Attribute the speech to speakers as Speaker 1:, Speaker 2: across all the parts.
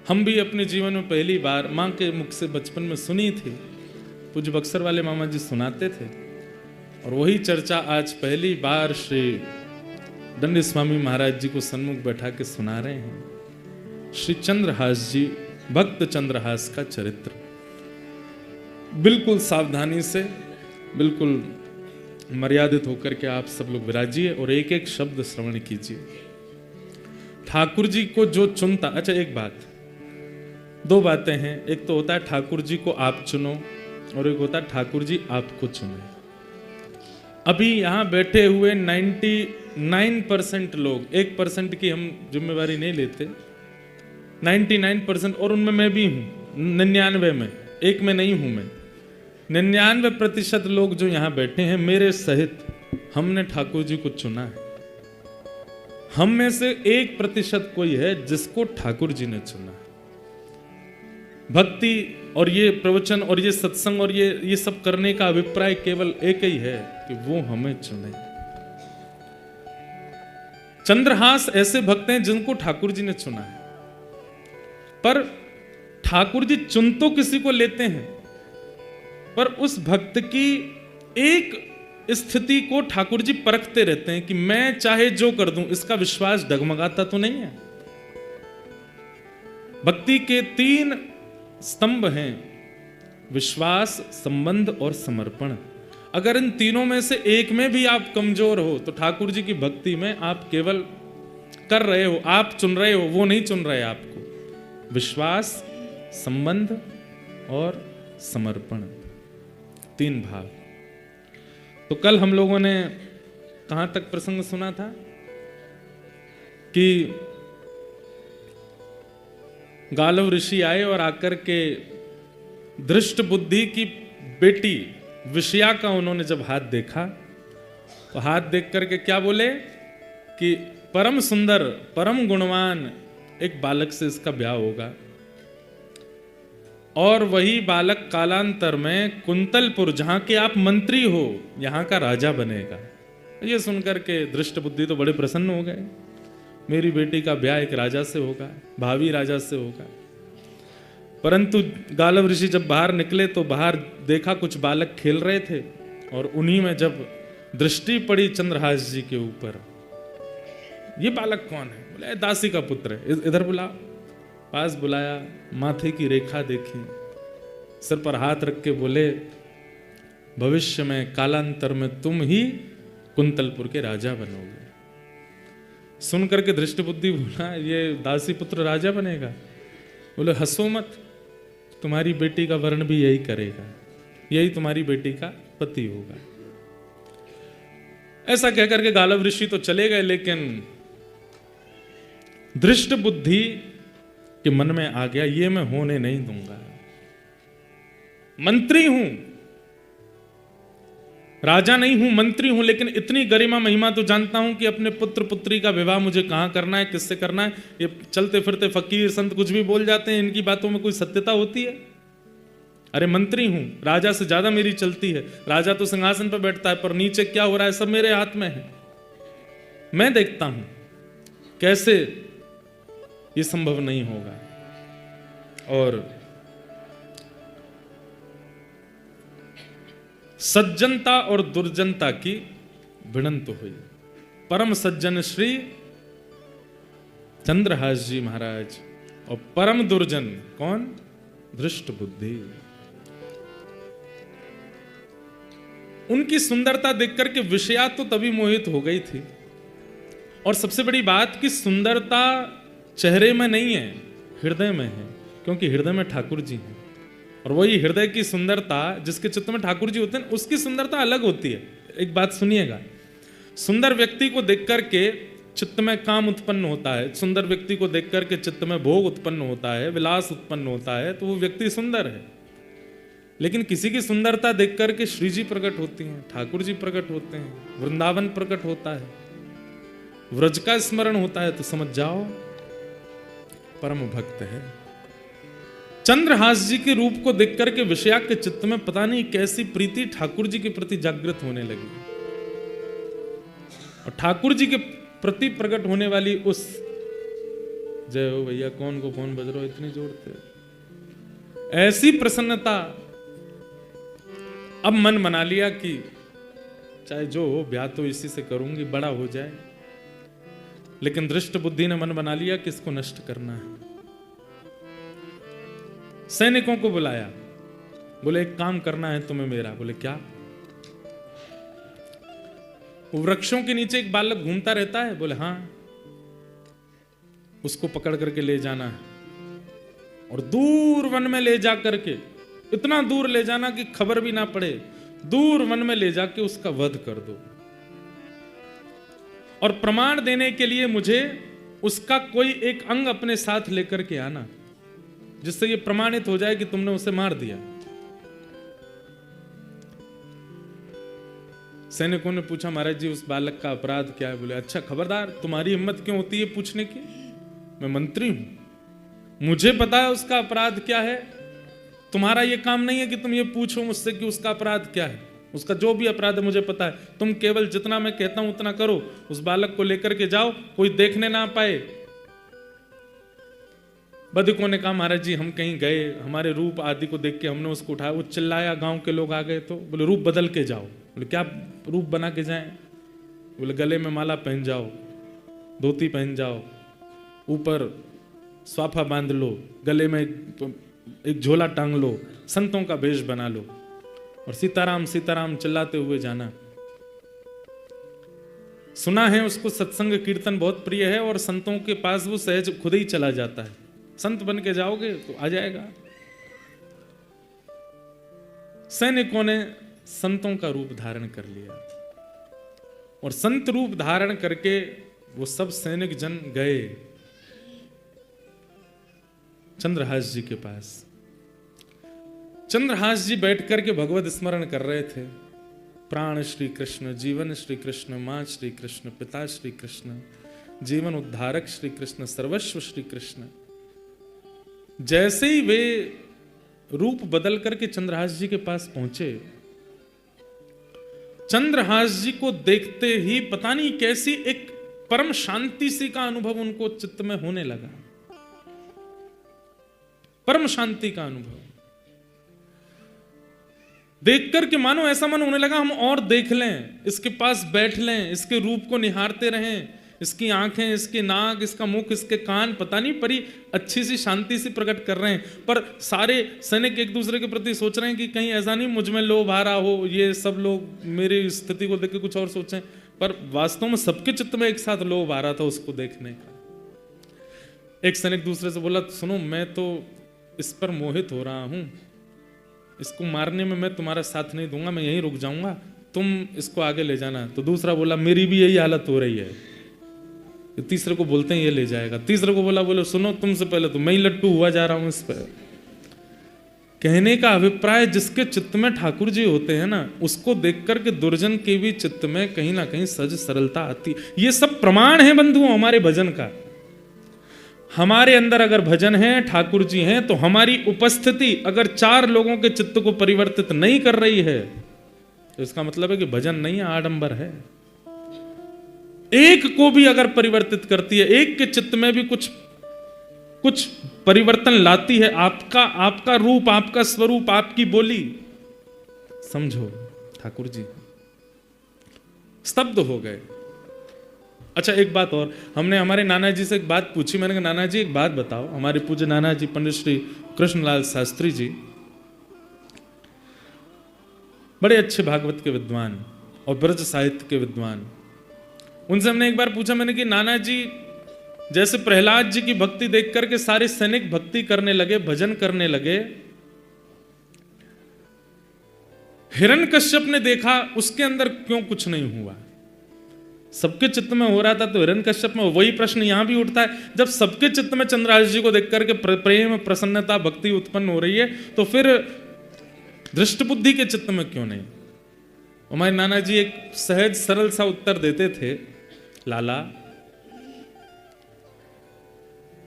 Speaker 1: हम भी अपने जीवन में पहली बार माँ के मुख से बचपन में सुनी थी। पूज्य बक्सर वाले मामा जी सुनाते थे और वही चर्चा आज पहली बार श्री दंडी स्वामी महाराज जी को सन्मुख बैठा के सुना रहे हैं। श्री चंद्रहास जी, भक्त चंद्रहास का चरित्र बिल्कुल सावधानी से, बिल्कुल मर्यादित होकर के आप सब लोग विराजिए और एक एक शब्द श्रवण कीजिए। ठाकुर जी को जो चुनता, अच्छा एक बात, दो बातें हैं, एक तो होता है ठाकुर जी को आप चुनो और एक होता है ठाकुर जी आपको चुने। अभी यहां बैठे हुए 99% लोग, 1% की हम जिम्मेवारी नहीं लेते, 99% और उनमें मैं भी हूं, 99 में, एक में नहीं हूं मैं, 99% लोग जो यहां बैठे हैं मेरे सहित, हमने ठाकुर जी को चुना है। हम में से 1% कोई है जिसको ठाकुर जी ने चुना है। भक्ति और ये प्रवचन और ये सत्संग और ये सब करने का अभिप्राय केवल एक ही है कि वो हमें चुने। चंद्रहास ऐसे भक्त हैं जिनको ठाकुर जी ने चुना है, पर ठाकुर जी चुन तो किसी को लेते हैं, पर उस भक्त की एक स्थिति को ठाकुर जी परखते रहते हैं कि मैं चाहे जो कर दूं इसका विश्वास डगमगाता तो नहीं है। भक्ति के 3 स्तंभ हैं, विश्वास, संबंध और समर्पण। अगर इन तीनों में से एक में भी आप कमजोर हो तो ठाकुर जी की भक्ति में आप केवल कर रहे हो, आप चुन रहे हो, वो नहीं चुन रहे आपको। विश्वास, संबंध और समर्पण, 3 भाव। तो कल हम लोगों ने कहां तक प्रसंग सुना था कि गालव ऋषि आए और आकर के दृष्ट बुद्धि की बेटी विषया का उन्होंने जब हाथ देखा तो हाथ देख करके क्या बोले कि परम सुंदर, परम गुणवान एक बालक से इसका ब्याह होगा और वही बालक कालांतर में कुंतलपुर, जहां के आप मंत्री हो, यहां का राजा बनेगा। ये सुनकर के दृष्ट बुद्धि तो बड़े प्रसन्न हो गए, मेरी बेटी का ब्याह एक राजा से होगा, भावी राजा से होगा। परंतु गालव ऋषि जब बाहर निकले तो बाहर देखा कुछ बालक खेल रहे थे और उन्हीं में जब दृष्टि पड़ी चंद्रहास जी के ऊपर, ये बालक कौन है? बोले दासी का पुत्र है, इधर बुला। पास बुलाया, माथे की रेखा देखी, सिर पर हाथ रख के बोले भविष्य में कालांतर में तुम ही कुंतलपुर के राजा बनोगे। सुन करके दृष्ट बुद्धि बोला ये दासी पुत्र राजा बनेगा? बोले हंसो मत, तुम्हारी बेटी का वर्ण भी यही करेगा, यही तुम्हारी बेटी का पति होगा। ऐसा कहकर के गालव ऋषि तो चले गए, लेकिन दृष्ट बुद्धि के मन में आ गया ये मैं होने नहीं दूंगा। मंत्री हूं, राजा नहीं हूं, मंत्री हूं, लेकिन इतनी गरिमा महिमा तो जानता हूं कि अपने पुत्र पुत्री का विवाह मुझे कहां करना है, किससे करना है। ये चलते फिरते फकीर संत कुछ भी बोल जाते हैं, इनकी बातों में कोई सत्यता होती है? अरे मंत्री हूं, राजा से ज्यादा मेरी चलती है। राजा तो सिंहासन पर बैठता है, पर नीचे क्या हो रहा है सब मेरे हाथ में है, मैं देखता हूं। कैसे ये संभव नहीं होगा। और सज्जनता और दुर्जनता की भिड़ंत हुई। परम सज्जन श्री चंद्रहास जी महाराज और परम दुर्जन कौन? दृष्ट बुद्धि। उनकी सुंदरता देख करके विषया तो तभी मोहित हो गई थी। और सबसे बड़ी बात कि सुंदरता चेहरे में नहीं है, हृदय में है, क्योंकि हृदय में ठाकुर जी हैं। और वही हृदय की सुंदरता, जिसके चित्त में ठाकुर जी होते हैं, उसकी सुंदरता अलग होती है। एक बात सुनिएगा, सुंदर व्यक्ति को देख करके चित्त में काम उत्पन्न होता है, सुंदर व्यक्ति को देख करके चित्त में भोग उत्पन्न होता है, विलास उत्पन्न होता है, तो वो व्यक्ति सुंदर है। लेकिन किसी की सुंदरता देख करके श्री जी प्रकट होती हैं, ठाकुर जी प्रकट होते हैं, वृंदावन प्रकट होता है, व्रज का स्मरण होता है, तो समझ जाओ परम भक्त है। चंद्रहास जी के रूप को देख करके विषया के चित्त में पता नहीं कैसी प्रीति ठाकुर जी के प्रति जागृत होने लगी। और ठाकुर जी के प्रति प्रकट होने वाली उस जय हो भैया, कौन को फोन बज रहा हो, इतनी जोड़ते हो। ऐसी प्रसन्नता। अब मन बना लिया कि चाहे जो हो, ब्याह तो इसी से करूंगी, बड़ा हो जाए। लेकिन दृष्ट बुद्धि ने मन बना लिया कि इसको नष्ट करना है। सैनिकों को बुलाया, बोले एक काम करना है तुम्हें मेरा। बोले क्या? वृक्षों के नीचे एक बालक घूमता रहता है। बोले हाँ, उसको पकड़ करके ले जाना है और दूर वन में ले जा करके, इतना दूर ले जाना कि खबर भी ना पड़े, दूर वन में ले जाके उसका वध कर दो। और प्रमाण देने के लिए मुझे उसका कोई एक अंग अपने साथ लेकर के आना, जिससे यह प्रमाणित हो जाए कि तुमने उसे मार दिया। सैनिकों ने पूछा महाराज जी उस बालक का अपराध क्या है? बोले अच्छा खबरदार, तुम्हारी हिम्मत क्यों होती है पूछने की? मैं मंत्री हूं, मुझे पता है उसका अपराध क्या है। तुम्हारा यह काम नहीं है कि तुम ये पूछो मुझसे कि उसका अपराध क्या है। उसका जो भी अपराध है मुझे पता है। तुम केवल जितना मैं कहता हूं उतना करो। उस बालक को लेकर के जाओ, कोई देखने ना पाए। बधिकों ने कहा महाराज जी हम कहीं गए, हमारे रूप आदि को देख के हमने उसको उठाया, वो चिल्लाया, गांव के लोग आ गए तो बोले रूप बदल के जाओ। बोले क्या रूप बना के जाएं? बोले गले में माला पहन जाओ, धोती पहन जाओ, ऊपर स्वाफा बांध लो, गले में एक झोला टांग लो, संतों का भेष बना लो और सीताराम सीताराम चिल्लाते हुए जाना। सुना है उसको सत्संग कीर्तन बहुत प्रिय है और संतों के पास वो सहज खुद ही चला जाता है। संत बन के जाओगे तो आ जाएगा। सैनिकों ने संतों का रूप धारण कर लिया और संत रूप धारण करके वो सब सैनिक जन गए चंद्रहास जी के पास। चंद्रहास जी बैठ करके भगवत स्मरण कर रहे थे। प्राण श्री कृष्ण, जीवन श्री कृष्ण, मां श्री कृष्ण, पिता श्री कृष्ण, जीवन उद्धारक श्री कृष्ण, सर्वस्व श्री कृष्ण। जैसे ही वे रूप बदल करके चंद्रहास जी के पास पहुंचे, चंद्रहास जी को देखते ही पता नहीं कैसी एक परम शांति सी का अनुभव उनको चित्त में होने लगा। परम शांति का अनुभव देख करके मानो ऐसा मन होने लगा हम और देख लें, इसके पास बैठ लें, इसके रूप को निहारते रहें, इसकी आंखें, इसके नाक, इसका मुख, इसके कान, पता नहीं परी अच्छी सी शांति से प्रकट कर रहे हैं। पर सारे सैनिक एक दूसरे के प्रति सोच रहे हैं कि कहीं ऐसा नहीं मुझ में लोभ आ रहा हो, ये सब लोग मेरी स्थिति को देख के कुछ और सोचें। पर वास्तव में सबके चित्त में एक साथ लोभ आ रहा था उसको देखने का। एक सैनिक दूसरे से बोला सुनो मैं तो इस पर मोहित हो रहा हूं, इसको मारने में मैं तुम्हारा साथ नहीं दूंगा, मैं यहीं रुक जाऊंगा, तुम इसको आगे ले जाना। तो दूसरा बोला मेरी भी यही हालत हो रही है। तीसरे को बोलते हैं ये ले जाएगा। तीसरे को बोला बोले सुनो तुमसे पहले तो मैं ही लट्टू हुआ जा रहा हूं इस पर। कहने का अभिप्राय जिसके चित्त में ठाकुर जी होते हैं ना, उसको देख करके दुर्जन के भी चित्त में कहीं ना कहीं सहज सरलता आती। ये सब प्रमाण है बंधुओं हमारे भजन का। हमारे अंदर अगर भजन है, ठाकुर जी हैं, तो हमारी उपस्थिति अगर 4 लोगों के चित्त को परिवर्तित नहीं कर रही है तो इसका मतलब है कि भजन नहीं है, आडंबर है। एक को भी अगर परिवर्तित करती है, एक के चित्त में भी कुछ परिवर्तन लाती है, आपका रूप, आपका स्वरूप, आपकी बोली, समझो ठाकुर जी स्तब्ध हो गए। अच्छा एक बात और, हमने हमारे नाना जी से एक बात पूछी। मैंने कहा नाना जी एक बात बताओ। हमारे पूज्य नाना जी पंडित श्री कृष्णलाल शास्त्री जी बड़े अच्छे भागवत के विद्वान और ब्रज साहित्य के विद्वान। उनसे हमने एक बार पूछा, मैंने कि नाना जी जैसे प्रहलाद जी की भक्ति देख करके सारे सैनिक भक्ति करने लगे, भजन करने लगे, हिरण्यकश्यप ने देखा उसके अंदर क्यों कुछ नहीं हुआ? सबके चित्त में हो रहा था तो हिरण्यकश्यप में वही प्रश्न यहां भी उठता है। जब सबके चित्त में चंद्रहास जी को देख करके प्रेम, प्रसन्नता, भक्ति उत्पन्न हो रही है तो फिर दृष्ट बुद्धि के चित्त में क्यों नहीं? हमारे नाना जी एक सहज सरल सा उत्तर देते थे, लाला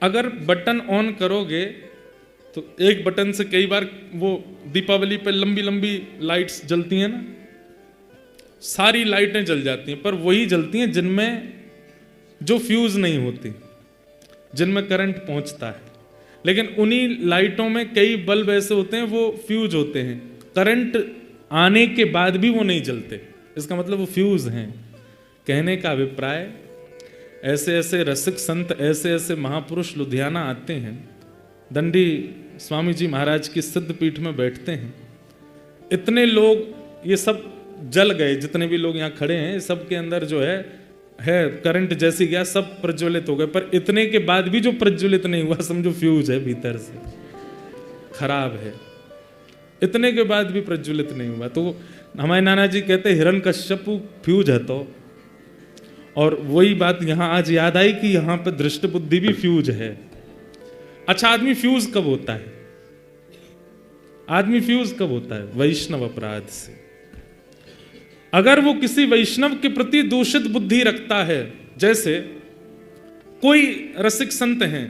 Speaker 1: अगर बटन ऑन करोगे तो एक बटन से कई बार वो दीपावली पे लंबी लंबी लाइट्स जलती हैं ना, सारी लाइटें जल जाती हैं, पर वही जलती हैं जिनमें जो फ्यूज नहीं होती। जिनमें करंट पहुंचता है, लेकिन उन्हीं लाइटों में कई बल्ब ऐसे होते हैं वो फ्यूज होते हैं, करंट आने के बाद भी वो नहीं जलते, इसका मतलब वो फ्यूज हैं। कहने का अभिप्राय, ऐसे ऐसे रसिक संत, ऐसे ऐसे महापुरुष लुधियाना आते हैं, दंडी स्वामी जी महाराज की सिद्ध पीठ में बैठते हैं, इतने लोग, ये सब जल गए, जितने भी लोग यहाँ खड़े हैं सबके अंदर जो है करंट जैसी गया, सब प्रज्वलित हो गए, पर इतने के बाद भी जो प्रज्वलित नहीं हुआ समझो फ्यूज है, भीतर से खराब है, इतने के बाद भी प्रज्वलित नहीं हुआ। तो हमारे नाना जी कहते हिरण्यकश्यप फ्यूज है। तो और वही बात यहां आज याद आई कि यहां पर दृष्ट बुद्धि भी फ्यूज है। अच्छा, आदमी फ्यूज कब होता है? आदमी फ्यूज कब होता है? वैष्णव अपराध से। अगर वो किसी वैष्णव के प्रति दूषित बुद्धि रखता है, जैसे कोई रसिक संत हैं,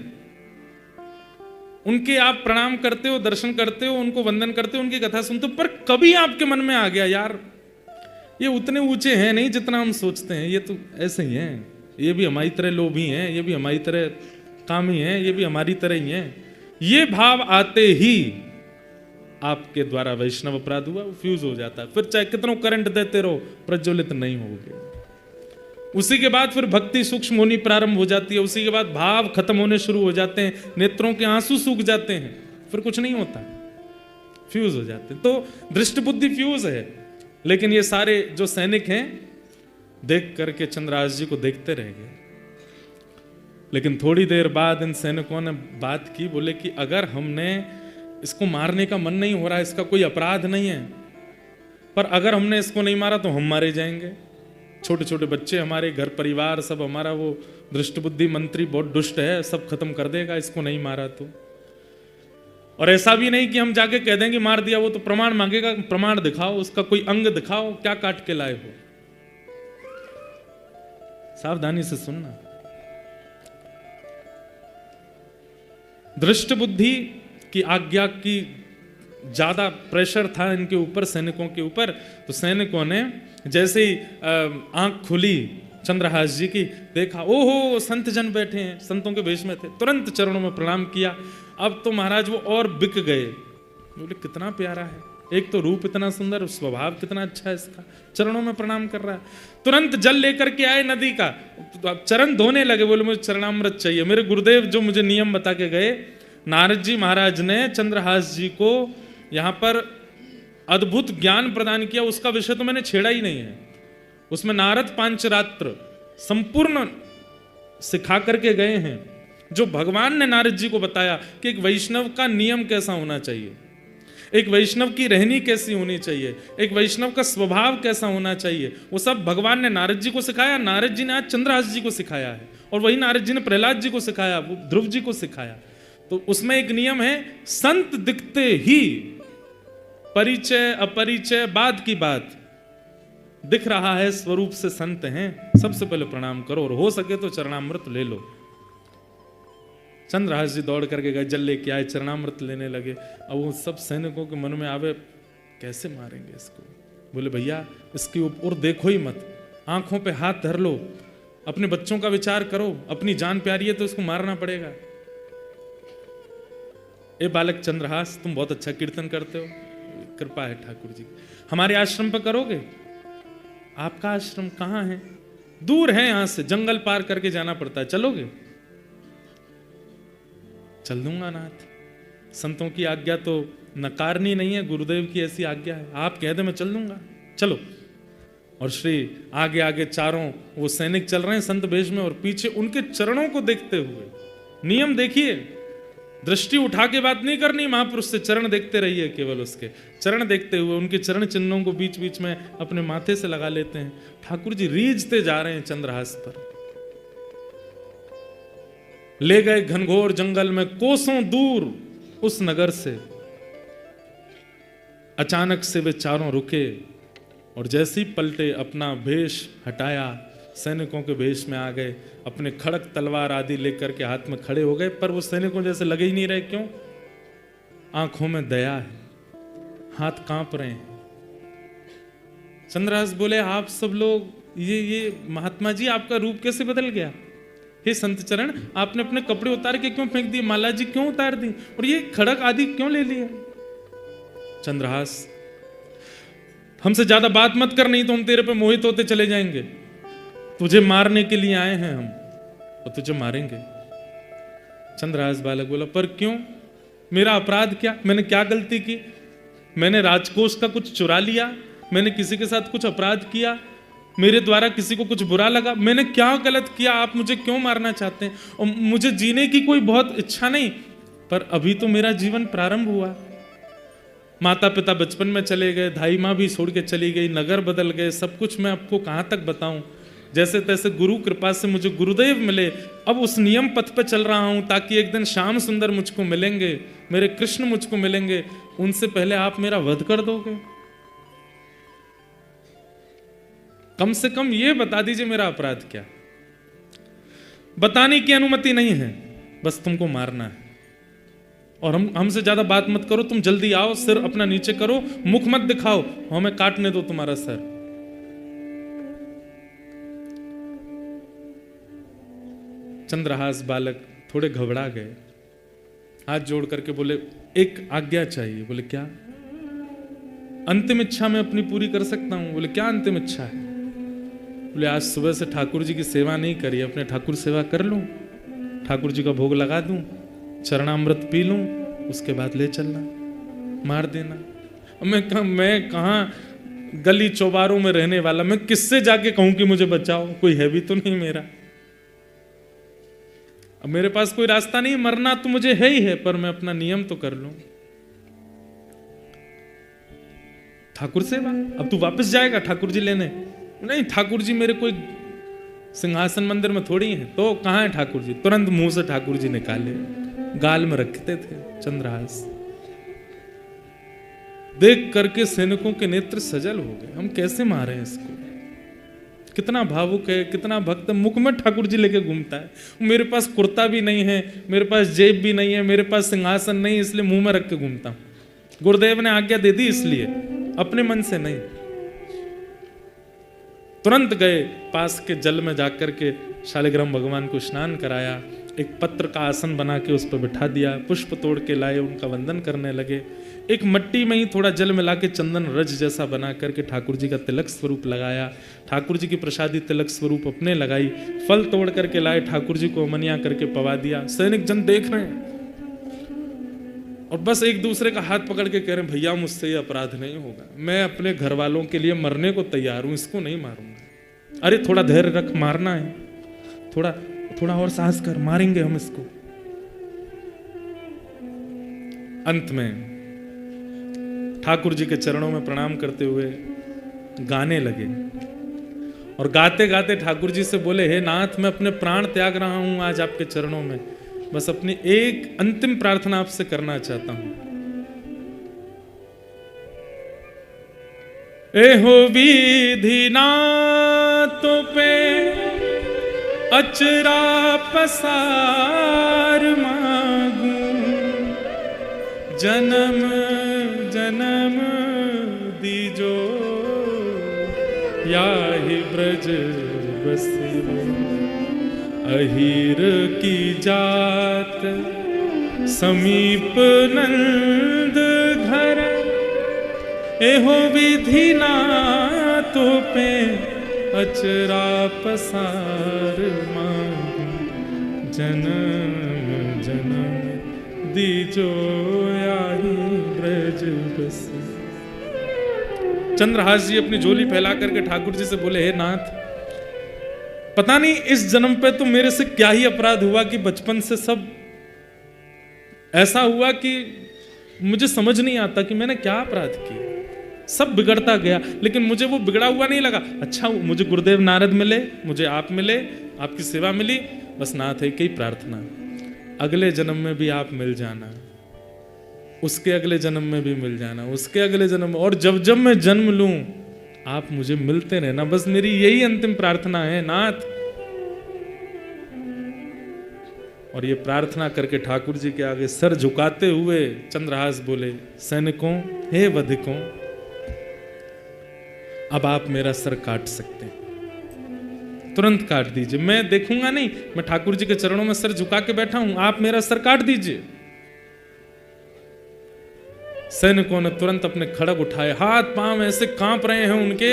Speaker 1: उनके आप प्रणाम करते हो, दर्शन करते हो, उनको वंदन करते हो, उनकी कथा सुनते हो, पर कभी आपके मन में आ गया यार ये उतने ऊंचे हैं नहीं जितना हम सोचते हैं, ये तो ऐसे ही हैं, ये भी हमारी तरह लोभी हैं, ये भी हमारी तरह कामी हैं, ये भी हमारी तरह ही हैं, ये भाव आते ही आपके द्वारा वैष्णव अपराध हुआ, वो फ्यूज हो जाता है। फिर चाहे कितना करंट देते रहो प्रज्वलित नहीं होगे। उसी के बाद फिर भक्ति सूक्ष्म होनी प्रारंभ हो जाती है, उसी के बाद भाव खत्म होने शुरू हो जाते हैं, नेत्रों के आंसू सूख जाते हैं, फिर कुछ नहीं होता, फ्यूज हो जाते हैं। तो दृष्ट बुद्धि फ्यूज है। लेकिन ये सारे जो सैनिक हैं देख करके चंद्रहास जी को देखते रह गए। लेकिन थोड़ी देर बाद इन सैनिकों ने बात की, बोले कि अगर हमने इसको मारने का मन नहीं हो रहा, इसका कोई अपराध नहीं है, पर अगर हमने इसको नहीं मारा तो हम मारे जाएंगे, छोटे छोटे बच्चे, हमारे घर परिवार सब, हमारा वो दृष्ट बुद्धि मंत्री बहुत दुष्ट है, सब खत्म कर देगा इसको नहीं मारा तो। और ऐसा भी नहीं कि हम जाके कह देंगे मार दिया, वो तो प्रमाण मांगेगा, प्रमाण दिखाओ, उसका कोई अंग दिखाओ, क्या काट के लाए हो। सावधानी से सुनना। दृष्ट बुद्धि की आज्ञा की ज्यादा प्रेशर था इनके ऊपर, सैनिकों के ऊपर। तो सैनिकों ने जैसे ही आंख खुली चंद्रहास जी की, देखा ओहो संत जन बैठे हैं, संतों के वेश में थे, तुरंत चरणों में प्रणाम किया। अब तो महाराज वो और बिक गए, बोले कितना प्यारा है, एक तो रूप इतना सुंदर, स्वभाव कितना अच्छा है इसका, चरणों में प्रणाम कर रहा है। तुरंत जल लेकर के आए नदी का, अब चरण धोने लगे, बोले मुझे चरणामृत चाहिए। मेरे गुरुदेव जो मुझे नियम बता के गए, नारद जी महाराज ने चंद्रहास जी को यहाँ पर अद्भुत ज्ञान प्रदान किया, उसका विषय तो मैंने छेड़ा ही नहीं है। उसमें नारद पांचरात्र संपूर्ण सिखा करके गए हैं, जो भगवान ने नारद जी को बताया कि एक वैष्णव का नियम कैसा होना चाहिए, एक वैष्णव की रहनी कैसी होनी चाहिए, एक वैष्णव का स्वभाव कैसा होना चाहिए, वो सब भगवान ने नारद जी को सिखाया। नारद जी ने आज चंद्रहास जी को सिखाया है, और वही नारद जी ने प्रहलाद जी को सिखाया, वो ध्रुव जी को सिखाया। तो उसमें एक नियम है, संत दिखते ही परिचय अपरिचय बाद की बात, दिख रहा है स्वरूप से संत हैं, सबसे पहले प्रणाम करो, और हो सके तो चरणामृत ले लो। चंद्रहास जी दौड़ करके गए, जल लेके आए, चरणामृत लेने लगे। अब वो सब सैनिकों के मन में आवे, कैसे मारेंगे इसको। बोले भैया इसकी ऊपर देखो ही मत, आंखों पे हाथ धर लो, अपने बच्चों का विचार करो, अपनी जान प्यारी है तो इसको मारना पड़ेगा। ए बालक चंद्रहास, तुम बहुत अच्छा कीर्तन करते हो, कृपा है ठाकुर जी, हमारे आश्रम पर करोगे? आपका आश्रम कहाँ है? दूर है, यहां से जंगल पार करके जाना पड़ता है, चलोगे? चल दूंगा नाथ, संतों की आज्ञा तो नकारनी नहीं है, गुरुदेव की ऐसी आज्ञा है, आप कह दे मैं चल दूंगा, चलो। और श्री आगे आगे चारों वो सैनिक चल रहे हैं संत वेश में, और पीछे उनके चरणों को देखते हुए, नियम देखिए, दृष्टि उठा के बात नहीं करनी महापुरुष से, चरण देखते रहिए, केवल उसके चरण देखते हुए उनके चरण चिन्हों को बीच बीच में अपने माथे से लगा लेते हैं। ठाकुर जी रीझते जा रहे हैं चंद्रहास पर। ले गए घनघोर जंगल में, कोसों दूर उस नगर से। अचानक से वे चारों रुके, और जैसे ही पलटे, अपना भेष हटाया, सैनिकों के भेष में आ गए, अपने खड़क तलवार आदि लेकर के हाथ में खड़े हो गए। पर वो सैनिकों जैसे लगे ही नहीं रहे, क्यों? आंखों में दया है, हाथ कांप रहे हैं। चंद्रहास बोले आप सब लोग, ये महात्मा जी आपका रूप कैसे बदल गया? हे संत चरण, आपने अपने कपड़े उतार के क्यों फेंक दिए? माला जी क्यों उतार दी? और ये खड़क आदि क्यों ले लिया? चंद्रहास, हमसे ज्यादा बात मत कर, नहीं तो हम तेरे पे मोहित होते चले जाएंगे। तुझे मारने के लिए आए हैं हम, और तुझे मारेंगे। चंद्रहास बालक बोला, पर क्यों? मेरा अपराध क्या? मैंने क्या गलती की? मैंने राजकोष का कुछ चुरा लिया? मैंने किसी के साथ कुछ अपराध किया? मेरे द्वारा किसी को कुछ बुरा लगा? मैंने क्या गलत किया? आप मुझे क्यों मारना चाहते हैं? और मुझे जीने की कोई बहुत इच्छा नहीं, पर अभी तो मेरा जीवन प्रारंभ हुआ। माता पिता बचपन में चले गए, धाई माँ भी छोड़ के चली गई, नगर बदल गए, सब कुछ मैं आपको कहाँ तक बताऊं। जैसे तैसे गुरु कृपा से मुझे गुरुदेव मिले, अब उस नियम पथ पे चल रहा हूं, ताकि एक दिन श्याम सुंदर मुझको मिलेंगे, मेरे कृष्ण मुझको मिलेंगे, उनसे पहले आप मेरा वध कर दोगे। कम से कम ये बता दीजिए मेरा अपराध क्या। बताने की अनुमति नहीं है, बस तुमको मारना है। और हमसे ज्यादा बात मत करो, तुम जल्दी आओ, सिर अपना नीचे करो, मुख मत दिखाओ, हमें काटने दो तुम्हारा सर। चंद्रहास बालक थोड़े घबरा गए, हाथ जोड़ करके बोले, एक आज्ञा चाहिए। बोले क्या? अंतिम इच्छा मैं अपनी पूरी कर सकता हूं। बोले क्या अंतिम इच्छा है? बोले आज सुबह से ठाकुर जी की सेवा नहीं करी, अपने ठाकुर सेवा कर लूं, ठाकुर जी का भोग लगा दूं, चरणामृत पी लूं, उसके बाद ले चलना, मार देना। मैं कहाँ गली चौबारों में रहने वाला, मैं किससे जाके कहूं कि मुझे बचाओ? कोई है भी तो नहीं मेरा। अब मेरे पास कोई रास्ता नहीं, मरना तो मुझे है ही है, पर मैं अपना नियम तो कर लूं। ठाकुर सेवा, अब तू वापस जाएगा ठाकुर जी लेने? नहीं, ठाकुर जी मेरे कोई सिंहासन मंदिर में थोड़ी हैं। तो कहां है ठाकुर जी? तुरंत मुंह से ठाकुर जी निकाले, गाल में रखते थे चंद्रहास। देख करके सैनिकों के नेत्र सजल हो गए, हम कैसे मारे इसको? कितना भावुक है, कितना भक्त, मुख में ठाकुर जी लेके घूमता है। मेरे पास कुर्ता भी नहीं है, मेरे पास जेब भी नहीं है, मेरे पास सिंहासन नहीं, इसलिए मुंह में रख के घूमता हूं। गुरुदेव ने आज्ञा दे दी इसलिए, अपने मन से नहीं। तुरंत गए पास के जल में जाकर के शालिग्राम भगवान को स्नान कराया, एक पत्र का आसन बना के उस पर बिठा दिया, पुष्प तोड़ के लाए, उनका वंदन करने लगे। एक मट्टी में ही थोड़ा जल मिला के चंदन रज जैसा बना करके ठाकुर जी का तिलक स्वरूप लगाया, ठाकुर जी की प्रसादी तिलक स्वरूप अपने लगाई, फल तोड़ करके लाए, ठाकुर जी को अमनिया करके पवा दिया। सैनिक जन देख रहे हैं और बस एक दूसरे का हाथ पकड़ के कह रहे हैं, भैया मुझसे ये अपराध नहीं होगा, मैं अपने घर वालों के लिए मरने को तैयार हूं, इसको नहीं मारूंगा। अरे थोड़ा धैर्य रख, मारना है, थोड़ा और साहस कर, मारेंगे हम इसको। अंत में ठाकुर जी के चरणों में प्रणाम करते हुए गाने लगे और गाते गाते ठाकुर जी से बोले, हे नाथ, मैं अपने प्राण त्याग रहा हूं आज आपके चरणों में, बस अपनी एक अंतिम प्रार्थना आपसे करना चाहता हूं। एहो विधि नाथों पे अचरा पसार मांगू, जन्म जन्म दीजो याहि ब्रज बसी, अहीर की जात समीप नंद घर, एहो विधि नाथों पे अचरा पसार मांगू, जन्म जन्म दीजो याहि ब्रज बसी। चंद्रहास जी अपनी झोली फैला करके ठाकुर जी से बोले, हे नाथ, पता नहीं इस जन्म पे तो मेरे से क्या ही अपराध हुआ कि बचपन से सब ऐसा हुआ कि मुझे समझ नहीं आता कि मैंने क्या अपराध किया। सब बिगड़ता गया, लेकिन मुझे वो बिगड़ा हुआ नहीं लगा। अच्छा, मुझे गुरुदेव नारद मिले, मुझे आप मिले, आपकी सेवा मिली, बस नाथ है कि प्रार्थना, अगले जन्म में भी आप मिल जाना, उसके अगले जन्म में भी मिल जाना, उसके अगले जन्म में, और जब जब मैं जन्म लूं आप मुझे मिलते रहना, बस मेरी यही अंतिम प्रार्थना है नाथ। और ये प्रार्थना करके ठाकुर जी के आगे सर झुकाते हुए चंद्रहास बोले, सैनिकों, हे वधिकों, अब आप मेरा सर काट सकते हैं। तुरंत काट दीजिए, मैं देखूंगा नहीं, मैं ठाकुर जी के चरणों में सर झुका के बैठा हूं, आप मेरा सर काट दीजिए। सैनिकों ने तुरंत अपने खड़ग उठाए, हाथ पांव ऐसे कांप रहे हैं उनके।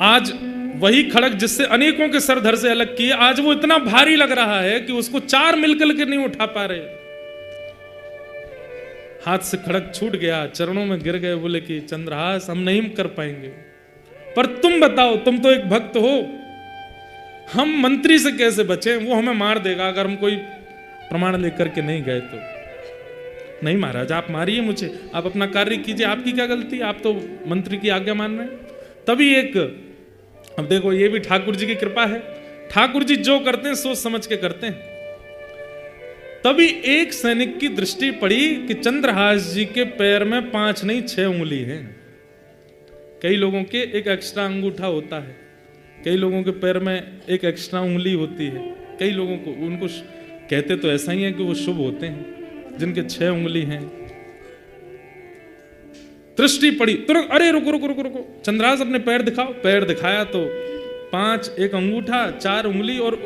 Speaker 1: आज वही खड़ग जिससे अनेकों के सर धड़ से अलग किए, आज वो इतना भारी लग रहा है कि उसको 4 मिलकर के नहीं उठा पा रहे। हाथ से खड़ग छूट गया, चरणों में गिर गए, बोले कि चंद्रहास हम नहीं कर पाएंगे, पर तुम बताओ, तुम तो एक भक्त हो, हम मंत्री से कैसे बचे? वो हमें मार देगा अगर हम कोई प्रमाण लेकर के नहीं गए तो। नहीं महाराज, आप मारिए मुझे, आप अपना कार्य कीजिए, आपकी क्या गलती, आप तो मंत्री की आज्ञा मान रहे हैं। तभी एक, अब देखो ये भी ठाकुर जी की कृपा है, ठाकुर जी जो करते हैं सोच समझ के करते हैं। तभी एक सैनिक की दृष्टि पड़ी कि चंद्रहास जी के पैर में 5 नहीं 6 उंगली है। कई लोगों के एक एक्स्ट्रा अंगूठा होता है, कई लोगों के पैर में एक एक्स्ट्रा उंगली होती है, कई लोगों को, उनको कहते तो ऐसा ही है कि वो शुभ होते हैं जिनके 6 उंगली हैं। दृष्टि पड़ी तुरंत, अरे रुको रुको रुको रुको, चंद्रहास अपने पैर दिखाओ। पैर दिखाया तो 5, एक अंगूठा, 4 उंगली और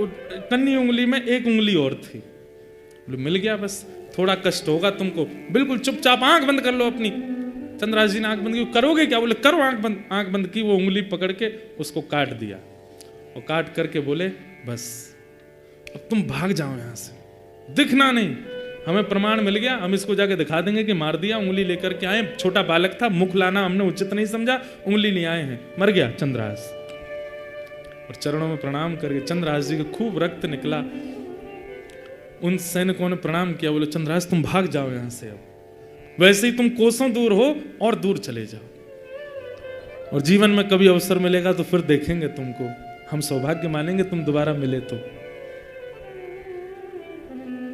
Speaker 1: कन्नी उंगली में 1 उंगली और थी। मिल गया, बस थोड़ा कष्ट होगा तुमको, बिल्कुल चुपचाप आंख बंद कर लो अपनी। चंद्रहास जी ने आंख बंद की, करोगे क्या? बोले करो आंख बंद। आंख बंद की, वो उंगली पकड़ के उसको काट दिया और काट करके बोले बस अब तुम भाग जाओ यहां से, दिखना नहीं, हमें प्रमाण मिल गया, हम इसको जाके दिखा देंगे कि मार दिया। उंगली लेकर के आए, छोटा बालक था, मुख लाना हमने उचित नहीं समझा, उंगली नहीं आए हैं, मर गया चंद्रहास। और चरणों में प्रणाम करके चंद्रहास जी को खूब रक्त निकला। उन सैनिकों ने प्रणाम किया, बोले चंद्रहास तुम भाग जाओ यहां से, अब वैसे ही तुम कोसों दूर हो और दूर चले जाओ, और जीवन में कभी अवसर मिलेगा तो फिर देखेंगे तुमको, हम सौभाग्य मानेंगे तुम दोबारा मिले तो।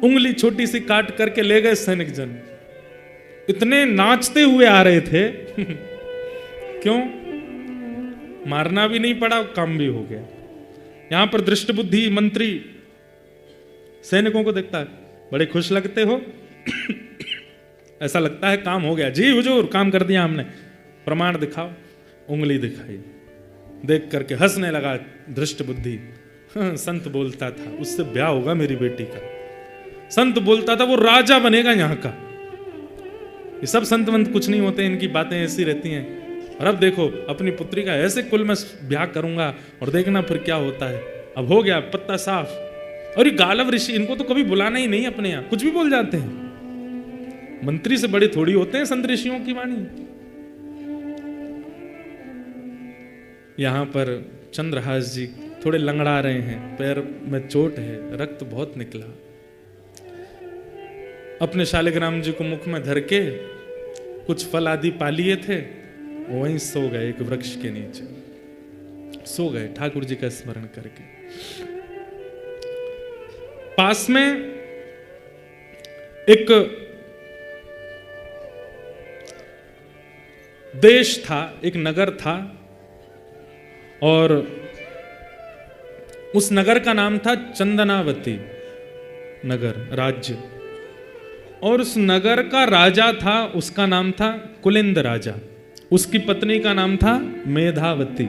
Speaker 1: उंगली छोटी सी काट करके ले गए सैनिक जन, इतने नाचते हुए आ रहे थे क्यों? मारना भी नहीं पड़ा, काम भी हो गया। यहां पर दृष्ट बुद्धि मंत्री सैनिकों को देखता है, बड़े खुश लगते हो ऐसा लगता है काम हो गया। जी हुजूर, काम कर दिया हमने, प्रमाण दिखाओ। उंगली दिखाई, देख करके हंसने लगा दृष्ट बुद्धि। संत बोलता था उससे ब्याह होगा मेरी बेटी का, संत बोलता था वो राजा बनेगा यहाँ का। ये सब संत वंत कुछ नहीं होते, इनकी बातें ऐसी रहती हैं। और अब देखो अपनी पुत्री का ऐसे कुल में ब्याह करूंगा और देखना फिर क्या होता है। अब हो गया पत्ता साफ। और ये गालव ऋषि, इनको तो कभी बुलाना ही नहीं अपने यहाँ, कुछ भी बोल जाते हैं। मंत्री से बड़े थोड़ी होते हैं संत ऋषियों की वाणी। यहां पर चंद्रहास जी थोड़े लंगड़ा रहे हैं, पैर में चोट है, रक्त बहुत निकला। अपने शालिग्राम जी को मुख में धर के कुछ फल आदि पा लिए थे, वहीं सो गए एक वृक्ष के नीचे, सो गए ठाकुर जी का स्मरण करके। पास में एक देश था, एक नगर था, और उस नगर का नाम था चंदनावती नगर राज्य। और उस नगर का राजा था, उसका नाम था कुलिंद राजा, उसकी पत्नी का नाम था मेधावती।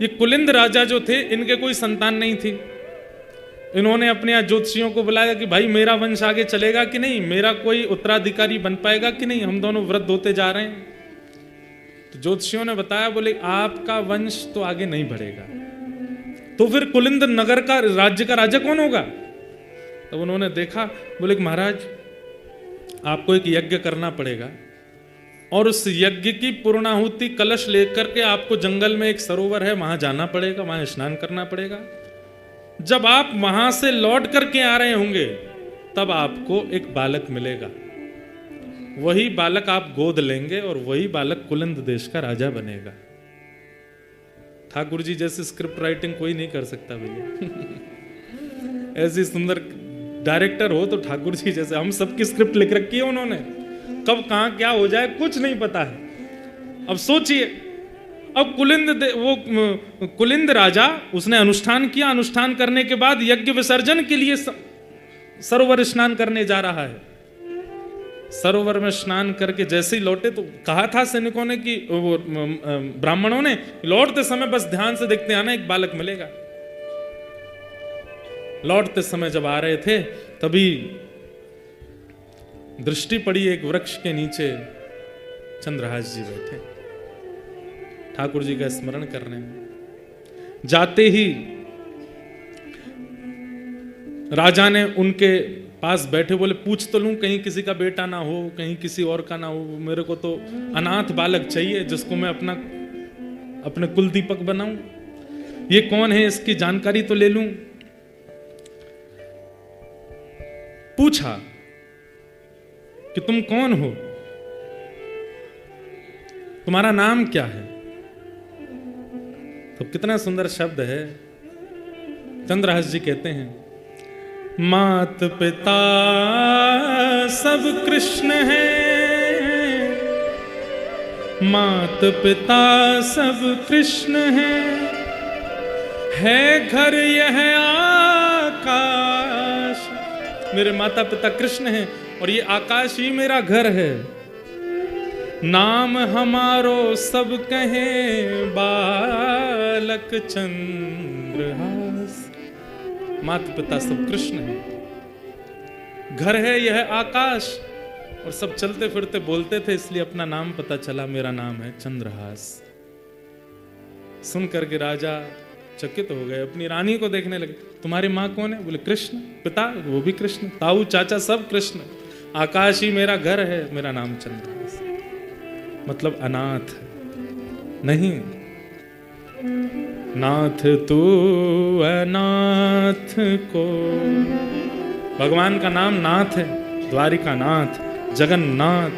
Speaker 1: ये कुलिंद राजा जो थे, इनके कोई संतान नहीं थी। इन्होंने अपने यहाँ ज्योतिषियों को बुलाया कि भाई मेरा वंश आगे चलेगा कि नहीं, मेरा कोई उत्तराधिकारी बन पाएगा कि नहीं, हम दोनों वृद्ध होते जा रहे हैं। तो ज्योतिषियों ने बताया, बोले आपका वंश तो आगे नहीं बढ़ेगा, तो फिर कुलिंद नगर का राज्य का राजा कौन होगा? तब उन्होंने देखा, बोले कि महाराज आपको एक यज्ञ करना पड़ेगा, और उस यज्ञ की पूर्णाहुति कलश लेकर के आपको जंगल में एक सरोवर है, वहां जाना पड़ेगा, वहां स्नान करना पड़ेगा। जब आप वहां से लौट करके आ रहे होंगे तब आपको एक बालक मिलेगा, वही बालक आप गोद लेंगे और वही बालक कुलिंद देश का राजा बनेगा। ठाकुर जी जैसे स्क्रिप्ट राइटिंग कोई नहीं कर सकता भैया ऐसी सुंदर डायरेक्टर हो तो ठाकुर जी जैसे। हम सबकी स्क्रिप्ट लिख रखी है उन्होंने, कब कहां क्या हो जाए कुछ नहीं पता है। अब सोचिए, अब कुलिंद राजा, उसने अनुष्ठान किया, अनुष्ठान करने के बाद यज्ञ विसर्जन के लिए सरोवर स्नान करने जा रहा है। सरोवर में स्नान करके जैसे ही लौटे तो कहा था सैनिकों ने कि वो ब्राह्मणों ने, लौटते समय बस ध्यान से देखते आना, एक बालक मिलेगा। लौटते समय जब आ रहे थे तभी दृष्टि पड़ी एक वृक्ष के नीचे चंद्रहास जी बैठे, ठाकुर जी का स्मरण करने में। जाते ही राजा ने उनके पास बैठे बोले, पूछ तो लूं कहीं किसी का बेटा ना हो, कहीं किसी और का ना हो, मेरे को तो अनाथ बालक चाहिए जिसको मैं अपने कुल दीपक बनाऊं। ये कौन है, इसकी जानकारी तो ले लूं। पूछा कि तुम कौन हो, तुम्हारा नाम क्या है। तो कितना सुंदर शब्द है। चंद्रहास जी कहते हैं, मात पिता सब कृष्ण है, मात पिता सब कृष्ण है घर यह आकाश। मेरे माता पिता कृष्ण हैं और ये आकाश ही मेरा घर है। नाम हमारो सब कहे बालक चंद्रहास। माता पिता सब कृष्ण है, घर है यह आकाश, और सब चलते फिरते बोलते थे, इसलिए अपना नाम पता चला, मेरा नाम है चंद्रहास। सुन करके राजा चकित हो गए, अपनी रानी को देखने लगे। तुम्हारी माँ कौन है? बोले कृष्ण। पिता? वो भी कृष्ण। ताऊ चाचा सब कृष्ण। आकाश ही मेरा घर है, मेरा नाम चंद्रहास। मतलब अनाथ नहीं, नाथ तू अनाथ को। भगवान का नाम नाथ है, द्वारिका नाथ, जगन्नाथ,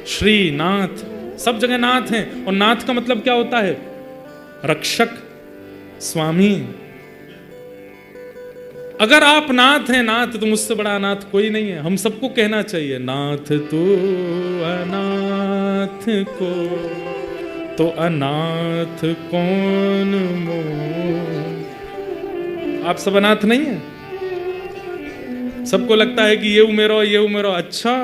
Speaker 1: श्रीनाथ, सब जगह नाथ हैं। और नाथ का मतलब क्या होता है? रक्षक, स्वामी। अगर आप नाथ हैं, नाथ, तो मुझसे बड़ा अनाथ कोई नहीं है। हम सबको कहना चाहिए, नाथ तू अनाथ को तो अनाथ कौन मोह। आप सब अनाथ नहीं है। सबको लगता है कि ये उमेरो, ये उमेरो। अच्छा,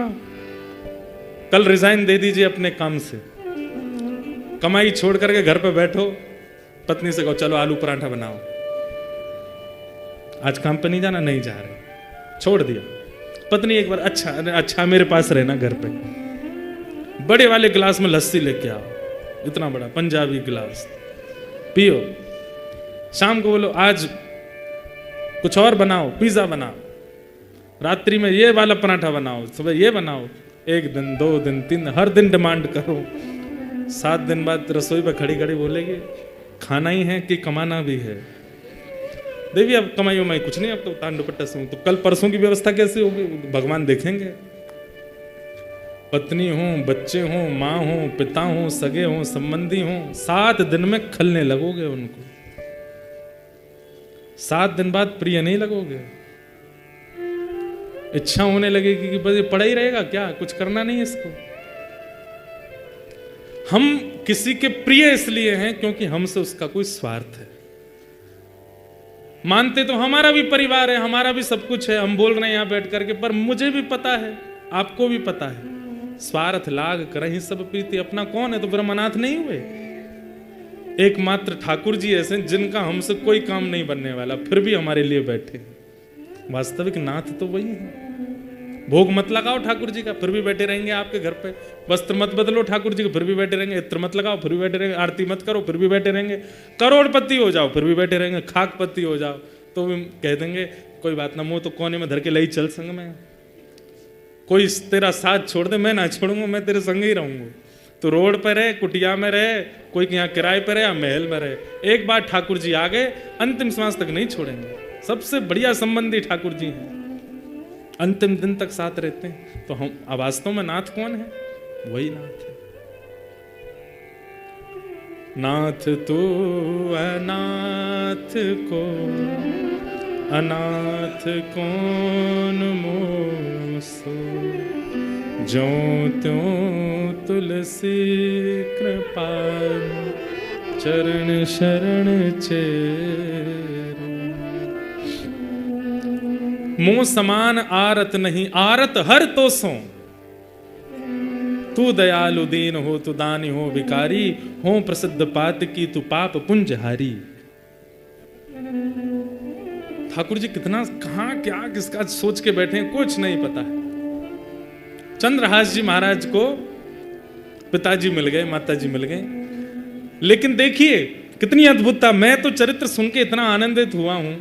Speaker 1: कल रिजाइन दे दीजिए अपने काम से, कमाई छोड़ करके घर पे बैठो, पत्नी से कहो चलो आलू पराठा बनाओ। आज काम पे नहीं जाना, नहीं जा रहे, छोड़ दिया। पत्नी एक बार, अच्छा मेरे पास रहना घर पे, बड़े वाले गिलास में लस्सी लेके आओ, इतना बड़ा पंजाबी गिलास, पियो। शाम को बोलो आज कुछ और बनाओ, पिज्जा बनाओ, रात्रि में ये वाला पराठा बनाओ, सुबह ये बनाओ। 1 दिन 2 दिन 3, हर दिन डिमांड करो। 7 दिन बाद रसोई पे खड़ी खड़ी बोलेगी, खाना ही है कि कमाना भी है। देवी अब कमाई उमाई कुछ नहीं, अब तो तान दुपट्टा से, तो कल परसों की व्यवस्था कैसे होगी भगवान देखेंगे। पत्नी हो, बच्चे हो, माँ हो, पिता हो, सगे हो, संबंधी हो, 7 दिन में खलने लगोगे उनको। 7 दिन बाद प्रिय नहीं लगोगे। इच्छा होने लगेगी कि बस ये पड़ा ही रहेगा क्या, कुछ करना नहीं इसको। हम किसी के प्रिय इसलिए हैं क्योंकि हमसे उसका कोई स्वार्थ है। मानते तो हमारा भी परिवार है, हमारा भी सब कुछ है, हम बोल रहे हैं यहां बैठ करके, पर मुझे भी पता है, आपको भी पता है, स्वार्थ लाग करहि सब प्रीति। अपना कौन है? तो फिर हम अनाथ नहीं हुए। एकमात्र ठाकुर जी ऐसे जिनका हमसे कोई काम नहीं बनने वाला, फिर भी हमारे लिए बैठे। वास्तविक नाथ तो वही है। भोग मत लगाओ ठाकुर जी का, फिर भी बैठे रहेंगे आपके घर पे। वस्त्र मत बदलो ठाकुर जी के, फिर भी बैठे रहेंगे। इत्र मत लगाओ, फिर भी बैठे रहेंगे। आरती मत करो, फिर भी बैठे रहेंगे। करोड़पति हो जाओ, फिर भी बैठे रहेंगे। खाकपति हो जाओ तो भी कह देंगे कोई बात ना, मुंह तो कोने में धर के लई चल संग में। कोई तेरा साथ छोड़ दे, मैं ना छोड़ूंगा, मैं तेरे संग ही रहूंगा। तो रोड पर रहे, कुटिया में रहे, कोई यहाँ किराए पर रहे या महल में रहे, एक बार ठाकुर जी आ गए, अंतिम श्वास तक नहीं छोड़ेंगे। सबसे बढ़िया संबंधी ठाकुर जी हैं, अंतिम दिन तक साथ रहते हैं। तो हम वास्तव में नाथ कौन है? वही नाथ है। नाथ तू अनाथ को अनाथ कौन मोसो, जो त्यों तुलसी कृपाल चरण शरण चेरो। मुंह समान आरत नहीं, आरत हर तो सो। तू दयालु दीन हो, तू दानी हो भिखारी, हो प्रसिद्ध पात की तू पाप पुंजहारी। ठाकुर जी कितना कहां क्या किसका सोच के बैठे हैं कुछ नहीं पता है। चंद्रहास जी महाराज को पिताजी मिल गए, माताजी मिल गए, लेकिन देखिए कितनी अद्भुतता। मैं तो चरित्र सुन के इतना आनंदित हुआ हूं,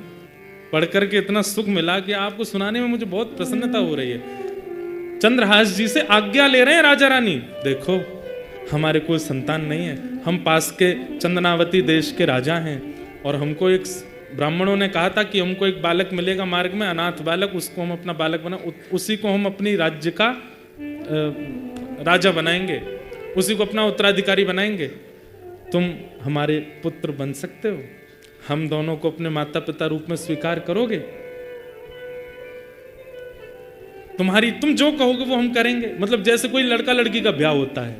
Speaker 1: पढ़ करके इतना सुख मिला कि आपको सुनाने में मुझे बहुत प्रसन्नता हो रही है। चंद्रहास जी से आज्ञा ले रहे हैं राजा रानी, देखो हमारे कोई संतान नहीं है, हम पास के चंदनावती देश के राजा हैं और हमको एक ब्राह्मणों ने कहा था कि हमको एक बालक मिलेगा मार्ग में, अनाथ बालक, उसको हम अपना बालक बना, उसी को हम अपनी राज्य का राजा बनाएंगे, उसी को अपना उत्तराधिकारी बनाएंगे। तुम हमारे पुत्र बन सकते हो, हम दोनों को अपने माता पिता रूप में स्वीकार करोगे? तुम जो कहोगे वो हम करेंगे। मतलब जैसे कोई लड़का लड़की का ब्याह होता है,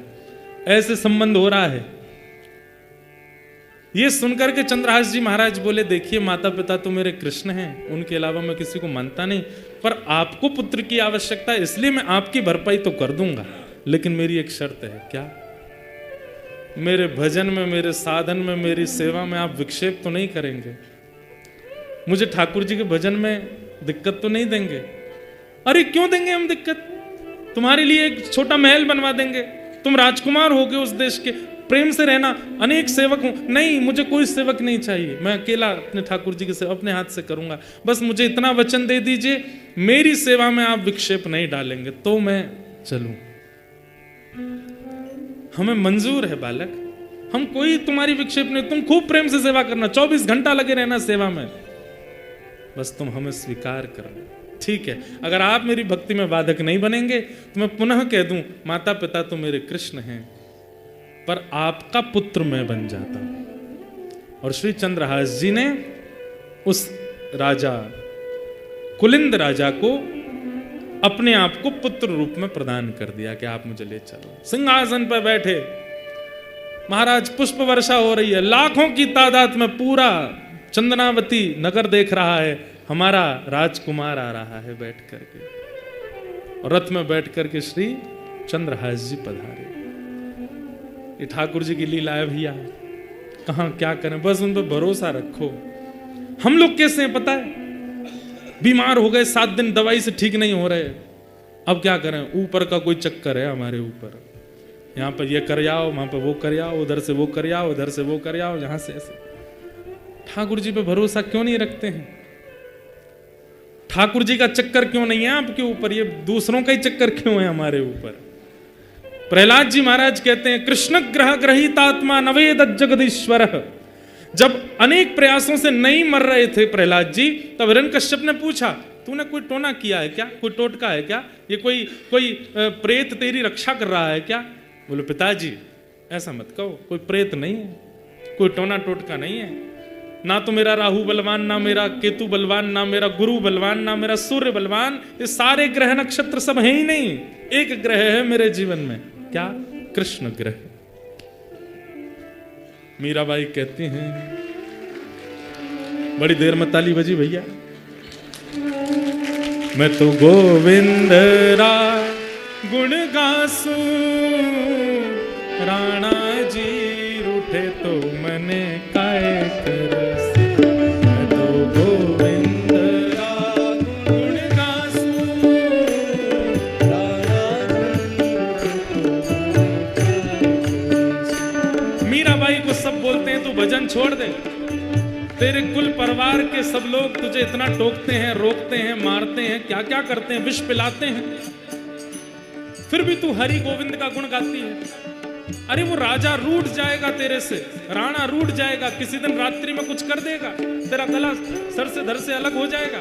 Speaker 1: ऐसे संबंध हो रहा है। ये सुनकर के चंद्रहास जी महाराज बोले, देखिए माता पिता तो मेरे कृष्ण हैं, उनके अलावा मैं किसी को मानता नहीं, पर आपको पुत्र की आवश्यकता है, इसलिए मैं आपकी भरपाई तो कर दूंगा, लेकिन मेरी एक शर्त है। क्या? मेरे भजन में, मेरे साधन में, मेरी सेवा में आप विक्षेप तो नहीं करेंगे? मुझे ठाकुर जी के भजन में दिक्कत तो नहीं देंगे? अरे क्यों देंगे हम दिक्कत? तुम्हारे लिए एक छोटा महल बनवा देंगे, तुम राजकुमार होगे उस देश के, प्रेम से रहना, अनेक सेवक हूं। नहीं, मुझे कोई सेवक नहीं चाहिए, मैं अकेला अपने ठाकुर जी की सेवा अपने हाथ से करूंगा, बस मुझे इतना वचन दे दीजिए, मेरी सेवा में आप विक्षेप नहीं डालेंगे तो मैं चलूं। हमें मंजूर है बालक, हम कोई तुम्हारी विक्षेप नहीं, तुम खूब प्रेम से सेवा करना, 24 घंटा लगे रहना सेवा में, बस तुम हमें स्वीकार करना। ठीक है, अगर आप मेरी भक्ति में बाधक नहीं बनेंगे तो मैं पुनः कह दूं, माता पिता तो मेरे कृष्ण हैं, पर आपका पुत्र मैं बन जाता हूं। और श्री चंद्रहास जी ने उस राजा, कुलिंद राजा को अपने आप को पुत्र रूप में प्रदान कर दिया कि आप मुझे ले चलो। सिंहासन पर बैठे महाराज, पुष्प वर्षा हो रही है, लाखों की तादाद में पूरा चंदनावती नगर देख रहा है, हमारा राजकुमार आ रहा है बैठ करके, और रथ में बैठ करके श्री चंद्रहास जी पधारे। ये ठाकुर जी की लीला है भैया, कहां क्या करें, बस उन पर भरोसा रखो। हम लोग कैसे हैं पता है, बीमार हो गए, 7 दिन दवाई से ठीक नहीं हो रहे, अब क्या करें, ऊपर का कोई चक्कर है हमारे ऊपर, यहाँ पर ये कर आओ, वहां पर वो कर आओ, उधर से वो कर आओ, उधर से वो कर आओ, यहां से ऐसे। ठाकुर जी पे भरोसा क्यों नहीं रखते हैं? ठाकुर जी का चक्कर क्यों नहीं है आपके ऊपर, ये दूसरों का ही चक्कर क्यों है हमारे ऊपर? प्रहलाद जी महाराज कहते हैं, कृष्ण ग्रह ग्रहितात्मा नवेद जगदीश्वर। जब अनेक प्रयासों से नहीं मर रहे थे प्रहलाद जी, तब हिरण्यकश्यप ने पूछा, तूने कोई टोना किया है क्या, कोई टोटका है क्या, ये कोई प्रेत तेरी रक्षा कर रहा है क्या? बोले पिताजी ऐसा मत कहो, कोई प्रेत नहीं है, कोई टोना टोटका नहीं है, ना तो मेरा राहु बलवान, ना मेरा केतु बलवान, ना मेरा गुरु बलवान, ना मेरा सूर्य बलवान, ये सारे ग्रह नक्षत्र सब है ही नहीं, एक ग्रह है मेरे जीवन में, क्या? कृष्ण ग्रह। मीराबाई कहती हैं, बड़ी देर में ताली बजी भैया, मैं तो गोविंद रा गुण गासू, राणा जी रूठे तो मने काय करसी, मैं तो गोविंद रा गुण गासू, राणा जी। मीराबाई को सब बोलते हैं तू भजन छोड़ दे, तेरे कुल परिवार के सब लोग तुझे इतना टोकते हैं, रोकते हैं, मारते हैं, क्या क्या करते हैं, विष पिलाते हैं, फिर भी तू हरि गोविंद का गुण गाती है। अरे वो राजा रूठ जाएगा तेरे से, राणा रूठ जाएगा, किसी दिन रात्रि में कुछ कर देगा, तेरा गला सर से धड़ से अलग हो जाएगा।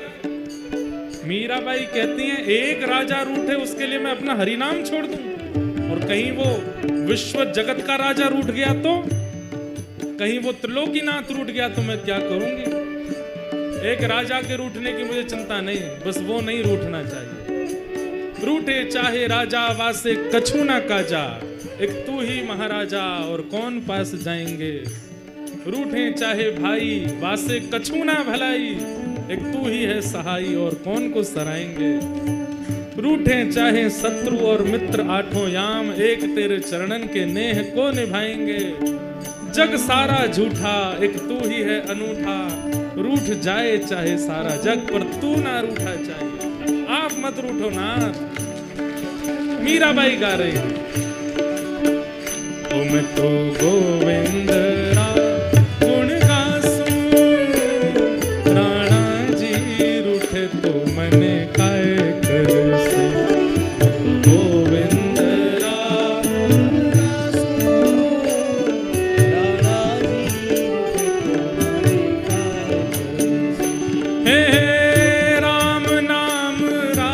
Speaker 1: मीराबाई कहती हैं, एक राजा रूठे उसके लिए मैं अपना हरि नाम छोड़ दूं, और कहीं वो विश्व जगत का राजा रूठ गया तो, कहीं वो त्रिलोकीनाथ रूठ गया तो मैं क्या करूंगी? एक राजा के रूठने की मुझे चिंता नहीं, बस वो नहीं रूठना चाहिए। रूठे चाहे राजा वासे कछु ना काजा, एक तू ही महाराजा और कौन पास जाएंगे। रूठे चाहे भाई वासे कछु ना भलाई, एक तू ही है सहाई और कौन को सराएंगे। रूठे चाहे शत्रु और मित्र आठों याम, एक तेरे चरणन के नेह को निभाएंगे। जग सारा झूठा एक तू ही है अनूठा, रूठ जाए चाहे सारा जग पर तू ना रूठा चाहिए। आप मत रूठो नाथ। मीराबाई गा रही है, तुम तो गोविंद रा गुण गासूं, राणा जी रूठे तो मने काय करसे। गोविंद रा गुण गासूं, राणा जी रूठे तो मने काय करसे। हे राम नाम रा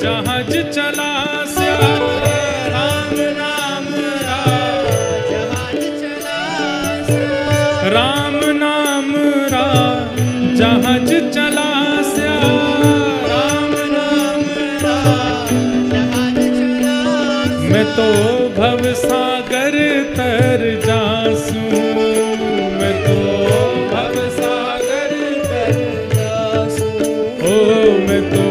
Speaker 1: जहाज चला, राम नाम रा जहाज चला स्या, राम नाम रा जहाज चला। मैं तो भव सागर तर जासूं, मैं तो भव सागर तर जासूं। ओ मैं तो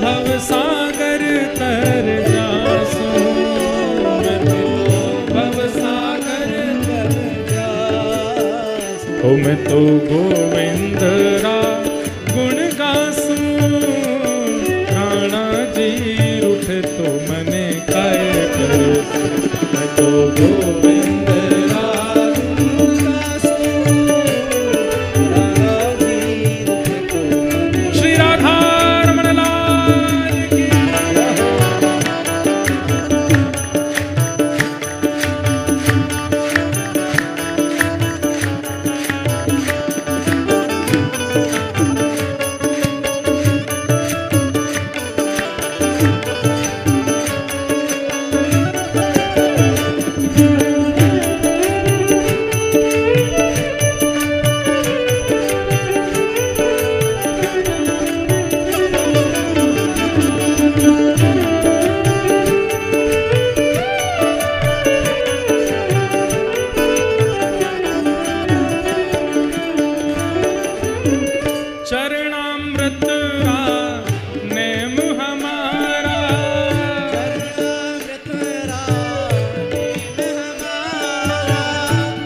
Speaker 1: भव सागर तर जासूं, मैं तो भव सागर तर जासूं। ओ मैं तो गोविंद रा गुण गासूं, राणा जी रूठे तो मने काय करसे। मैं तो गोविंद रा गुण गासूं, राणा जी रूठे तो मने। श्री राधा रमण लाल की। चरणामृत रा नेम हमारा,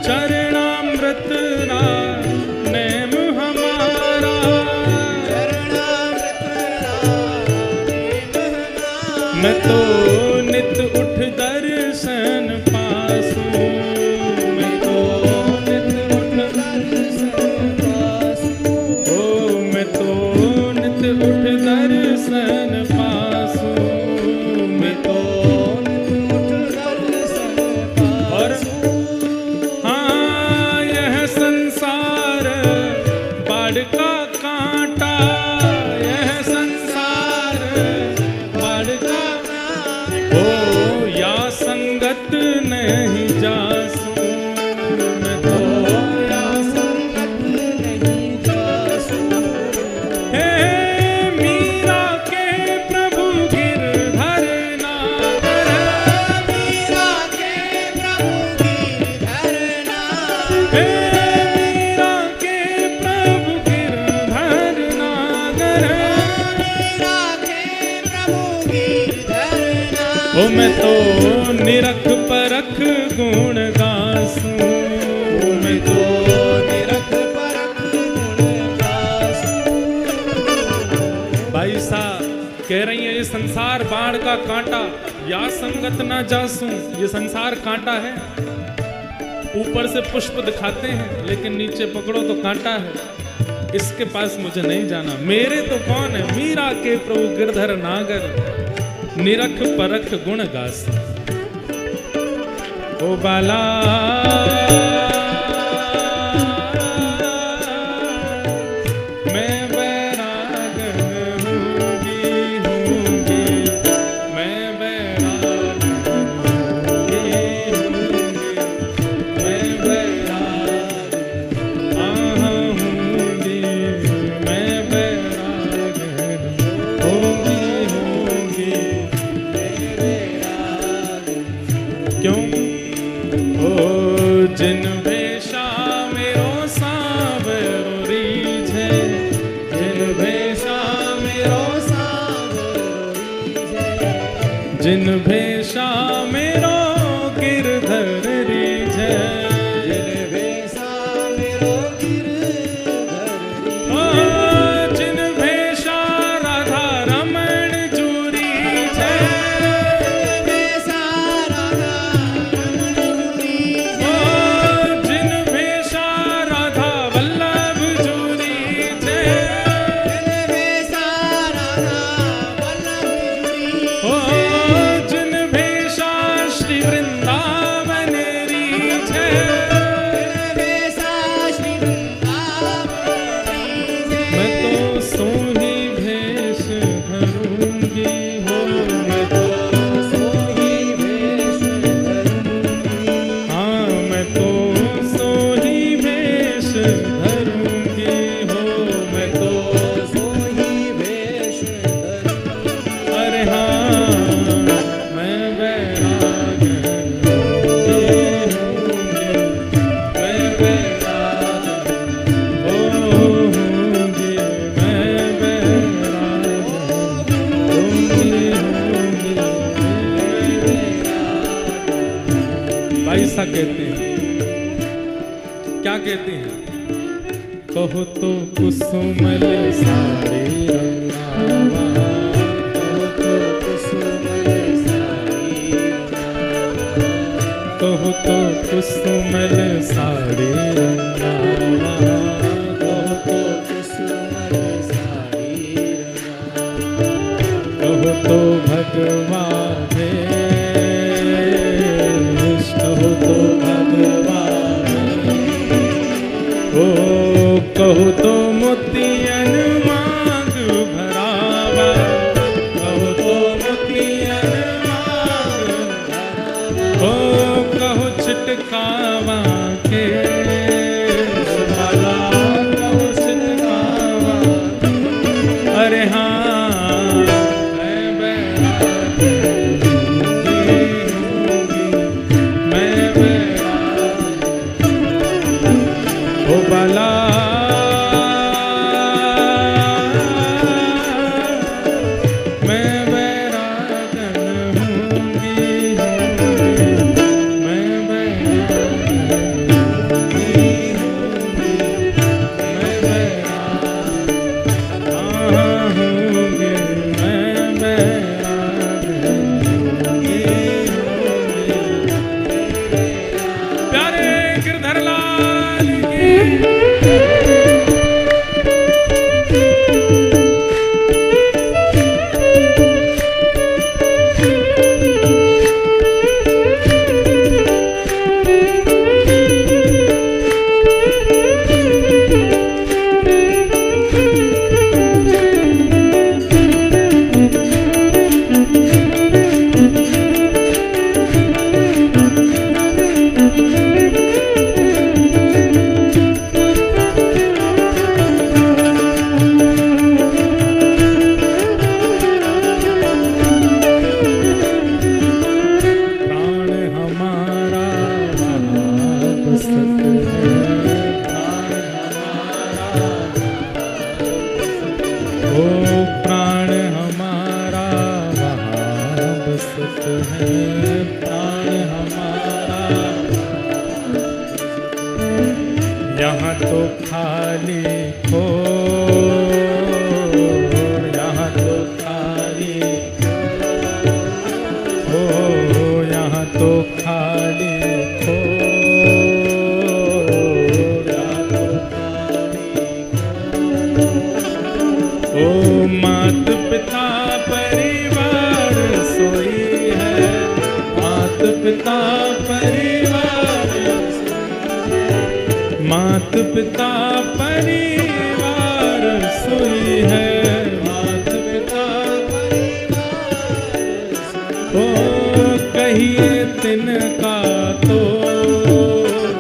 Speaker 1: चरणामृत रा नेम हमारा, चरणामृत रा नेम हमारा, चरणामृत रा नेम हमारा। मैं तो नित उठ दर्शन पासूं, मैं तो नित उठ दर्शन पासूं। ओ मैं तो नित उठ दर्शन पासूं, मैं तो नित उठ दर्शन पासूं। हाँ यह संसार बाढ़ का कांटा, यह संसार बाढ़ का कांटा। ओ या संगत नहीं जासूं, मैं तो या संगत नहीं जासूं। हे मीरा के प्रभु गिरधर नागर, मीरा के प्रभु गिरधर नागर, हे मीरा के प्रभु गिरधर नागर, मीरा के प्रभु गिरधर नागर। ओ मैं तो निरख परख गुण गासूं, मैं तो निरख परख गुण गासूं। भाई साहब कह रही है ये संसार बाढ़ का कांटा, या संगत ना जासूं। ये संसार कांटा है, ऊपर से पुष्प दिखाते हैं लेकिन नीचे पकड़ो तो कांटा है। इसके पास मुझे नहीं जाना। मेरे तो कौन है, मीरा के प्रभु गिरधर नागर, निरख परख गुण गासूं। ओ बाला मैं बैरागन हूँगी, हूँगी मैं बैरागन हूँगी, हूँगी मैं बैरागन हूँगी, मैं बैरागन हूँगी, हूँगी मैं बैरागन। क्यों ओ जिन जिन भेषा मेरो गिरधर रीझै,
Speaker 2: जिन भेषा मेरो गिरधर
Speaker 1: जिन भेषा राधा रमण जूरी छे,
Speaker 2: भेषा राधा रमण जूरी
Speaker 1: जिन भेषा राधा वल्लभ जूरी छे,
Speaker 2: जिन भेषा राधा वल्लभ जूरी
Speaker 1: जिन भेषा श्री वृंदावन रीझै,
Speaker 2: जिन भेषा श्री वृंदावन रीझै।
Speaker 1: मैं तो सोही भेष धरूंगी हो, मैं तो
Speaker 2: सोही भेष धरूंगी,
Speaker 1: हाँ मैं तो सोही भेष धरूंगी हो, मैं तो
Speaker 2: सोही भेष धरूंगी।
Speaker 1: अरे हाँ मैं बैराग होंगी, मैं बैराग होंगी, मैं बैराग होंगी। भाई सा कहते हैं, क्या कहते हैं? कहो तो कुसुमल सारे रंगावा, कहो तो कुसुमल सारे रंगावा, कहो तो भगवा भेष, कहो तो भगवा ओ कहो तो मोतियन मांग भरावा, कहो तो मोतियन मांग भरावा, ओ कहो छिटकावा के वाला, कहो छिटकावा, अरे हाँ मैं बैराग होंगी, मैं बैराग ओ बाला, मैं बैरागन होंगी, मैं बैरागन होंगी, मैं बैराग होंगी, मैं बैरागन होंगी। प्यारे गिरधर लाल की प्राण हमारा वहाँ बसत है, ओ प्राण हमारा वहाँ बसत है, प्राण हमारा यहाँ तो खाली हो, यहाँ तो खाली हो, यहाँ तो खाली हो, यहाँ तो खाली हो। ओ मात पिता परिवार सोई है, मात पिता परिवार मात पिता परिवार सोई है, मात पिता ओ कहिए तिनका तो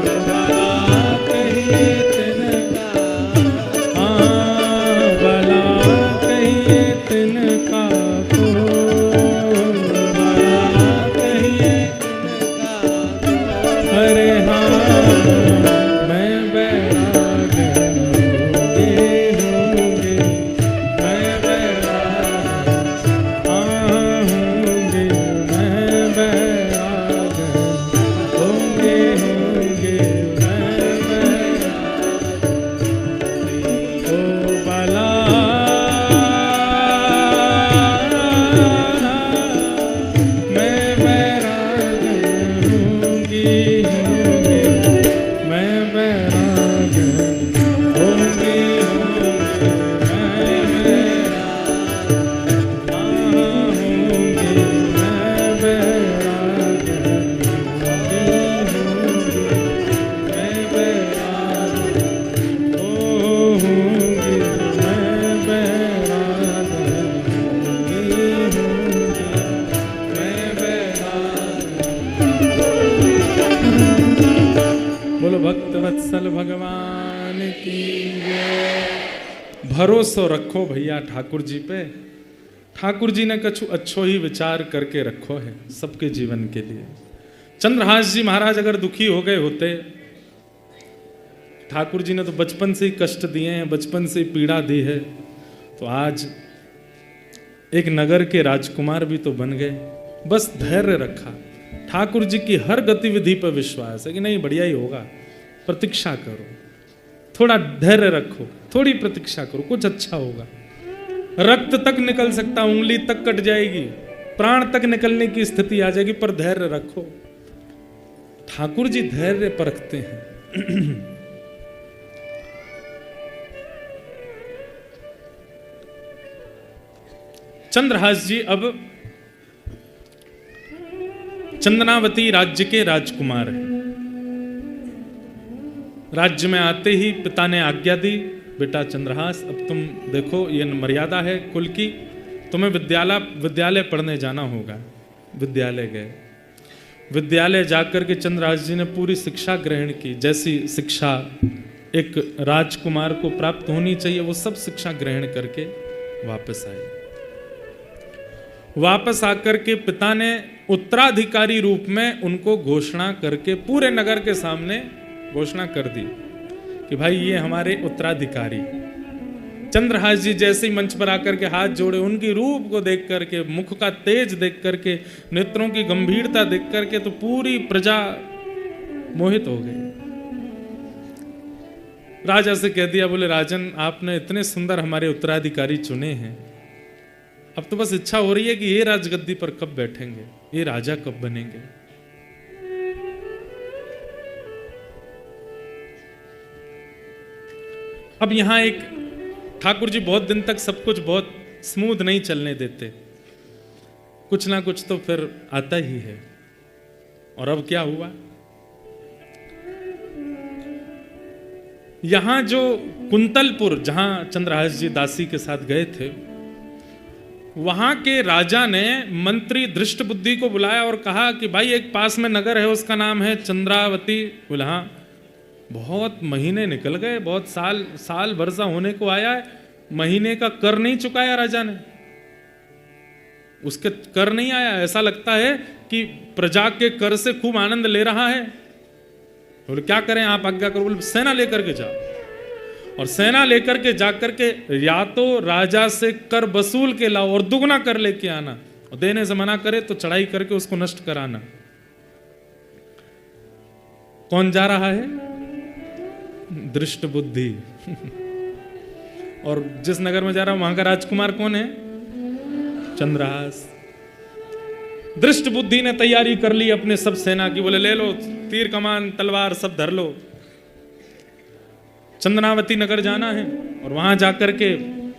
Speaker 1: भला, कहिए तिनका हाँ भला, कहिए तिनका तो भला, कहिए तिनका अरे हाँ मैं बैराग होंगी, मैं बैराग होंगी, वत्सल भगवान की जय। भरोसा रखो भैया ठाकुर जी पे। ठाकुर जी ने कछु अच्छो ही विचार करके रखो है सबके जीवन के लिए। चंद्रहास जी महाराज अगर दुखी हो गए होते, ठाकुर जी ने तो बचपन से ही कष्ट दिए हैं, बचपन से ही पीड़ा दी है, तो आज एक नगर के राजकुमार भी तो बन गए। बस धैर्य रखा, ठाकुर जी की हर गतिविधि पर विश्वास है कि नहीं बढ़िया ही होगा, प्रतीक्षा करो, थोड़ा धैर्य रखो, थोड़ी प्रतीक्षा करो, कुछ अच्छा होगा। रक्त तक निकल सकता, उंगली तक कट जाएगी, प्राण तक निकलने की स्थिति आ जाएगी, पर धैर्य रखो। ठाकुर जी धैर्य परखते हैं। चंद्रहास जी अब चंदनावती राज्य के राजकुमार हैं। राज्य में आते ही पिता ने आज्ञा दी, बेटा चंद्रहास अब तुम देखो ये मर्यादा है कुल की, तुम्हें विद्यालय पढ़ने जाना होगा। विद्यालय गए। विद्यालय जाकर के चंद्रहास जी ने पूरी शिक्षा ग्रहण की, जैसी शिक्षा एक राजकुमार को प्राप्त होनी चाहिए वो सब शिक्षा ग्रहण करके वापस आए। वापस आकर के पिता ने उत्तराधिकारी रूप में उनको घोषणा करके पूरे नगर के सामने घोषणा कर दी कि भाई ये हमारे उत्तराधिकारी। चंद्रहास जी जैसे ही मंच पर आकर के हाथ जोड़े, उनकी रूप को देख करके, मुख का तेज देख करके, नेत्रों की गंभीरता देख करके तो पूरी प्रजा मोहित हो गई। राजा से कह दिया, बोले राजन आपने इतने सुंदर हमारे उत्तराधिकारी चुने हैं, अब तो बस इच्छा हो रही है कि ये राजगद्दी पर कब बैठेंगे, ये राजा कब बनेंगे। अब यहां एक ठाकुर जी बहुत दिन तक सब कुछ बहुत स्मूथ नहीं चलने देते, कुछ ना कुछ तो फिर आता ही है। और अब क्या हुआ, यहां जो कुंतलपुर जहां चंद्रहास जी दासी के साथ गए थे, वहां के राजा ने मंत्री दृष्टबुद्धि को बुलाया और कहा कि भाई एक पास में नगर है, उसका नाम है चंद्रावती। बोला हाँ, बहुत महीने निकल गए, बहुत साल वर्षा होने को आया है, महीने का कर नहीं चुकाया राजा ने, उसके कर नहीं आया। ऐसा लगता है कि प्रजा के कर से खूब आनंद ले रहा है। बोले क्या करें आप आज्ञा करो। बोले सेना लेकर के जाओ, और सेना लेकर के जाकर के या तो राजा से कर वसूल के लाओ और दुगना कर लेके आना, और देने से मना करे तो चढ़ाई करके उसको नष्ट कराना। कौन जा रहा है? दृष्ट बुद्धि। और जिस नगर में जा रहा है वहां का राजकुमार कौन है? चंद्रहास। दृष्ट बुद्धि ने तैयारी कर ली अपने सब सेना की। बोले ले लो तीर कमान तलवार सब धर लो, चंदनावती नगर जाना है और वहां जाकर के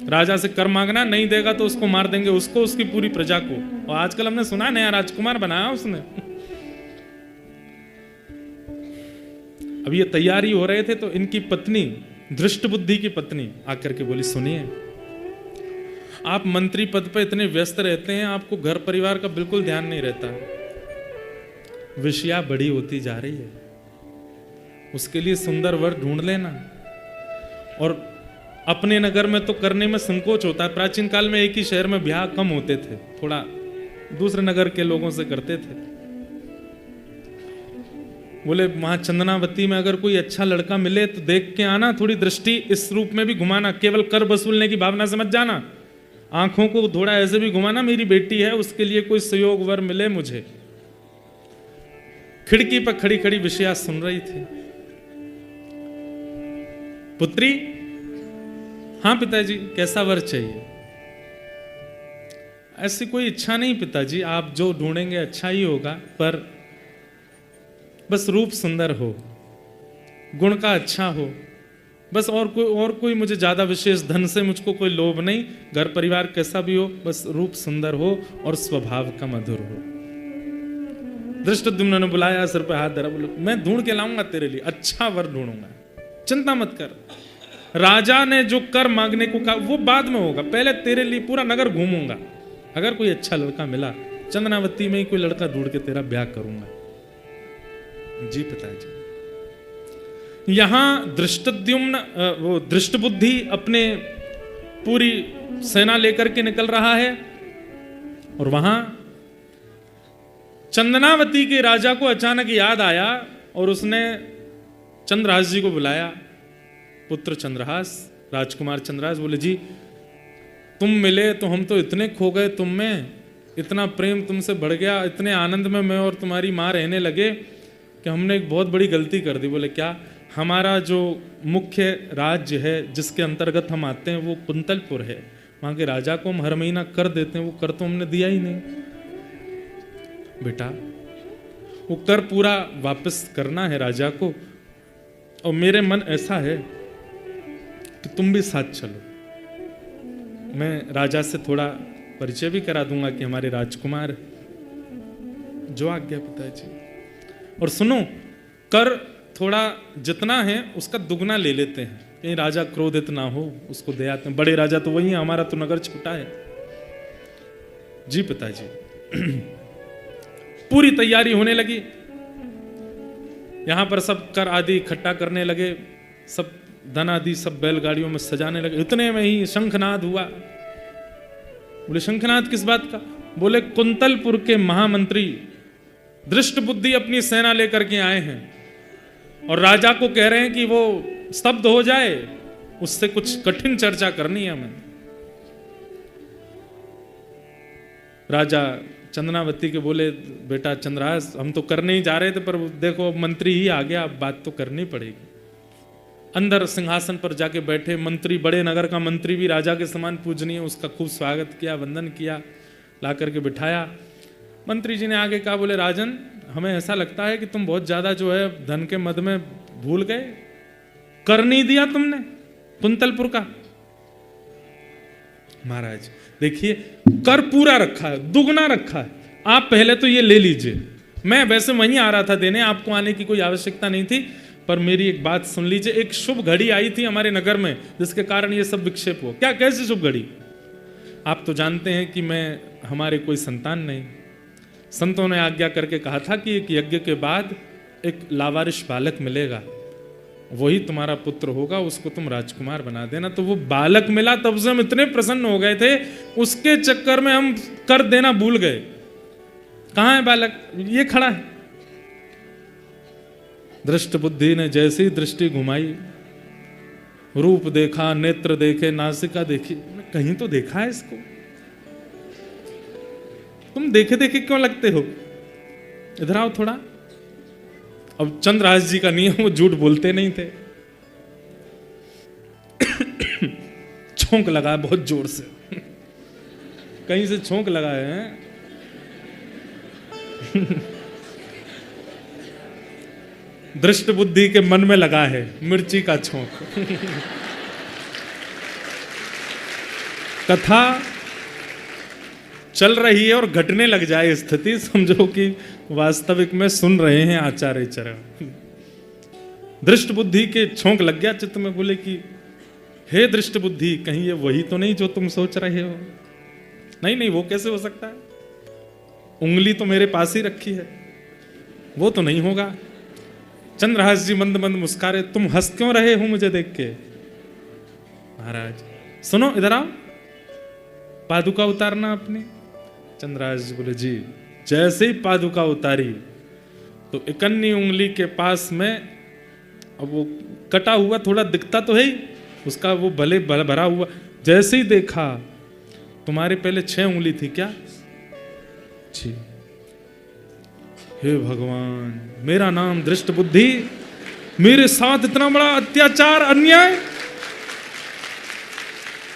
Speaker 1: राजा से कर मांगना, नहीं देगा तो उसको मार देंगे, उसको उसकी पूरी प्रजा को। और आजकल हमने सुना नया राजकुमार बनाया उसने। अब ये तैयारी हो रहे थे तो इनकी पत्नी दृष्ट बुद्धि की पत्नी आकर के बोली, सुनिए आप मंत्री पद पर इतने व्यस्त रहते हैं, आपको घर परिवार का बिल्कुल ध्यान नहीं रहता, विषया बड़ी होती जा रही है, उसके लिए सुंदर वर ढूंढ लेना। और अपने नगर में तो करने में संकोच होता है, प्राचीन काल में एक ही शहर में ब्याह कम होते थे, थोड़ा दूसरे नगर के लोगों से करते थे। बोले वहां चंदनावती में अगर कोई अच्छा लड़का मिले तो देख के आना, थोड़ी दृष्टि इस रूप में भी घुमाना, केवल कर वसूलने की भावना से मत जाना, आंखों को थोड़ा ऐसे भी घुमाना, मेरी बेटी है उसके लिए कोई सहयोग वर मिले मुझे। खिड़की पर खड़ी खड़ी विषया सुन रही थी। पुत्री, हाँ पिताजी कैसा वर चाहिए? ऐसी कोई इच्छा नहीं पिताजी, आप जो ढूंढेंगे अच्छा ही होगा, पर बस रूप सुंदर हो, गुण का अच्छा हो, बस और कोई मुझे ज्यादा विशेष धन से मुझको कोई लोभ नहीं, घर परिवार कैसा भी हो, बस रूप सुंदर हो और स्वभाव का मधुर हो। धृष्टद्युम्न ने बुलाया, सिर पे हाथ धरा, बोले मैं ढूंढ के लाऊंगा तेरे लिए, अच्छा वर ढूंढूंगा, चिंता मत कर। राजा ने जो कर मांगने को कहा वो बाद में होगा, पहले तेरे लिए पूरा नगर घूमूंगा, अगर कोई अच्छा लड़का मिला चंदनावती में ही कोई लड़का ढूंढ के तेरा ब्याह करूंगा। जी पिताजी। यहां वो दृष्टबुद्धि अपने पूरी सेना लेकर के निकल रहा है, और वहां चंदनावती के राजा को अचानक याद आया और उसने चंद्रहास जी को बुलाया। पुत्र चंद्रहास, राजकुमार चंद्रहास बोले, जी तुम मिले तो हम तो इतने खो गए तुम में, इतना प्रेम तुमसे बढ़ गया, इतने आनंद में मैं और तुम्हारी माँ रहने लगे कि हमने एक बहुत बड़ी गलती कर दी। बोले क्या? हमारा जो मुख्य राज्य है जिसके अंतर्गत हम आते हैं वो कुंतलपुर है, वहाँ के राजा को हम हर महीना कर देते हैं, वो कर तो हमने दिया ही नहीं। बेटा वो कर पूरा वापस करना है राजा को, और मेरे मन ऐसा है कि तुम भी साथ चलो। मैं राजा से थोड़ा परिचय भी करा दूंगा कि हमारे राजकुमार, जो आज्ञा पिताजी। और सुनो, कर थोड़ा जितना है उसका दुगना ले लेते हैं, कहीं राजा क्रोधित ना हो, उसको दे आते हैं। बड़े राजा तो वही है, हमारा तो नगर छोटा है। जी पिताजी। पूरी तैयारी होने लगी, यहां पर सब कर आदि इकट्ठा करने लगे, सब धन आदि सब बैलगाड़ियों में सजाने लगे। इतने में ही शंखनाद हुआ। बोले शंखनाद किस बात का? बोले कुंतलपुर के महामंत्री दृष्टबुद्धि अपनी सेना लेकर के आए हैं और राजा को कह रहे हैं कि वो स्तब्ध हो जाए, उससे कुछ कठिन चर्चा करनी है हमें। राजा चंदनावती के बोले, बेटा चंद्रहास, हम तो करने ही जा रहे थे, पर देखो अब मंत्री ही आ गया, अब बात तो करनी पड़ेगी। अंदर सिंहासन पर जाके बैठे मंत्री, बड़े नगर का मंत्री भी राजा के समान पूजनीय, उसका खूब स्वागत किया, वंदन किया, ला करके बिठाया। मंत्री जी ने आगे कहा, बोले राजन, हमें ऐसा लगता है कि तुम बहुत ज्यादा जो है धन के मद में भूल गए, कर नहीं दिया तुमने कुंतलपुर का। महाराज देखिए, कर पूरा रखा है, दुगना रखा है, आप पहले तो ये ले लीजिए। मैं वैसे वहीं आ रहा था देने, आपको आने की कोई आवश्यकता नहीं थी, पर मेरी एक बात सुन लीजिए। एक शुभ घड़ी आई थी हमारे नगर में जिसके कारण ये सब विक्षेप हुआ। क्या, कैसी शुभ घड़ी? आप तो जानते हैं कि हमारे कोई संतान नहीं, संतों ने आज्ञा करके कहा था कि एक यज्ञ के बाद एक लावारिश बालक मिलेगा, वही तुम्हारा पुत्र होगा, उसको तुम राजकुमार बना देना। तो वो बालक मिला, तब से हम इतने प्रसन्न हो गए थे, उसके चक्कर में हम कर देना भूल गए। कहां है बालक? ये खड़ा है। दृष्ट बुद्धि ने जैसी दृष्टि घुमाई, रूप देखा, नेत्र देखे, नासिका देखी, कहीं तो देखा है इसको। तुम देखे देखे क्यों लगते हो? इधर आओ थोड़ा। अब चंद्रहास जी का नियम, वो झूठ बोलते नहीं थे। छोंक लगा बहुत जोर से, कहीं से छोंक लगाए हैं। दृष्ट बुद्धि के मन में लगा है मिर्ची का छोंक। कथा चल रही है और घटने लग जाए स्थिति, समझो कि वास्तविक में सुन रहे हैं आचार्य चरण। दृष्ट बुद्धि के छोंक लग गया चित्त में। बोले कि हे दृष्ट बुद्धि, कहीं ये वही तो नहीं जो तुम सोच रहे हो? नहीं नहीं, वो कैसे हो सकता है? उंगली तो मेरे पास ही रखी है, वो तो नहीं होगा। चंद्रहास जी मंद मंद मुस्कारे। तुम हंस क्यों रहे हो मुझे देख के? महाराज सुनो, इधर आओ, पादुका उतारना अपनी। चंद्रहास जी बोले, जी। जैसे ही पादुका उतारी तो इकन्नी उंगली के पास में, अब वो कटा हुआ थोड़ा दिखता तो है ही, उसका वो भले भरा हुआ, जैसे ही देखा, तुम्हारे पहले 6 उंगली थी क्या? जी। हे भगवान, मेरा नाम दृष्ट बुद्धि, मेरे साथ इतना बड़ा अत्याचार, अन्याय,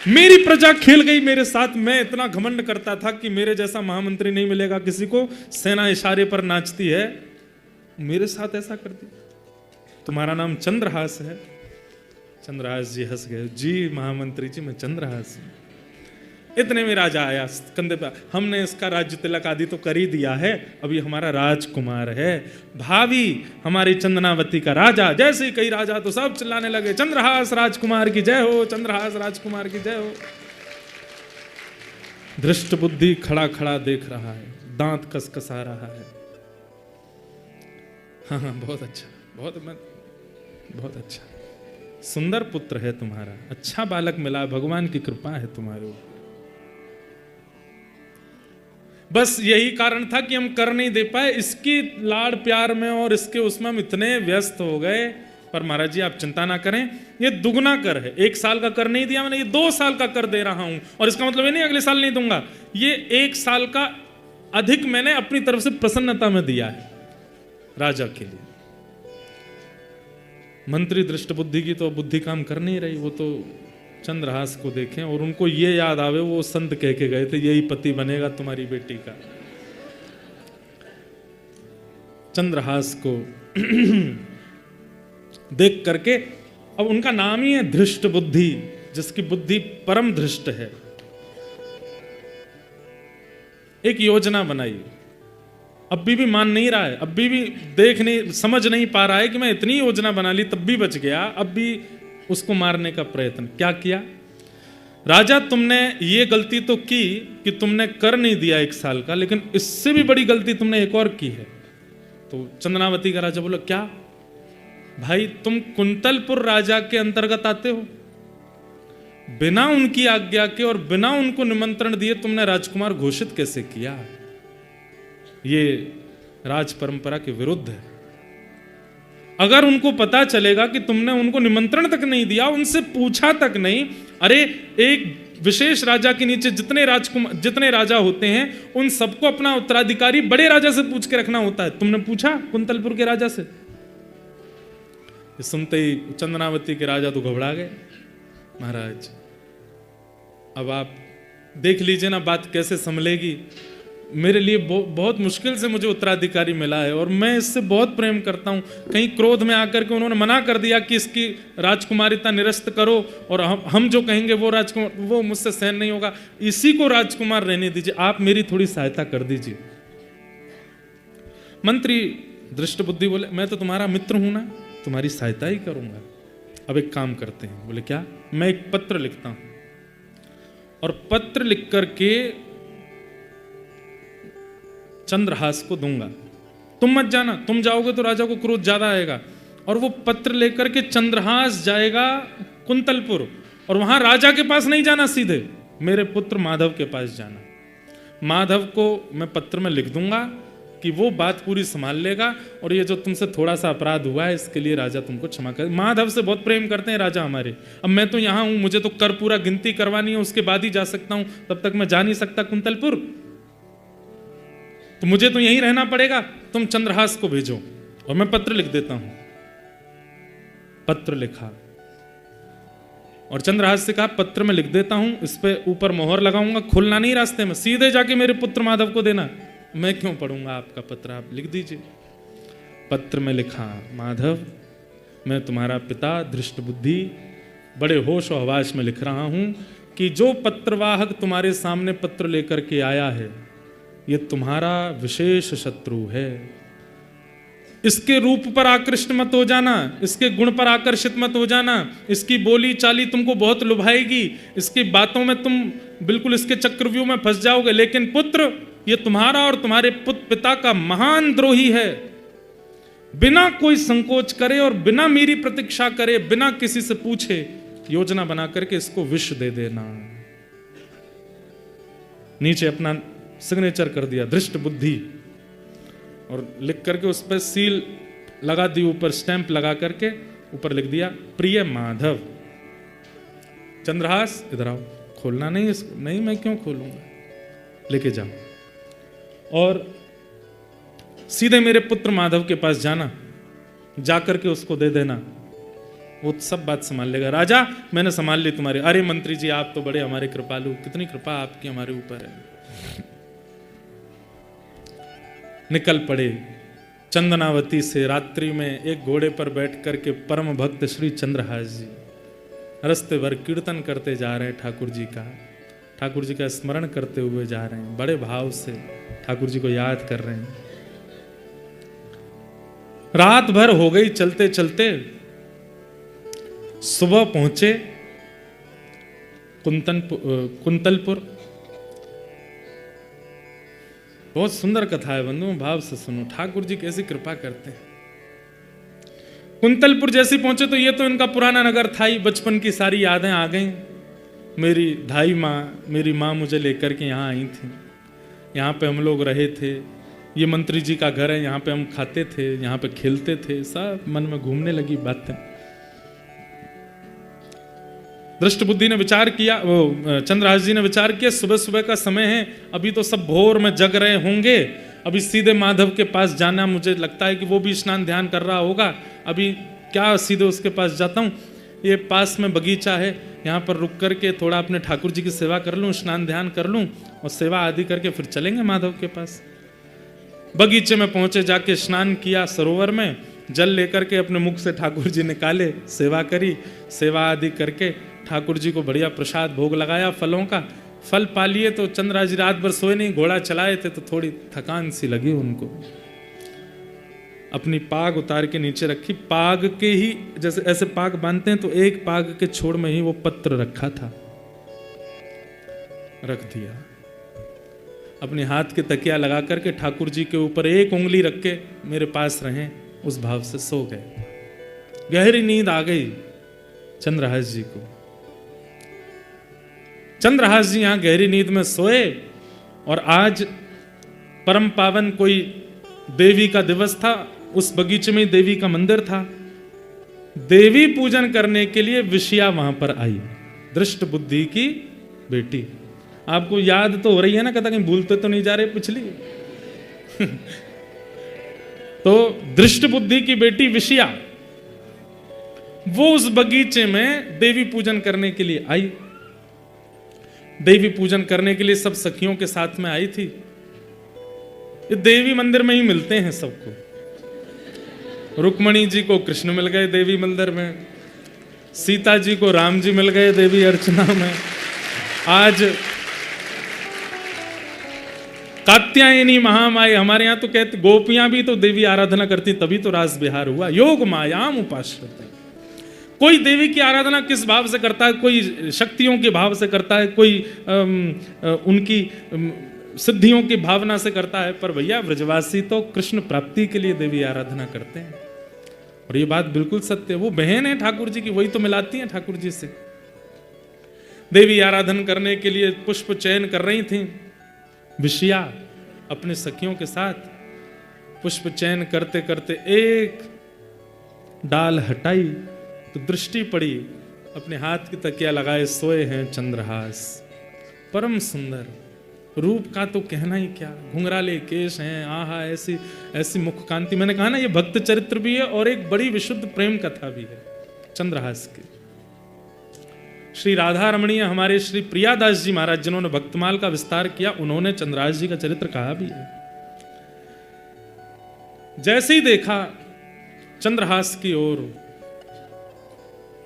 Speaker 1: मेरी प्रजा खेल गई मेरे साथ। मैं इतना घमंड करता था कि मेरे जैसा महामंत्री नहीं मिलेगा किसी को, सेना इशारे पर नाचती है, मेरे साथ ऐसा कर दिया। तुम्हारा नाम चंद्रहास है? चंद्रहास जी हंस गए। जी महामंत्री जी, मैं चंद्रहास हूं। इतने में राजा आया कंधे पर। हमने इसका राज्य तिलक आदि तो कर ही दिया है, अभी हमारा राजकुमार है, भावी हमारी चंदनावती का राजा। जैसे ही कई राजा तो सब चिल्लाने लगे, चंद्रहास राजकुमार की जय हो, चंद्रहास राजकुमार की जय हो। दृष्ट बुद्धि खड़ा खड़ा देख रहा है, दांत कसकसा रहा है। हाँ हाँ, बहुत अच्छा, बहुत। बहुत अच्छा, सुंदर पुत्र है तुम्हारा, अच्छा बालक मिला, भगवान की कृपा है तुम्हारे ऊपर। बस यही कारण था कि हम कर नहीं दे पाए, इसकी लाड़ प्यार में और इसके उसमें हम इतने व्यस्त हो गए। पर महाराज जी आप चिंता ना करें, ये दुगना कर है। 1 साल का कर नहीं दिया मैंने, ये 2 साल का कर दे रहा हूं। और इसका मतलब ये नहीं अगले साल नहीं दूंगा, ये 1 साल का अधिक मैंने अपनी तरफ से प्रसन्नता में दिया है राजा के लिए। मंत्री दृष्ट बुद्धि की तो बुद्धि काम कर नहीं रही, वो तो चंद्रहास को देखें और उनको ये याद आवे वो संत कह के गए थे यही पति बनेगा तुम्हारी बेटी का। चंद्रहास को देख करके, अब उनका नाम ही है धृष्ट बुद्धि, जिसकी बुद्धि परम धृष्ट है। एक योजना बनाई, अभी भी मान नहीं रहा है, अभी भी देख नहीं समझ नहीं पा रहा है कि मैं इतनी योजना बना ली तब भी बच गया, अब भी उसको मारने का प्रयत्न। क्या किया? राजा तुमने ये गलती तो की कि तुमने कर नहीं दिया 1 साल का, लेकिन इससे भी बड़ी गलती तुमने एक और की है। तो चंद्रनावती का राजा बोला क्या? भाई तुम कुंतलपुर राजा के अंतर्गत आते हो, बिना उनकी आज्ञा के और बिना उनको निमंत्रण दिए तुमने राजकुमार घोषित कैसे किया? ये राज परंपरा के विरुद्ध है। अगर उनको पता चलेगा कि तुमने उनको निमंत्रण तक नहीं दिया, उनसे पूछा तक नहीं, अरे एक विशेष राजा के नीचे जितने राजा होते हैं उन सबको अपना उत्तराधिकारी बड़े राजा से पूछ के रखना होता है। तुमने पूछा कुंतलपुर के राजा से? सुनते ही चंद्रनावती के राजा तो घबरा गए। महाराज अब आप देख लीजिए ना बात कैसे संभलेगी। मेरे लिए बहुत मुश्किल से मुझे उत्तराधिकारी मिला है और मैं इससे बहुत प्रेम करता हूं। कहीं क्रोध में आकर के उन्होंने मना कर दिया कि इसकी राजकुमारिता निरस्त करो और हम जो कहेंगे वो राजकुमार, वो मुझसे सहन नहीं होगा, इसी को राजकुमार रहने दीजिए, आप मेरी थोड़ी सहायता कर दीजिए। मंत्री दृष्ट बुद्धि बोले मैं तो तुम्हारा मित्र हूं ना, तुम्हारी सहायता ही करूंगा। अब एक काम करते हैं। बोले क्या? मैं एक पत्र लिखता हूं और पत्र लिख करके चंद्रहास को दूंगा, तुम मत जाना, तुम जाओगे तो राजा को क्रोध ज्यादा आएगा। और वो पत्र लेकर के चंद्रहास जाएगा कुंतलपुर और वहां राजा के पास नहीं जाना, सीधे मेरे पुत्र माधव के पास जाना। माधव को मैं पत्र में लिख दूंगा कि वो बात पूरी संभाल लेगा और ये जो तुमसे थोड़ा सा अपराध हुआ है इसके लिए राजा तुमको क्षमा कर। माधव से बहुत प्रेम करते हैं राजा हमारे। अब मैं तो यहाँ हूं, मुझे तो कर पूरा गिनती करवानी है, उसके बाद ही जा सकता हूं, तब तक मैं जा नहीं सकता कुंतलपुर, तो मुझे तो यहीं रहना पड़ेगा। तुम चंद्रहास को भेजो और मैं पत्र लिख देता हूं। पत्र लिखा और चंद्रहास से कहा पत्र में लिख देता हूं, इस पे ऊपर मोहर लगाऊंगा, खुलना नहीं रास्ते में, सीधे जाके मेरे पुत्र माधव को देना। मैं क्यों पढ़ूंगा आपका पत्र, आप लिख दीजिए। पत्र में लिखा, माधव मैं तुम्हारा पिता दृष्ट बुद्धि बड़े होश और हवास में लिख रहा हूं कि जो पत्रवाहक तुम्हारे सामने पत्र लेकर के आया है ये तुम्हारा विशेष शत्रु है। इसके रूप पर आकृष्ट मत हो जाना, इसके गुण पर आकर्षित मत हो जाना, इसकी बोली चाली तुमको बहुत लुभाएगी, इसकी बातों में तुम बिल्कुल इसके चक्रव्यूह में फंस जाओगे। लेकिन पुत्र ये तुम्हारा और तुम्हारे पिता का महान द्रोही है। बिना कोई संकोच करे और बिना मेरी प्रतीक्षा करे, बिना किसी से पूछे योजना बना करके इसको विष दे देना। नीचे अपना सिग्नेचर कर दिया दृष्ट बुद्धि और लिख करके उस पर सील लगा दी, ऊपर स्टैंप लगा करके ऊपर लिख दिया प्रिय माधव। चंद्रहास इधर आओ, खोलना नहीं इसको। नहीं मैं क्यों खोलूंगा, लेके जाओ और सीधे मेरे पुत्र माधव के पास जाना, जाकर के उसको दे देना, वो सब बात संभाल लेगा। राजा मैंने संभाल ली तुम्हारी। अरे मंत्री जी आप तो बड़े हमारे कृपालु, कितनी कृपा आपकी हमारे ऊपर है। निकल पड़े चंदनावती से। रात्रि में एक घोड़े पर बैठ करके परम भक्त श्री चंद्रहास जी रास्ते भर कीर्तन करते जा रहे हैं ठाकुर जी का स्मरण करते हुए जा रहे हैं, बड़े भाव से ठाकुर जी को याद कर रहे हैं। रात भर हो गई चलते चलते, सुबह पहुंचे कुंतलपुर। बहुत सुंदर कथा है बंधुओं, भाव से सुनो, ठाकुर जी कैसी कृपा करते हैं। कुंतलपुर जैसे पहुंचे तो ये तो इनका पुराना नगर था ही, बचपन की सारी यादें आ गई। मेरी धाई माँ, मेरी माँ मुझे लेकर के यहाँ आई थी, यहाँ पे हम लोग रहे थे, ये मंत्री जी का घर है, यहाँ पे हम खाते थे, यहाँ पे खेलते थे, सब मन में घूमने लगी बातें। दृष्ट बुद्धि ने विचार किया, वो चंद्रहास जी ने विचार किया, सुबह सुबह का समय है, अभी तो सब भोर में जग रहे होंगे, अभी सीधे माधव के पास जाना, मुझे लगता है कि वो भी स्नान ध्यान कर रहा होगा, अभी क्या सीधे उसके पास जाता हूँ, ये पास में बगीचा है, यहाँ पर रुक करके थोड़ा अपने ठाकुर जी की सेवा कर लूँ, स्नान ध्यान कर लूँ और सेवा आदि करके फिर चलेंगे माधव के पास। बगीचे में पहुंचे, जाके स्नान किया, सरोवर में जल लेकर के अपने मुख से ठाकुर जी निकाले, सेवा करी, सेवा आदि करके ठाकुर जी को बढ़िया प्रसाद भोग लगाया फलों का। फल पा लिए तो चंद्रहास जी रात भर सोए नहीं, घोड़ा चलाए थे तो थोड़ी थकान सी लगी उनको। अपनी पाग उतार के नीचे रखी, पाग के ही जैसे ऐसे पाग बांधते हैं तो एक पाग के छोर में ही वो पत्र रखा था, रख दिया। अपने हाथ के तकिया लगा करके ठाकुर जी के ऊपर एक उंगली रख के मेरे पास रहें, उस भाव से सो गए। गहरी नींद आ गई चंद्रहास जी को। चंद्रहास जी यहां गहरी नींद में सोए और आज परम पावन कोई देवी का दिवस था, उस बगीचे में देवी का मंदिर था। देवी पूजन करने के लिए विषया वहां पर आई, दृष्ट बुद्धि की बेटी। आपको याद तो हो रही है ना, कहता कहीं भूलते तो नहीं जा रहे पिछली तो दृष्ट बुद्धि की बेटी विषया वो उस बगीचे में देवी पूजन करने के लिए आई। देवी पूजन करने के लिए सब सखियों के साथ में आई थी। ये देवी मंदिर में ही मिलते हैं सबको। रुक्मणी जी को कृष्ण मिल गए देवी मंदिर में, सीता जी को राम जी मिल गए देवी अर्चना में, आज कात्यायनी महामाई, हमारे यहाँ तो कहते गोपियां भी तो देवी आराधना करती, तभी तो रास बिहार हुआ। योग मायाम उपाश्रते, कोई देवी की आराधना किस भाव से करता है, कोई शक्तियों के भाव से करता है, कोई उनकी सिद्धियों की भावना से करता है, पर भैया ब्रजवासी तो कृष्ण प्राप्ति के लिए देवी आराधना करते हैं। और ये बात बिल्कुल सत्य है। वो बहन है ठाकुर जी की, वही तो मिलाती है ठाकुर जी से। देवी आराधन करने के लिए पुष्प चयन कर रही थी विषया अपने सखियों के साथ। पुष्प चयन करते करते एक डाल हटाई तो दृष्टि पड़ी, अपने हाथ की तकिया लगाए सोए हैं चंद्रहास। परम सुंदर रूप का तो कहना ही क्या, घुंघराले केश हैं, आहा ऐसी ऐसी मुख कांति। मैंने कहा ना ये भक्त चरित्र भी है और एक बड़ी विशुद्ध प्रेम कथा भी है चंद्रहास की। श्री राधा रमणीय हमारे श्री प्रियादास जी महाराज जिन्होंने भक्तमाल का विस्तार किया, उन्होंने चंद्रहास जी का चरित्र कहा भी है। जैसे ही देखा चंद्रहास की ओर,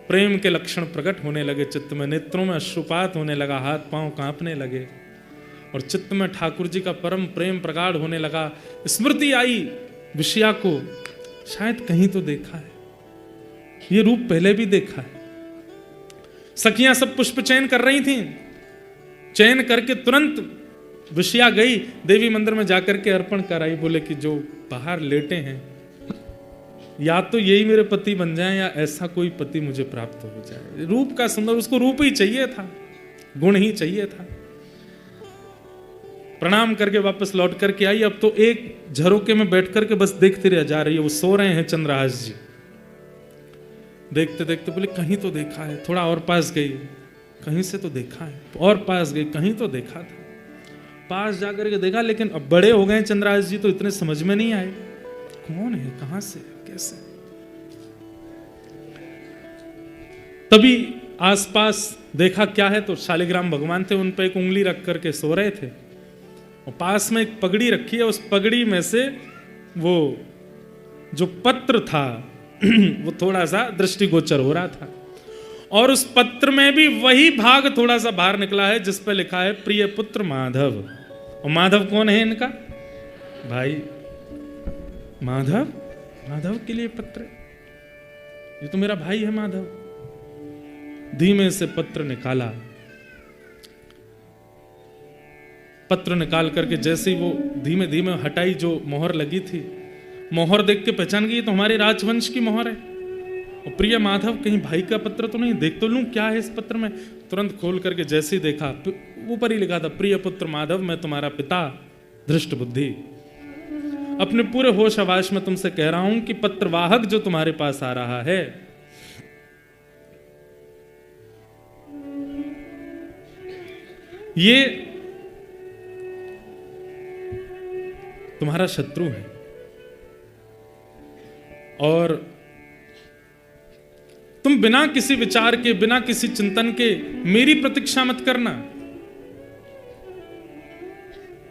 Speaker 1: प्रेम के लक्षण प्रकट होने लगे चित्त में, नेत्रों में अश्रुपात होने लगा, हाथ पांव कांपने लगे और चित्त में ठाकुर जी का परम प्रेम प्रगाढ़ होने लगा। स्मृति आई विषया को, शायद कहीं तो देखा है, ये रूप पहले भी देखा है। सखियां सब पुष्प चयन कर रही थीं, चयन करके तुरंत विषया गई देवी मंदिर में जाकर के अर्पण कराई। बोले कि जो बाहर लेटे हैं या तो यही मेरे पति बन जाए या ऐसा कोई पति मुझे प्राप्त हो जाए। रूप का सुंदर, उसको रूप ही चाहिए था, गुण ही चाहिए था। प्रणाम करके वापस लौट करके आई। अब तो एक झरोके में बैठ करके बस देखते रह जा रही है। वो सो रहे हैं चंद्रहास जी, देखते देखते बोले कहीं तो देखा है। थोड़ा और पास गई, कहीं से तो देखा है, और पास गई, कहीं तो देखा था। पास जाकर के देखा, लेकिन अब बड़े हो गए चंद्रहास जी तो इतने समझ में नहीं आए कौन है, कहां से, कैसे। तभी आसपास देखा क्या है, तो शालिग्राम भगवान थे, उन पर एक उंगली रख करके सो रहे थे और पास में एक पगड़ी रखी है, उस पगड़ी में से वो जो पत्र था वो थोड़ा सा दृष्टिगोचर हो रहा था और उस पत्र में भी वही भाग थोड़ा सा बाहर निकला है जिस पर लिखा है प्रिय पुत्र माधव। और माधव कौन है इनका भाई? माधव, माधव के लिए पत्र, ये तो मेरा भाई है माधव। धीमे से पत्र निकाला, पत्र निकाल करके जैसे ही वो धीमे धीमे हटाई, जो मोहर लगी थी, मोहर देख के पहचान गई तो हमारे राजवंश की मोहर है। और प्रिय माधव कहीं भाई का पत्र तो नहीं, देख तो लूं क्या है इस पत्र में। तुरंत खोल करके जैसे ही देखा, ऊपर ही लिखा था, प्रिय पुत्र माधव, मैं तुम्हारा पिता धृष्ट बुद्धि, अपने पूरे होश आवाश में तुमसे कह रहा हूं कि पत्रवाहक जो तुम्हारे पास आ रहा है, ये तुम्हारा शत्रु है और तुम बिना किसी विचार के, बिना किसी चिंतन के मेरी प्रतीक्षा मत करना,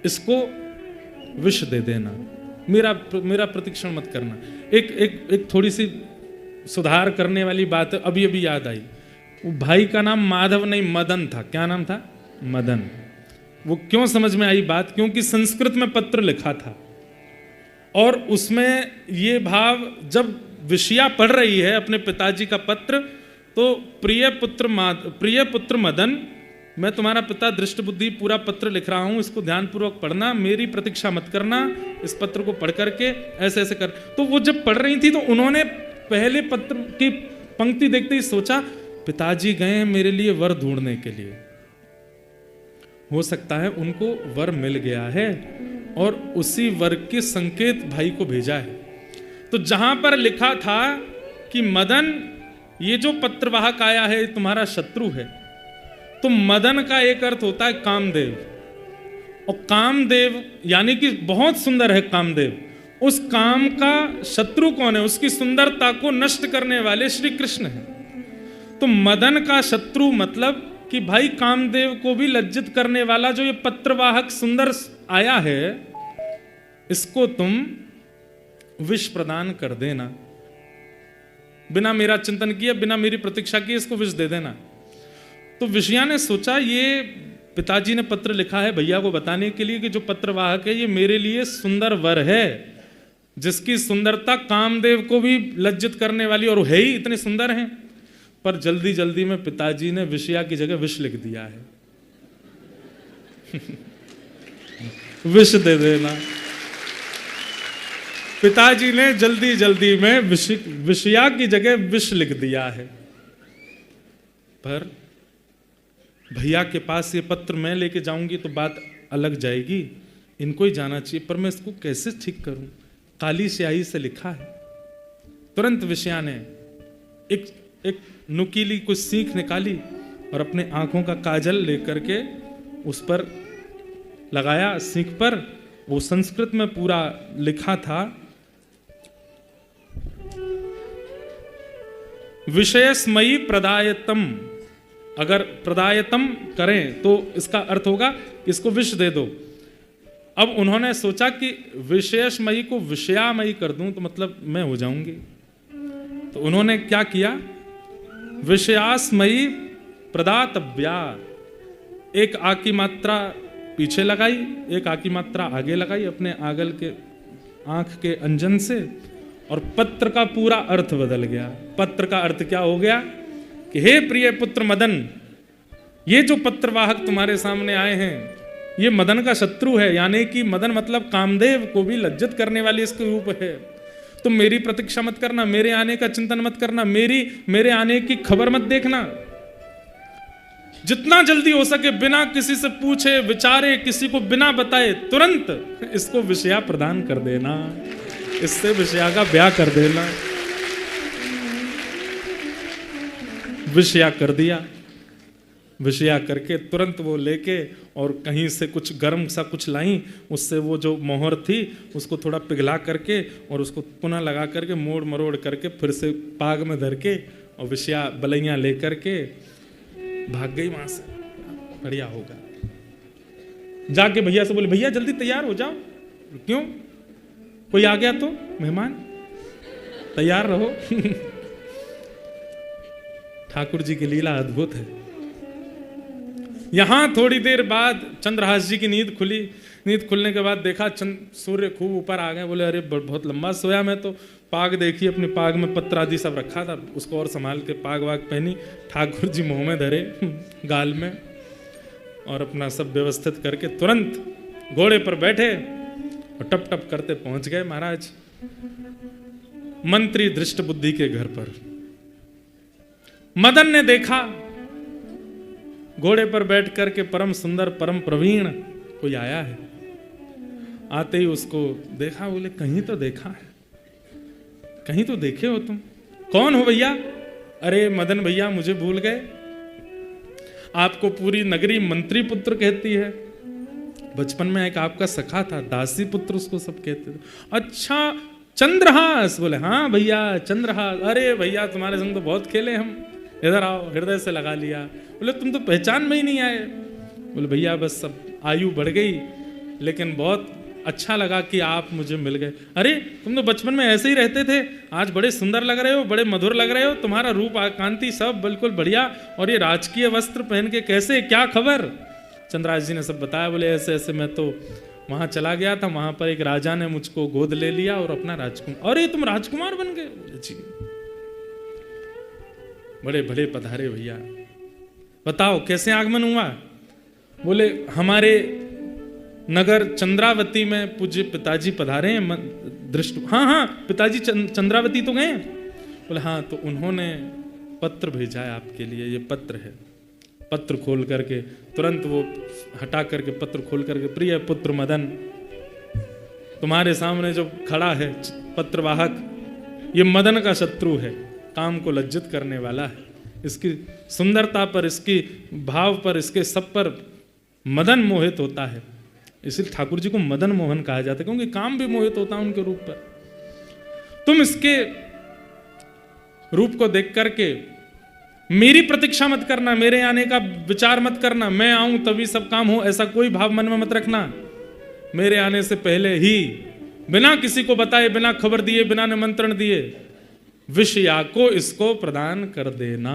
Speaker 1: इसको विष दे देना, मेरा प्रतीक्षण मत करना। एक थोड़ी सी सुधार करने वाली बात अभी अभी याद आई। वो भाई का नाम माधव नहीं मदन था। क्या नाम था? मदन। वो क्यों समझ में आई बात? क्योंकि संस्कृत में पत्र लिखा था और उसमें ये भाव, जब विषया पढ़ रही है अपने पिताजी का पत्र, तो प्रिय पुत्र मदन, मैं तुम्हारा पिता दृष्ट बुद्धि पूरा पत्र लिख रहा हूं, इसको ध्यानपूर्वक पढ़ना, मेरी प्रतीक्षा मत करना, इस पत्र को पढ़ करके ऐसे ऐसे कर। तो वो जब पढ़ रही थी तो उन्होंने पहले पत्र की पंक्ति देखते ही सोचा, पिताजी गए मेरे लिए वर ढूंढने के लिए, हो सकता है उनको वर मिल गया है और उसी वर के संकेत भाई को भेजा है। तो जहां पर लिखा था कि मदन, ये जो पत्रवाहक आया है तुम्हारा शत्रु है, तो मदन का एक अर्थ होता है कामदेव, और कामदेव यानी कि बहुत सुंदर है कामदेव। उस काम का शत्रु कौन है? उसकी सुंदरता को नष्ट करने वाले श्री कृष्ण हैं। तो मदन का शत्रु मतलब कि भाई कामदेव को भी लज्जित करने वाला जो ये पत्रवाहक सुंदर आया है, इसको तुम विष प्रदान कर देना, बिना मेरा चिंतन किए, बिना मेरी प्रतीक्षा किए इसको विष दे देना। तो विषया ने सोचा, ये पिताजी ने पत्र लिखा है भैया को बताने के लिए कि जो पत्रवाहक है ये मेरे लिए सुंदर वर है, जिसकी सुंदरता कामदेव को भी लज्जित करने वाली, और है ही इतने सुंदर हैं। पर जल्दी जल्दी में पिताजी ने विषया की जगह विष लिख दिया है। विष दे देना। पिताजी ने जल्दी जल्दी में विषया की जगह विष लिख दिया है। पर भैया के पास ये पत्र मैं लेके जाऊंगी तो बात अलग जाएगी, इनको ही जाना चाहिए, पर मैं इसको कैसे ठीक करूं? काली स्याही से लिखा है। तुरंत विषया ने एक नुकीली कुछ सीख निकाली और अपने आंखों का काजल लेकर के उस पर लगाया, सीख पर। वो संस्कृत में पूरा लिखा था, विषयस्मयी प्रदायतम। अगर प्रदायतम करें तो इसका अर्थ होगा इसको विष दे दो। अब उन्होंने सोचा कि विषयस्मयी को विषयामयी कर दूं तो मतलब मैं हो जाऊंगी। तो उन्होंने क्या किया, विषयास्मयी प्रदातव्या, एक आ की मात्रा पीछे लगाई, एक आ की मात्रा आगे लगाई अपने आगल के आंख के अंजन से, और पत्र का पूरा अर्थ बदल गया। पत्र का अर्थ क्या हो गया कि हे प्रिय पुत्र मदन, ये जो पत्रवाहक तुम्हारे सामने आए हैं ये मदन का शत्रु है, यानी कि मदन मतलब कामदेव को भी लज्जित करने वाली इसके रूप है। तुम मेरी प्रतीक्षा मत करना, मेरे आने का चिंतन मत करना, मेरे आने की खबर मत देखना। जितना जल्दी हो सके बिना किसी से पूछे विचारे, किसी को बिना बताए तुरंत इसको विषया प्रदान कर देना, इससे विषया का ब्याह कर देना। विषया कर दिया। विषया करके तुरंत वो लेके और कहीं से कुछ गर्म सा कुछ लाई, उससे वो जो मोहर थी उसको थोड़ा पिघला करके और उसको पुनः लगा करके मोड़ मरोड़ करके फिर से पाग में धर के और विषया बलैया लेकर के भाग गई वहां से। बढ़िया होगा। जाके भैया से बोले, भैया जल्दी तैयार हो जाओ। क्यों? कोई आ गया तो मेहमान, तैयार रहो। ठाकुर जी की लीला अद्भुत है। यहां थोड़ी देर बाद चंद्रहास जी की नींद खुली। नींद खुलने के बाद देखा सूर्य खूब ऊपर आ गए। बोले, अरे बहुत लंबा सोया मैं तो। पाग देखी, अपने पाग में पत्र आदि सब रखा था, उसको और संभाल के पाग वाग पहनी। ठाकुर जी मुंह में धरे गाल में और अपना सब व्यवस्थित करके तुरंत घोड़े पर बैठे और टप टप करते पहुंच गए महाराज मंत्री धृष्ट बुद्धि के घर पर। मदन ने देखा घोड़े पर बैठ करके परम सुंदर परम प्रवीण कोई आया है। आते ही उसको देखा, बोले कहीं तो देखा है, कहीं तो देखे हो तुम, कौन हो भैया? अरे मदन भैया मुझे भूल गए, आपको पूरी नगरी मंत्री पुत्र कहती है, बचपन में एक आपका सखा था दासी पुत्र उसको सब कहते थे। अच्छा चंद्रहास? बोले हाँ भैया चंद्रहास। अरे भैया तुम्हारे संग तो बहुत खेले हम, इधर आओ, हृदय से लगा लिया। बोले तुम तो पहचान में ही नहीं आए। बोले भैया बस सब आयु बढ़ गई, लेकिन बहुत अच्छा लगा कि आप मुझे मिल गए। अरे तुम तो बचपन में ऐसे ही रहते थे, आज बड़े सुंदर लग रहे हो, बड़े मधुर लग रहे हो, तुम्हारा रूप कांति सब बिल्कुल बढ़िया, और ये राजकीय वस्त्र पहन के कैसे, क्या खबर? चंद्रहास जी ने सब बताया। बोले ऐसे ऐसे मैं तो वहां चला गया था, वहां पर एक राजा ने मुझको गोद ले लिया और अपना राजकुमार। अरे तुम राजकुमार बन गए? बोले जी। बड़े बड़े पधारे भैया, बताओ कैसे आगमन हुआ? बोले हमारे नगर चंद्रावती में पूज्य पिताजी पधारे हैं, दृष्ट। हाँ हाँ पिताजी चंद्रावती तो गए? बोले हाँ, तो उन्होंने पत्र भेजा है आपके लिए, ये पत्र है। पत्र खोल करके तुरंत वो हटा करके पत्र खोल करके, प्रिय पुत्र मदन, तुम्हारे सामने जो खड़ा है पत्रवाहक, ये मदन का शत्रु है, काम को लज्जित करने वाला है। इसकी सुंदरता पर, इसकी भाव पर, इसके सब पर मदन मोहित होता है। इसलिए ठाकुर जी को मदन मोहन कहा जाता है, क्योंकि काम भी मोहित होता है उनके रूप पर। तुम इसके रूप को देख करके मेरी प्रतीक्षा मत करना, मेरे आने का विचार मत करना, मैं आऊं तभी सब काम हो, ऐसा कोई भाव मन में मत रखना। मेरे आने से पहले ही बिना किसी को बताए, बिना खबर दिए, बिना निमंत्रण दिए विषया को इसको प्रदान कर देना।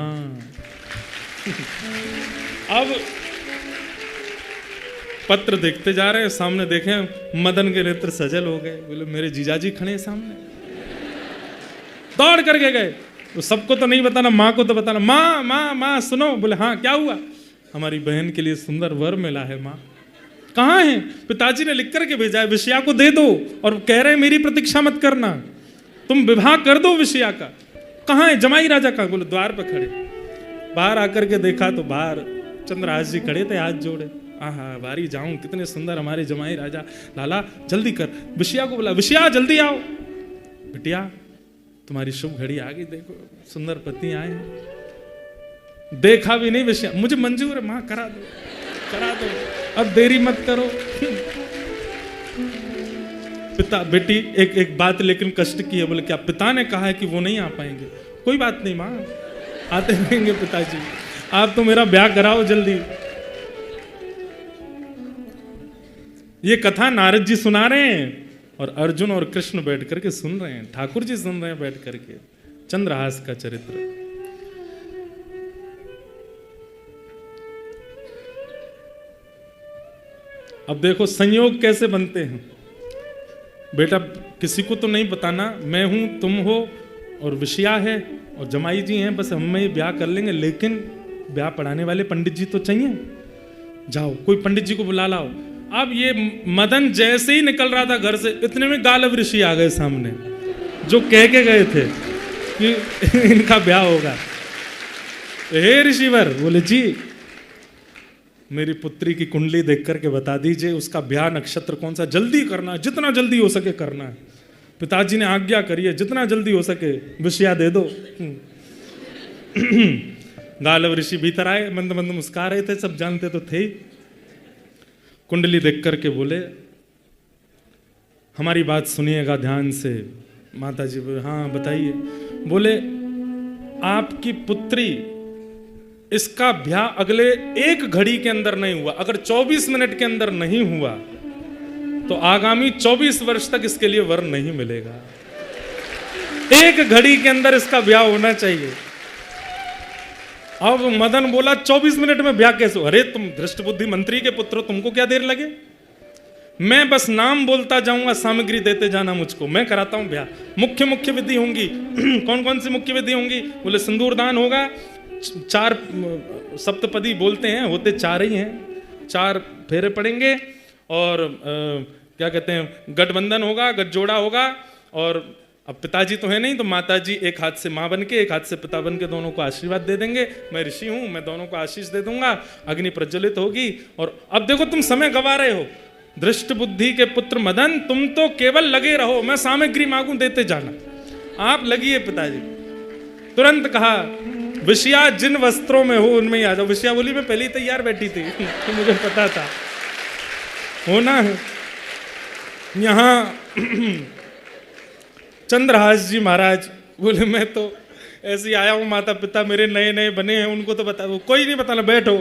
Speaker 1: अब पत्र देखते जा रहे हैं, सामने देखें मदन के नेत्र सजल हो गए। बोले मेरे जीजाजी खड़े सामने। दौड़ करके गए, तो सबको तो नहीं बताना, माँ को तो बताना। माँ माँ माँ सुनो। बोले हाँ क्या हुआ? हमारी बहन के लिए सुंदर वर मिला है माँ। कहाँ है? पिताजी ने लिख करके भेजा है, विषया को दे दो, और कह रहे हैं मेरी प्रतीक्षा मत करना, तुम विवाह कर दो विषया का। कहाँ है? जमाई राजा का। बोले द्वार पर खड़े। बाहर आकर के देखा तो बाहर चंद्रहास जी खड़े थे हाथ जोड़े। आहा बारी जाऊं, कितने सुंदर हमारे जमाई राजा, लाला जल्दी कर। विषया को बोला, विषया जल्दी आओ। बिटिया तुम्हारी शुभ घड़ी आ गई, देखो सुंदर पति आए हैं। देखा भी नहीं विषया, मुझे मंजूर है माँ, करा दो करा दो, अब देरी मत करो। पिता बेटी एक बात लेकिन कष्ट की है। बोले क्या? पिता ने कहा है कि वो नहीं आ पाएंगे। कोई बात नहीं माँ, आते रहेंगे पिताजी, आप तो मेरा ब्याह कराओ जल्दी। ये कथा नारद जी सुना रहे हैं और अर्जुन और कृष्ण बैठ करके सुन रहे हैं, ठाकुर जी सुन रहे हैं बैठ करके चंद्रहास का चरित्र। अब देखो संयोग कैसे बनते हैं। बेटा किसी को तो नहीं बताना, मैं हूं, तुम हो और विषया है और जमाई जी हैं, बस हम में ये ब्याह कर लेंगे, लेकिन ब्याह पढ़ाने वाले पंडित जी तो चाहिए। जाओ कोई पंडित जी को बुला लाओ। अब ये मदन जैसे ही निकल रहा था घर से, इतने में गालव ऋषि आ गए सामने, जो कह के गए थे कि इनका ब्याह होगा। हे ऋषिवर। बोले जी मेरी पुत्री की कुंडली देख करके बता दीजिए, उसका ब्याह नक्षत्र कौन सा, जल्दी करना है, जितना जल्दी हो सके करना है। पिताजी ने आज्ञा करी है, जितना जल्दी हो सके विषया दे दो। गालव ऋषि भीतर आए, मंद मंद मुस्कुरा रहे थे, सब जानते तो थे ही। कुंडली देख करके बोले हमारी बात सुनिएगा ध्यान से। माता जी बोले हाँ बताइए। बोले आपकी पुत्री, इसका ब्याह अगले एक घड़ी के अंदर नहीं हुआ, अगर 24 मिनट के अंदर नहीं हुआ तो आगामी 24 वर्ष तक इसके लिए वर नहीं मिलेगा। एक घड़ी के अंदर इसका ब्याह होना चाहिए। अब मदन बोला 24 मिनट में ब्याह कैसे? अरे तुम धृष्ट बुद्धि मंत्री के पुत्र, तुमको क्या देर लगे? मैं बस नाम बोलता जाऊंगा, सामग्री देते जाना मुझको, मैं कराता हूं ब्याह। मुख्य मुख्य विधि होंगी। कौन कौन सी मुख्य विधि होंगी? बोले सिंदूर दान होगा, 4 सप्तपदी बोलते हैं, होते 4 ही हैं, 4 फेरे पड़ेंगे, और क्या कहते हैं, गठबंधन होगा, गठजोड़ा होगा, और अब पिताजी तो है नहीं, तो माताजी एक हाथ से माँ बन के एक हाथ से पिता बन के दोनों को आशीर्वाद दे देंगे। मैं ऋषि हूं, मैं दोनों को आशीष दे दूंगा, अग्नि प्रज्वलित होगी। और अब देखो तुम समय गवा रहे हो, दृष्ट बुद्धि के पुत्र मदन, तुम तो केवल लगे रहो, मैं सामग्री मांगू देते जाना, आप लगिए। पिताजी तुरंत कहा, विषया जिन वस्त्रों में हो उनमें ही आ जाओ। विषया बोली मैं पहले ही तैयार बैठी थी तो मुझे पता था होना है। यहां चंद्रहास जी महाराज बोले, मैं तो ऐसे ही आया हूं, माता पिता मेरे नए नए बने हैं, उनको तो बता दो। कोई नहीं बताना, बैठो।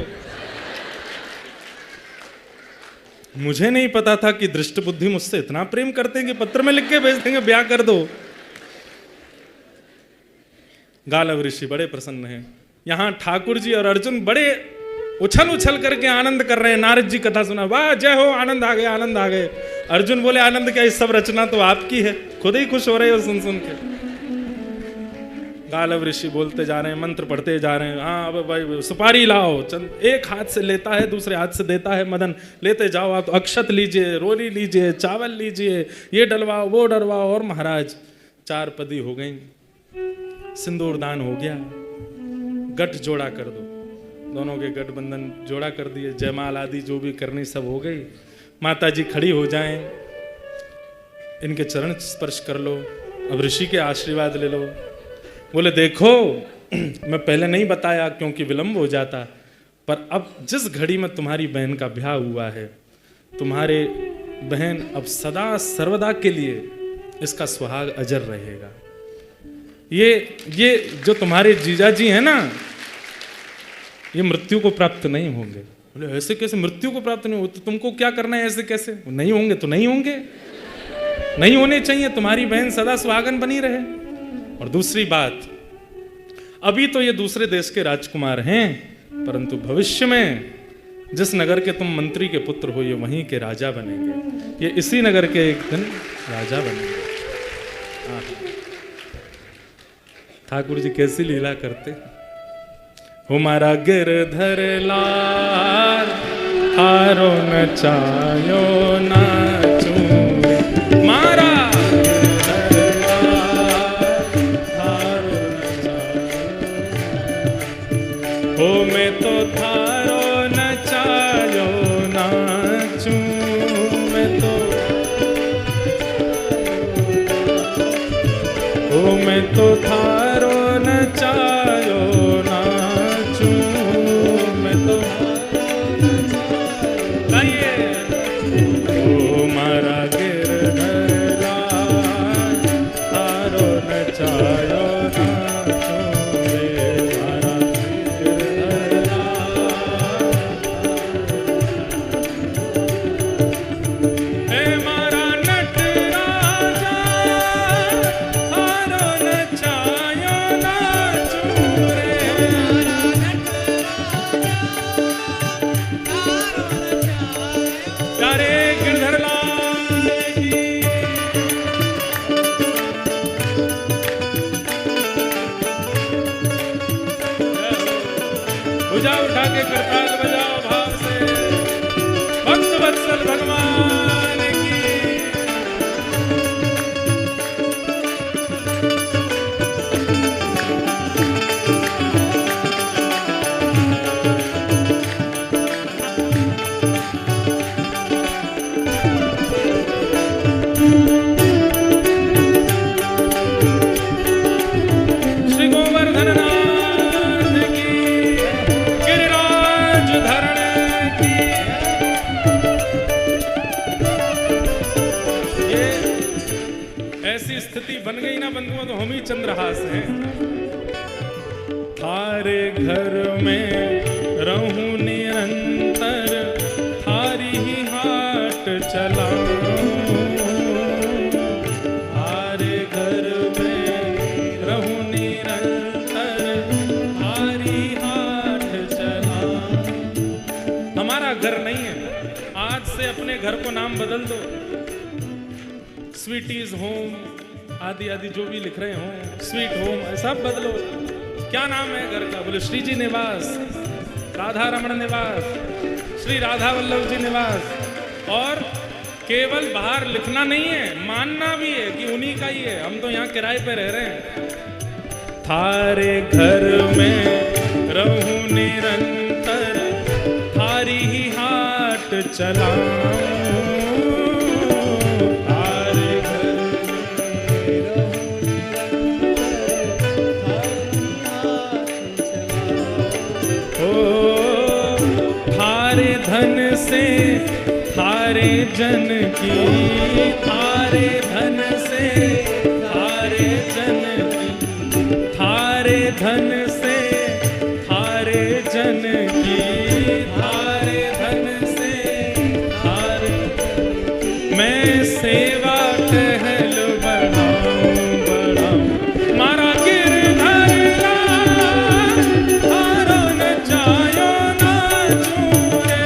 Speaker 1: मुझे नहीं पता था कि दृष्ट बुद्धि मुझसे इतना प्रेम करते हैं कि पत्र में लिख के भेज देंगे ब्याह कर दो। गालव ऋषि बड़े प्रसन्न हैं। यहां ठाकुर जी और अर्जुन बड़े उछल उछल करके आनंद कर रहे हैं। नारद जी कथा सुना, वाह जय हो, आनंद आ गए, आनंद आ गए। अर्जुन बोले, आनंद क्या, इस सब रचना तो आपकी है, खुद ही खुश हो रहे हो सुन सुन के। गालव ऋषि बोलते जा रहे हैं, मंत्र पढ़ते जा रहे हैं। हाँ अब भाई सुपारी लाओ। एक हाथ से लेता है, दूसरे हाथ से देता है मदन, लेते जाओ आप। अक्षत लीजिए, रोली लीजिए, चावल लीजिए, ये डलवाओ वो डलवाओ। और महाराज 4 पदी हो गई, सिंदूर दान हो गया, गठ जोड़ा कर दो। दोनों के गठबंधन जोड़ा कर दिए, जयमाल आदि जो भी करनी सब हो गई। माता जी खड़ी हो जाएं, इनके चरण स्पर्श कर लो, अब ऋषि के आशीर्वाद ले लो। बोले देखो मैं पहले नहीं बताया क्योंकि विलंब हो जाता, पर अब जिस घड़ी में तुम्हारी बहन का ब्याह हुआ है, तुम्हारे बहन अब सदा सर्वदा के लिए इसका सुहाग अजर रहेगा। ये जो तुम्हारे जीजा जी हैं ना, ये मृत्यु को प्राप्त नहीं होंगे। बोले ऐसे कैसे मृत्यु को प्राप्त नहीं हो, तो तुमको क्या करना है, ऐसे कैसे नहीं होंगे, तो नहीं होंगे, नहीं होने चाहिए। तुम्हारी बहन सदा सुहागन बनी रहे। और दूसरी बात, अभी तो ये दूसरे देश के राजकुमार हैं, परंतु भविष्य में जिस नगर के तुम मंत्री के पुत्र हो, ये वहीं के राजा बनेंगे। ये इसी नगर के एक दिन राजा बनेंगे। ठाकुर जी कैसी लीला करते। हमारा गिरधर लाल हारो नचायो नाचू, मारा हो मैं तो थारो नचायो नाचू, मैं तो हो मैं तो थारो नचायो नाचू, मैं तो गाइए। ओ मारा गिरधर लाल थारो नचायो नाचू, उठा के करताल बजाओ भाव से, भक्त वत्सल भगवान की। श्री गोवर्धन स्थिति बन गई ना बंधुओं, तो हम ही चंद्रहास हैं। थारे घर में रहूं निरंतर, थारी ही हाट चलाऊं। थारे घर में रहूं निरंतर, थारी हाट चलाऊं। हमारा घर नहीं है, आज से अपने घर को नाम बदल दो, स्वीटीज होम आदि आदि जो भी लिख रहे हो, स्वीट होम, सब बदलो। क्या नाम है घर का? बोले श्री जी निवास, राधा रमण निवास, श्री राधा वल्लभ जी निवास। और केवल बाहर लिखना नहीं है, मानना भी है कि उन्हीं का ही है। हम तो यहाँ किराए पे रह रहे हैं। थारे घर में रहूं निरंतर, थारी ही हाट चलाऊं। थारे घर
Speaker 2: में रहूं निरंतर, थारी हाथ चलाऊं।
Speaker 1: ओ थारे धन से थारे जन की, थारे धन से थारे जन की, थारे धन से थारे जन की, थारे धन से थारे, मैं सेवा टहल बढ़ाऊं बढ़ाऊं, मारा गिरधर लाल, हारो न जायो ना चूरे।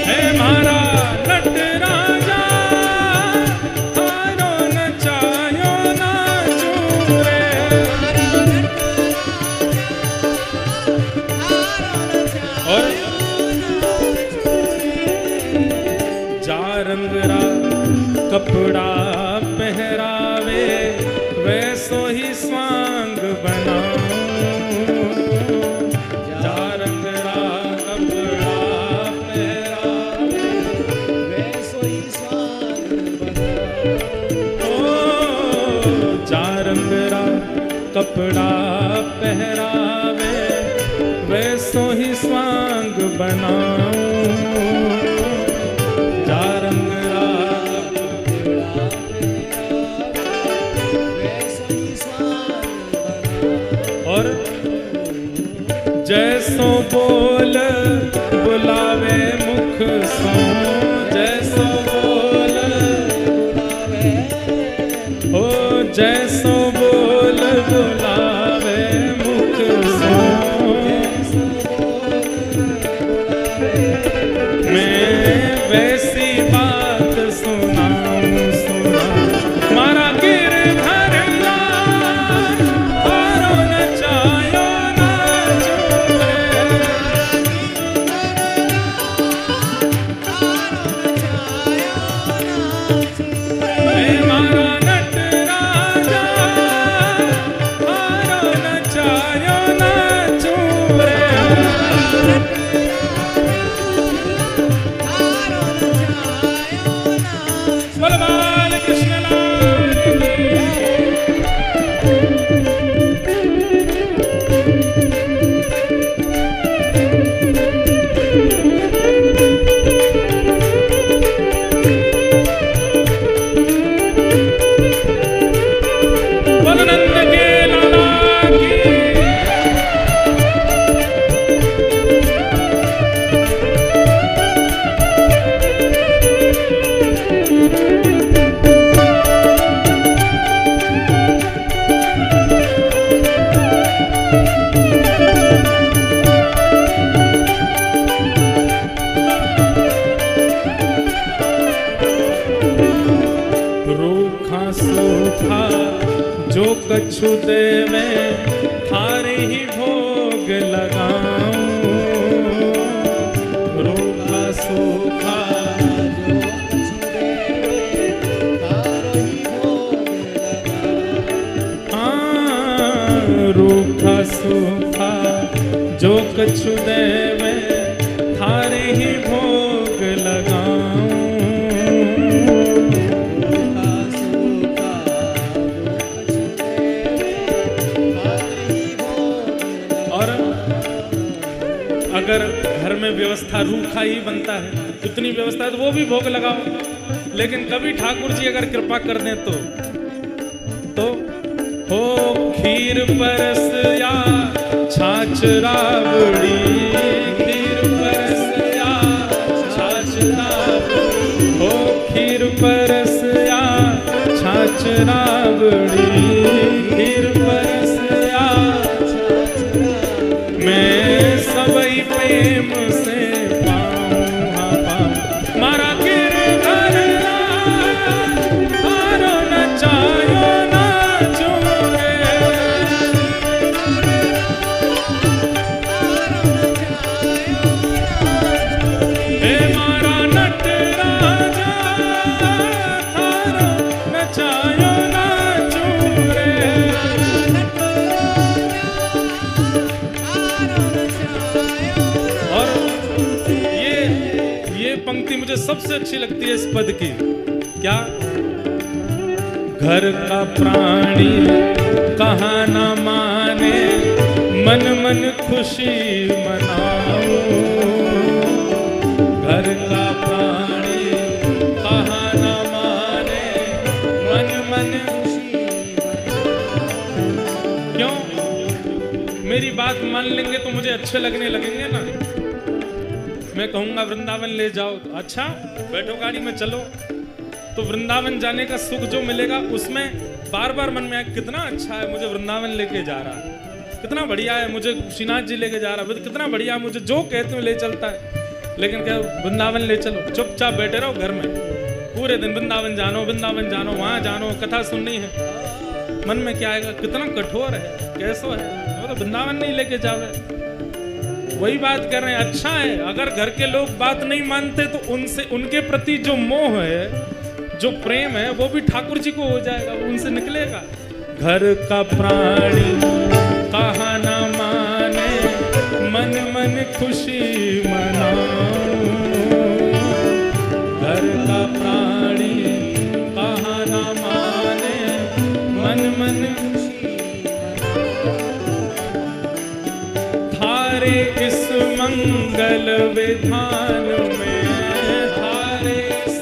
Speaker 1: हे मारा नट राजा, हारो न जायो ना चूरे। और जा रंगरा कपड़ा पहरावे, वैसो ही स्वांग बनाऊं। जा रंगरा कपड़ा पहरावे,
Speaker 2: वैसो ही स्वांग बनाऊं।
Speaker 1: ओ जा रंगरा कपड़ा पहरावे, वैसो ही स्वांग बनाऊं। जा रंगरा
Speaker 2: वैसो ही स्वांग बनाऊं।
Speaker 1: और जैसो बोल बुलावे मुख सो, जैसो बोल
Speaker 2: बुलावे,
Speaker 1: ओ जैसो बोल बुलावे मुख सो। मैं वैसी बात सुनाऊं सुनाऊं, मारा गिरधर लाल, हारो न जायो ना चूरे। हे मारा नट राजा, हारो न जायो ना चूरे। बलवान कृष्ण लाल की। बलनंद के लाला की। रूखा सूखा जो कछु देवे, थारे ही भोग लगाऊं। रूखा सूखा
Speaker 2: जो कुछ देवे, थारो ही भोग लगाऊं।
Speaker 1: हाँ, रूखा सूखा जो कछु देवे, थारे ही भोग लगाऊं।
Speaker 2: रूखा सूखा जो कुछ देवे, थारो ही भोग
Speaker 1: और
Speaker 2: लगाऊं।
Speaker 1: अगर घर में व्यवस्था रूखा ही बनता है, इतनी व्यवस्था है तो वो भी भोग लगाओ। लेकिन कभी ठाकुर जी अगर कृपा कर दें तो हो खीर परस या छाछ राबड़ी, खीर परस या छाछ राबड़ी, हो खीर परस या छाछ राबड़ी, खीर परस या मैं सबई प्रेम से पाऊं हाँ पाऊं, मारा गिरधर लाल, हारो न जायो ना चूरे। पंक्ति मुझे सबसे अच्छी लगती है इस पद की। क्या? घर का प्राणी कहाँ न माने, मन मन खुशी मनाओ। घर का प्राणी कहाँ न माने, मन मन खुशी मनाओ। क्यों? मेरी बात मान लेंगे तो मुझे अच्छे लगने लगेंगे ना। मैं कहूंगा वृंदावन ले जाओ, तो अच्छा बैठो गाड़ी में चलो, तो वृंदावन जाने का सुख जो मिलेगा उसमें बार बार मन में आए कितना अच्छा है, मुझे वृंदावन लेके जा रहा है, कितना बढ़िया है, मुझे श्रीनाथ जी लेके जा रहा है, कितना बढ़िया है, मुझे जो कहते हो ले चलता है। लेकिन क्या वृंदावन ले चलो, चुपचाप बैठे रहो घर में, पूरे दिन वृंदावन जानो वहाँ जानो, कथा सुननी है। मन में क्या आएगा, कितना कठोर है, कैसो है, तो वृंदावन नहीं लेके जावे। वही बात कर रहे हैं, अच्छा है अगर घर के लोग बात नहीं मानते तो उनसे, उनके प्रति जो मोह है, जो प्रेम है, वो भी ठाकुर जी को हो जाएगा, उनसे निकलेगा। घर का प्राणी कहाँ न माने, मन मन खुशी मनाओ। घर का प्राणी कहाँ न माने, मन मन खुशी थारे इस मंगल विधान में, थारे इस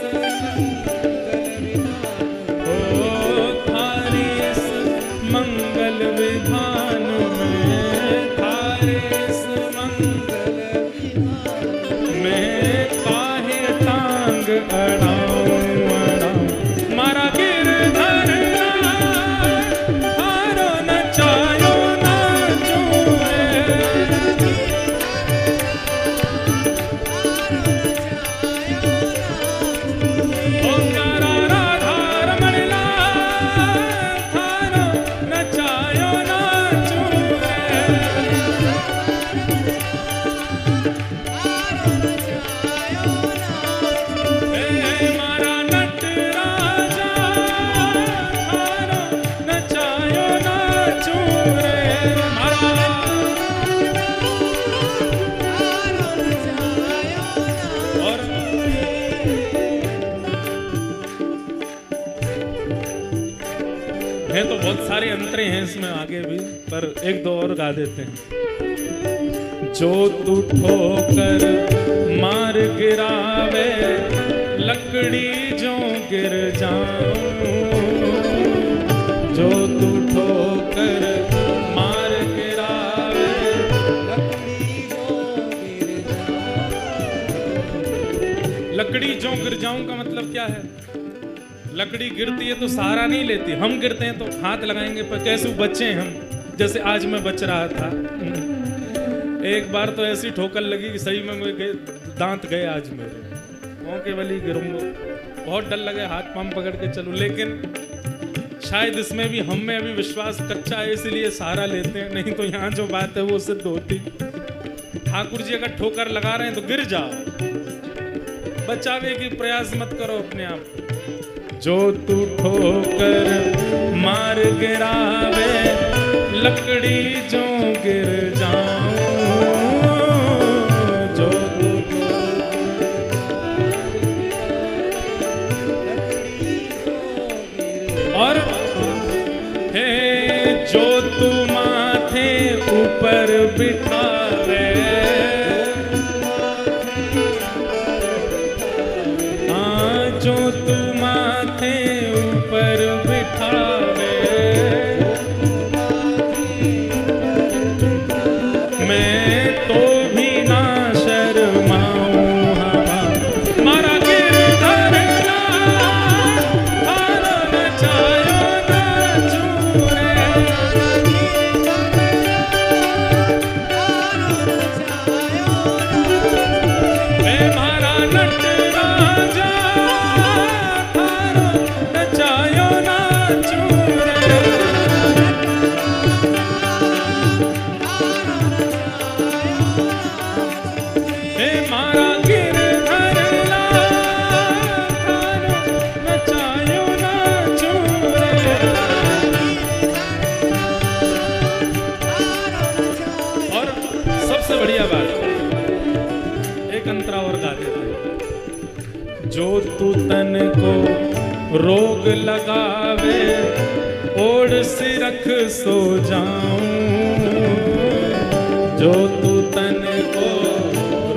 Speaker 1: मंगल विधान में, थारे इस मंगल विधान में काहे टांग अड़ाऊं अड़ाऊं। मारा गिरधर हारो नचायो नाचो है तो बहुत सारे अंतरे हैं इसमें आगे भी, पर एक दो और गा देते हैं। जो तू ठोकर मार गिरावे, लकड़ी जो गिर जाऊं। जो तू ठोकर मार गिरावे, लकड़ी जो गिर जाऊं का मतलब क्या है? लकड़ी गिरती है तो सहारा नहीं लेती, हम गिरते हैं तो हाथ लगाएंगे, पर कैसे बचे हम, जैसे आज मैं बच रहा था। एक बार तो ऐसी ठोकर लगी कि सही में मेरे दांत गए आज मेरे, मौके वाली गिरूंगा, बहुत डर लगे, हाथ पांव पकड़ के चलूं। लेकिन शायद इसमें भी हम में अभी विश्वास कच्चा है, इसलिए सहारा लेते हैं, नहीं तो यहाँ जो बात है वो सिद्ध होती। ठाकुर जी अगर ठोकर लगा रहे हैं तो गिर जाओ, बचावे की प्रयास मत करो अपने आप को। जो तू ठोकर मार गिरावे, लकड़ी जो गिर जाऊं। जो तू और हे जो तू माथे ऊपर बिठावे, हाँ जो तू ऊपर बिठावे, मैं तो भी ना शर्माऊं। मारा गिरधर हारो नचायो नाचूं रे, मारा नट राजा जो तू तन को रोग लगावे, ओढ़ सिरख सो जाऊं। जो तू तन को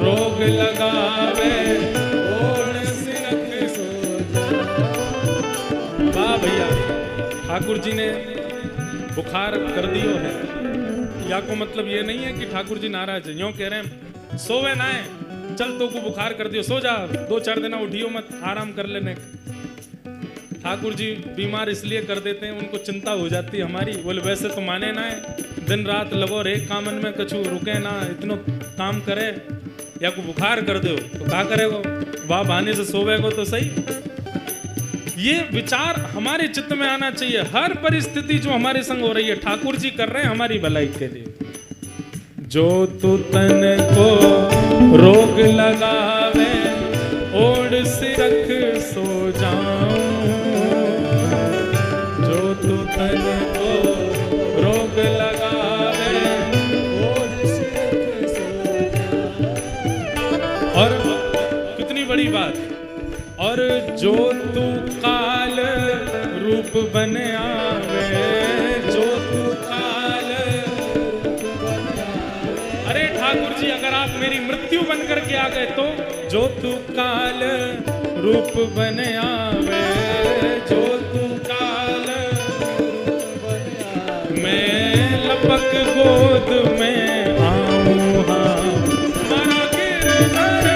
Speaker 1: रोग लगावे, ओढ़ सिरख सो जाऊं। वाह भैया, ठाकुर जी ने बुखार कर दियो है, या को मतलब ये नहीं है कि ठाकुर जी नाराज है। यूं कह रहे हैं सोवे ना है, चल तो को बुखार कर दियो, सो जा, 2-4 दिन उठियो मत, आराम कर लेने। ठाकुर जी बीमार इसलिए कर देते हैं, उनको चिंता हो जाती है हमारी। बोले वैसे तो माने ना है, दिन रात लगो रे कामन में, कछु रुके ना, इतनो काम करे, या को बुखार कर दो तो क्या करेगो, वाह बहाने से सोवेगो तो सही। ये विचार हमारे चित्त में आना चाहिए। हर परिस्थिति जो हमारे संग हो रही है, ठाकुर जी कर रहे हैं हमारी भलाई के लिए। जो तू तन को रोग लगावे, ओढ़ सिरख सो जाऊं। जो तू तन को रोग लगावे, ओढ़ सिरख सो जाऊं। और कितनी बड़ी बात। और जो तू काल रूप बन आवे, जो तू काल रूप बन आवे। अरे ठाकुर जी अगर आप मेरी मृत्यु बन करके आ गए तो, जो तू काल रूप बन आवे, जो तू काल रूप बन आवे, मैं लपक गोद में आऊं। हाँ मारा गिरधर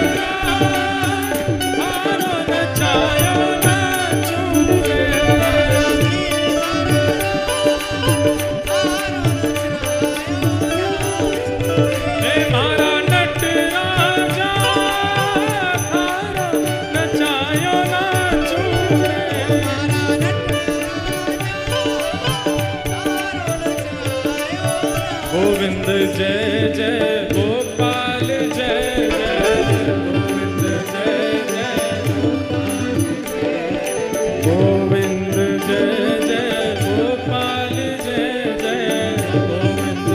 Speaker 1: गोविंद जय जय गोपाल जय जय, गोविंद जय जय गोविंद जय जय गोपाल जय जय, गोविंद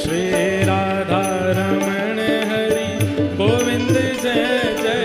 Speaker 1: श्री राधा रमण हरि गोविंद जय जय,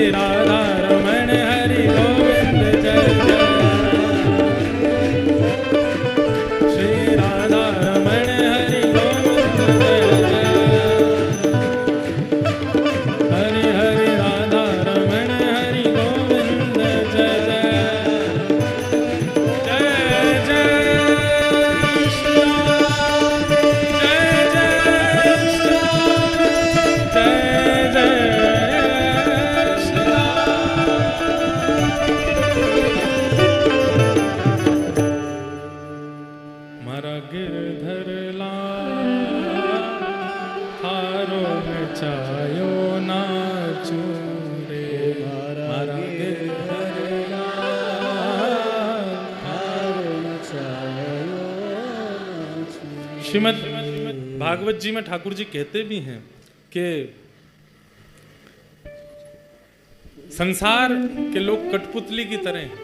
Speaker 1: राधा रमण हरि हे गोविंद जय छायो नाचू रे। श्रीमद् भागवत जी में ठाकुर जी कहते भी हैं कि संसार के लोग कठपुतली की तरह हैं।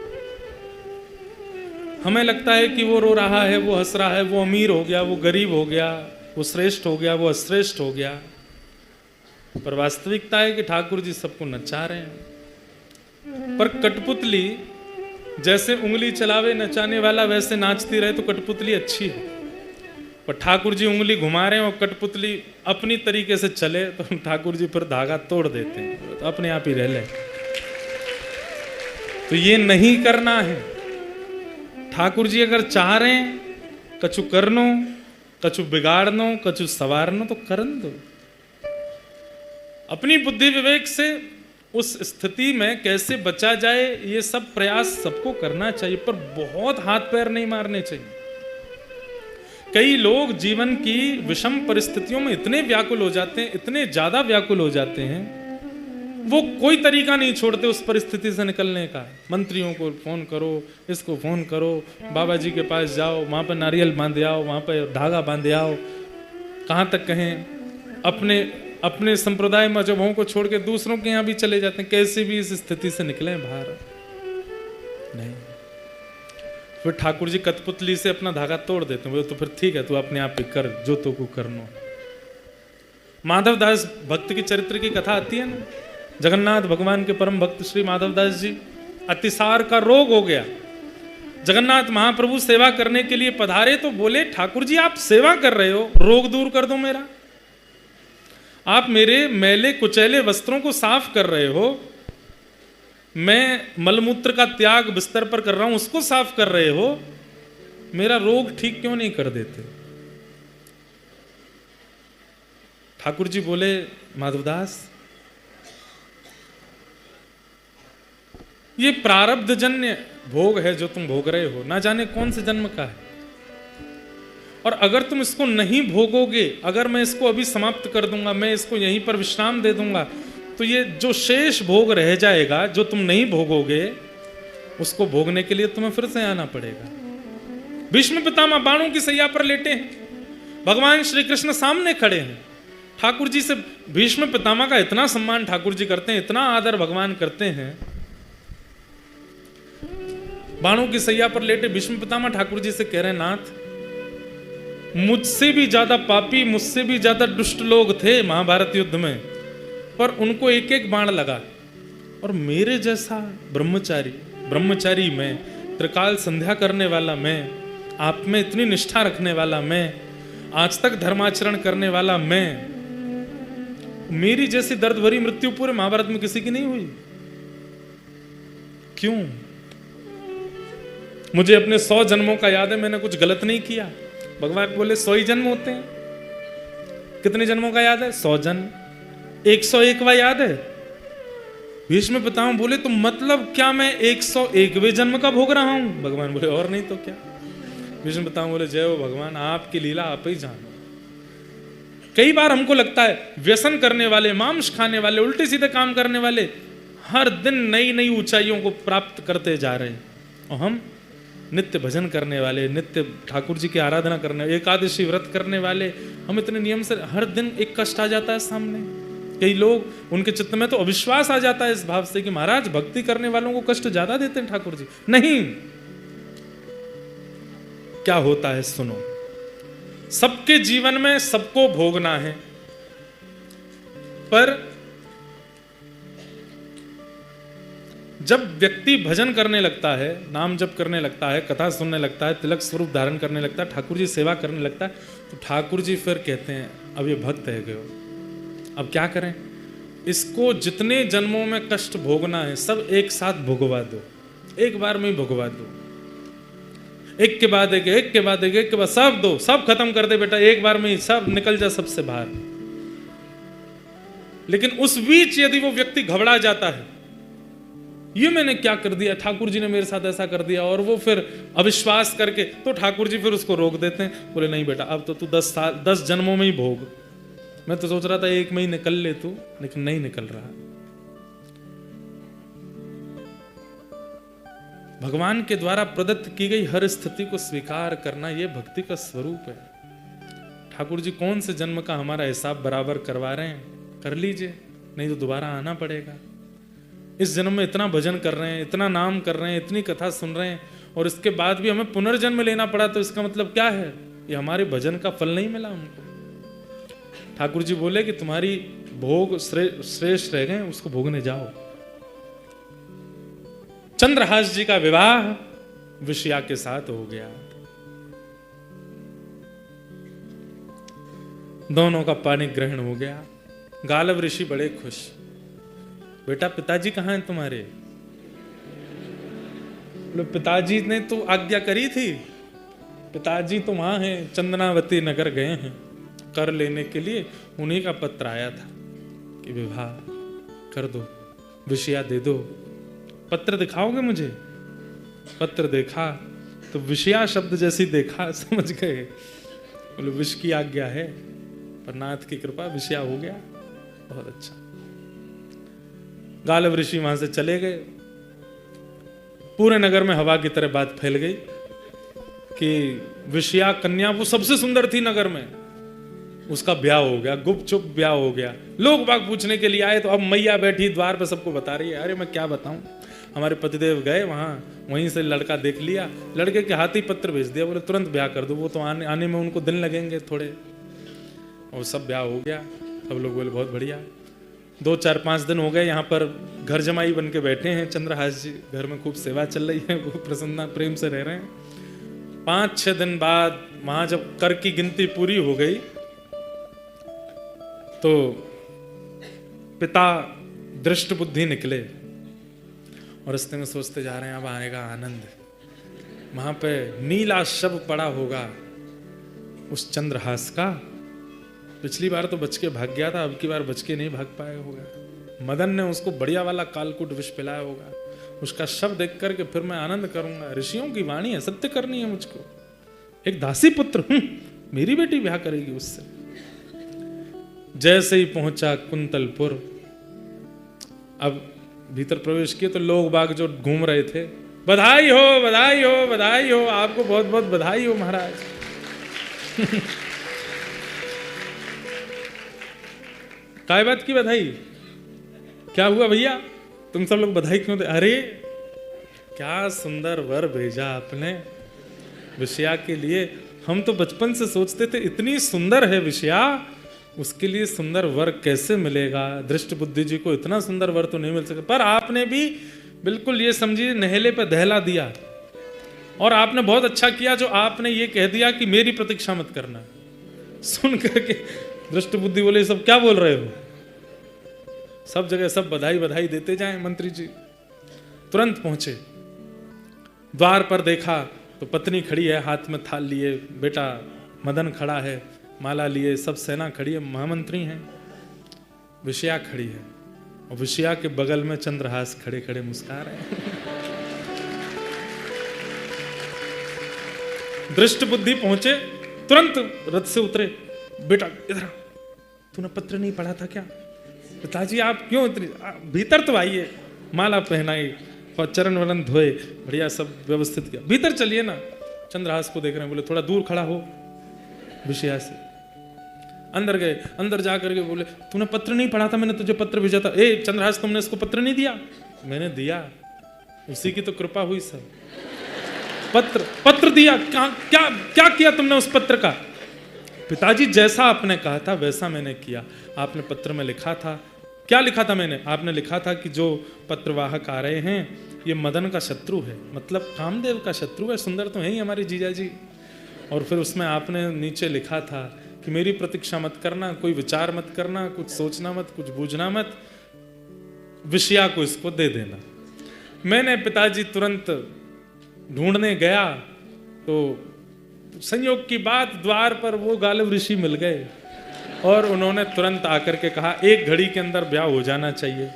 Speaker 1: हमें लगता है कि वो रो रहा है, वो हंस रहा है, वो अमीर हो गया, वो गरीब हो गया, वो श्रेष्ठ हो गया, वो अश्रेष्ठ हो गया, पर वास्तविकता है कि ठाकुर जी सबको नचा रहे हैं। पर कठपुतली जैसे उंगली चलावे नचाने वाला वैसे नाचती रहे तो कठपुतली अच्छी है, पर ठाकुर जी उंगली घुमा रहे हैं और कठपुतली अपनी तरीके से चले तो ठाकुर जी फिर धागा तोड़ देते हैं, तो अपने आप ही रह ले। तो ये नहीं करना है। ठाकुर जी अगर चाह रहे हैं कछु करनो, कछु बिगाड़नो, कछु सवारनो तो करन दो। अपनी बुद्धि विवेक से उस स्थिति में कैसे बचा जाए ये सब प्रयास सबको करना चाहिए, पर बहुत हाथ पैर नहीं मारने चाहिए। कई लोग जीवन की विषम परिस्थितियों में इतने व्याकुल हो जाते हैं, इतने ज्यादा व्याकुल हो जाते हैं, वो कोई तरीका नहीं छोड़ते उस परिस्थिति से निकलने का। मंत्रियों को फोन करो, इसको फोन करो, बाबा जी के पास जाओ, वहां पर नारियल बांधे आओ, वहां पर धागा बांधे आओ, कहां तक कहें अपने संप्रदाय मजहबों को छोड़ के दूसरों के यहाँ भी चले जाते हैं। कैसे भी इस स्थिति से निकले बाहर नहीं, फिर ठाकुर जी कठपुतली से अपना धागा तोड़ देते हैं। वो तो फिर ठीक है, तू अपने आप ही कर जो तो को करनो। माधव दास भक्त की चरित्र की कथा आती है ना, जगन्नाथ भगवान के परम भक्त श्री माधव दास जी, अतिसार का रोग हो गया। जगन्नाथ महाप्रभु सेवा करने के लिए पधारे तो बोले, ठाकुर जी आप सेवा कर रहे हो, रोग दूर कर दो मेरा। आप मेरे मैले कुचैले वस्त्रों को साफ कर रहे हो, मैं मलमूत्र का त्याग बिस्तर पर कर रहा हूं, उसको साफ कर रहे हो, मेरा रोग ठीक क्यों नहीं कर देते। ठाकुर जी बोले, माधवदास ये प्रारब्ध जन्य भोग है जो तुम भोग रहे हो, ना जाने कौन से जन्म का है, और अगर तुम इसको नहीं भोगोगे, अगर मैं इसको अभी समाप्त कर दूंगा, मैं इसको यहीं पर विश्राम दे दूंगा, तो ये जो शेष भोग रह जाएगा जो तुम नहीं भोगोगे, उसको भोगने के लिए तुम्हें फिर से आना पड़ेगा। भीष्म पितामह बाणों की सैया पर लेटे हैं, भगवान श्री कृष्ण सामने खड़े हैं। ठाकुर जी से भीष्म पितामह का इतना सम्मान ठाकुर जी करते हैं, इतना आदर भगवान करते हैं। बाणों की सैया पर लेटे भीष्म पितामह ठाकुर जी से कह रहे हैं, नाथ मुझसे भी ज्यादा पापी, मुझसे भी ज्यादा दुष्ट लोग थे महाभारत युद्ध में, पर उनको एक एक बाण लगा, और मेरे जैसा ब्रह्मचारी मैं, त्रिकाल संध्या करने वाला मैं, आप में इतनी निष्ठा रखने वाला मैं, आज तक धर्माचरण करने वाला मैं, मेरी जैसी दर्द भरी मृत्यु पूरे महाभारत में किसी की नहीं हुई। क्यों? मुझे अपने 100 जन्मों का याद है, मैंने कुछ गलत नहीं किया। भगवान बोले 100 ही जन्म होते हैं। कितने जन्मों का याद है? 100 जन्म। 101वां याद है? भीष्म पितामह बोले तो मतलब क्या मैं 101वें जन्म का भोग रहा हूं? भगवान बोले और नहीं तो क्या। भीष्म पितामह बोले जय हो भगवान, आपकी लीला आप ही जानो। कई बार हमको लगता है व्यसन करने वाले, मांस खाने वाले, उल्टे सीधे काम करने वाले हर दिन नई नई ऊंचाइयों को प्राप्त करते जा रहे हैं, और हम नित्य भजन करने वाले, नित्य ठाकुर जी की आराधना करने, एकादशी व्रत करने वाले, हम इतने नियम से हर दिन एक कष्ट आ जाता है सामने। कई लोग उनके चित्त में तो अविश्वास आ जाता है इस भाव से कि महाराज भक्ति करने वालों को कष्ट ज्यादा देते हैं ठाकुर जी। नहीं, क्या होता है सुनो, सबके जीवन में सबको भोगना है, पर जब व्यक्ति भजन करने लगता है, नाम जप करने लगता है, कथा सुनने लगता है, तिलक स्वरूप धारण करने लगता है, ठाकुर जी सेवा करने लगता है, तो ठाकुर जी फिर कहते हैं अब ये भक्त है गयो, अब क्या करें, इसको जितने जन्मों में कष्ट भोगना है सब एक साथ भोगवा दो, एक बार में ही भोगवा दो, एक के बाद एक, एक के बाद एक के बाद सब दो, सब खत्म कर दे बेटा, एक बार में ही सब निकल जा सबसे बाहर। लेकिन उस बीच यदि वो व्यक्ति घबरा जाता है, ये मैंने क्या कर दिया, ठाकुर जी ने मेरे साथ ऐसा कर दिया, और वो फिर अविश्वास करके, तो ठाकुर जी फिर उसको रोक देते हैं, बोले नहीं बेटा अब तो तू 10 जन्मों में ही भोग। मैं तो सोच रहा था 1 में ही निकल ले तू, लेकिन नहीं निकल रहा। भगवान के द्वारा प्रदत्त की गई हर स्थिति को स्वीकार करना, यह भक्ति का स्वरूप है। ठाकुर जी कौन से जन्म का हमारा हिसाब बराबर करवा रहे हैं, कर लीजिए, नहीं तो दोबारा आना पड़ेगा। इस जन्म में इतना भजन कर रहे हैं, इतना नाम कर रहे हैं, इतनी कथा सुन रहे हैं, और इसके बाद भी हमें पुनर्जन्म लेना पड़ा, तो इसका मतलब क्या है? ये हमारे भजन का फल नहीं मिला हमको। ठाकुर जी बोले कि तुम्हारी भोग श्रेष्ठ रह गए, उसको भोगने जाओ। चंद्रहास जी का विवाह विषया के साथ हो गया। दोनों का पानी ग्रहण हो गया। गालव ऋषि बड़े खुश। बेटा पिताजी कहाँ हैं तुम्हारे? बोले पिताजी ने तो आज्ञा करी थी, पिताजी तो वहां हैं, चंदनावती नगर गए हैं कर लेने के लिए। उन्हीं का पत्र आया था कि विवाह कर दो, विषया दे दो। पत्र दिखाओगे मुझे? पत्र देखा तो विषया शब्द जैसी देखा, समझ गए। बोले विष की आज्ञा है, पर नाथ की कृपा विषया हो गया। बहुत अच्छा। गालव ऋषि वहां से चले गए। पूरे नगर में हवा की तरह बात फैल गई कि विषया कन्या, वो सबसे सुंदर थी नगर में, उसका ब्याह हो गया, गुपचुप ब्याह हो गया। लोग बाग पूछने के लिए आए तो अब मैया बैठी द्वार पर सबको बता रही है। अरे मैं क्या बताऊं, हमारे पतिदेव गए वहां, वहीं से लड़का देख लिया, लड़के के हाथ ही पत्र भेज दिया, बोले तुरंत ब्याह कर दो, वो तो आने में उनको दिन लगेंगे थोड़े। और सब ब्याह हो गया। सब लोग बोले बहुत बढ़िया। 2 4 5 दिन हो गए, यहाँ पर घर जमाई बन के बैठे हैं चंद्रहास जी, घर में खूब सेवा चल रही है, वो प्रसन्ना प्रेम से रह रहे हैं। 5 6 दिन बाद वहां जब कर की गिनती पूरी हो गई तो पिता दृष्ट बुद्धि निकले और रास्ते में सोचते जा रहे हैं अब आएगा आनंद। वहां पे नीला शव पड़ा होगा उस चंद्रहास का। पिछली बार तो बच के भाग गया था, अब की बार बच के नहीं भाग पाया होगा। मदन ने उसको बढ़िया वाला कालकूट विष पिलाया होगा। उसका शव देख करके फिर मैं आनंद करूंगा। ऋषियों की वाणी है, सत्य करनी है मुझको। एक दासी पुत्र, मेरी बेटी ब्याह करेगी उससे। जैसे ही पहुंचा कुंतलपुर, अब भीतर प्रवेश किए तो लोग बाग जो घूम रहे थे, बधाई हो बधाई हो बधाई हो, आपको बहुत बहुत बधाई हो महाराज। काय बात की बधाई? क्या हुआ भैया, तुम सब लोग बधाई क्यों दे? अरे क्या सुंदर वर भेजा आपने विषया के लिए। हम तो बचपन से सोचते थे इतनी सुंदर है विषया, उसके लिए सुंदर वर कैसे मिलेगा? दृष्ट बुद्धि जी को इतना सुंदर वर तो नहीं मिल सकता, पर आपने भी बिल्कुल ये समझिए नहेले पे दहला दिया। और आपने बहुत अच्छा किया जो आपने ये कह दिया कि मेरी प्रतीक्षा मत करना। सुन करके दृष्ट बुद्धि बोले सब क्या बोल रहे हो? सब जगह सब बधाई बधाई देते जाएं। मंत्री जी तुरंत पहुंचे, द्वार पर देखा तो पत्नी खड़ी है, हाथ में थाल लिए, बेटा मदन खड़ा है माला लिए, सब सेना खड़ी है, महामंत्री हैं, विषया खड़ी है, और विषया के बगल में चंद्रहास खड़े खड़े मुस्कुरा रहे हैं। दृष्ट बुद्धि पहुंचे, तुरंत रथ से उतरे, बेटा इधर तूने पत्र नहीं पढ़ा था क्या? पिताजी आप क्यों इतनी, भीतर तो आइए। माला पहनाई और चरण वरण धोए, बढ़िया सब व्यवस्थित किया। भीतर चलिए ना। चंद्रहास को देख रहे हैं, बोले थोड़ा दूर खड़ा हो विषया से। अंदर गए, अंदर जा करके बोले तूने पत्र नहीं पढ़ा था, मैंने तुझे पत्र भेजा था। ए चंद्रहास तुमने इसको पत्र नहीं दिया? मैंने दिया, उसी की तो कृपा हुई सब। पत्र दिया, क्या किया तुमने उस पत्र का? पिताजी जैसा आपने कहा था वैसा मैंने किया। आपने पत्र में लिखा था, क्या लिखा था मैंने? आपने लिखा था कि जो पत्रवाहक आ रहे हैं ये मदन का शत्रु है, मतलब कामदेव का शत्रु है। सुंदर तो है ही हमारी जीजा जी। और फिर उसमें आपने नीचे लिखा था कि मेरी प्रतीक्षा मत करना, कोई विचार मत करना, कुछ सोचना मत, कुछ बूझना मत, विषया को इसको दे देना। मैंने पिताजी तुरंत ढूंढने गया तो संयोग की बात द्वार पर वो गालव ऋषि मिल गए और उन्होंने तुरंत आकर के कहा 1 घड़ी के अंदर ब्याह हो जाना चाहिए।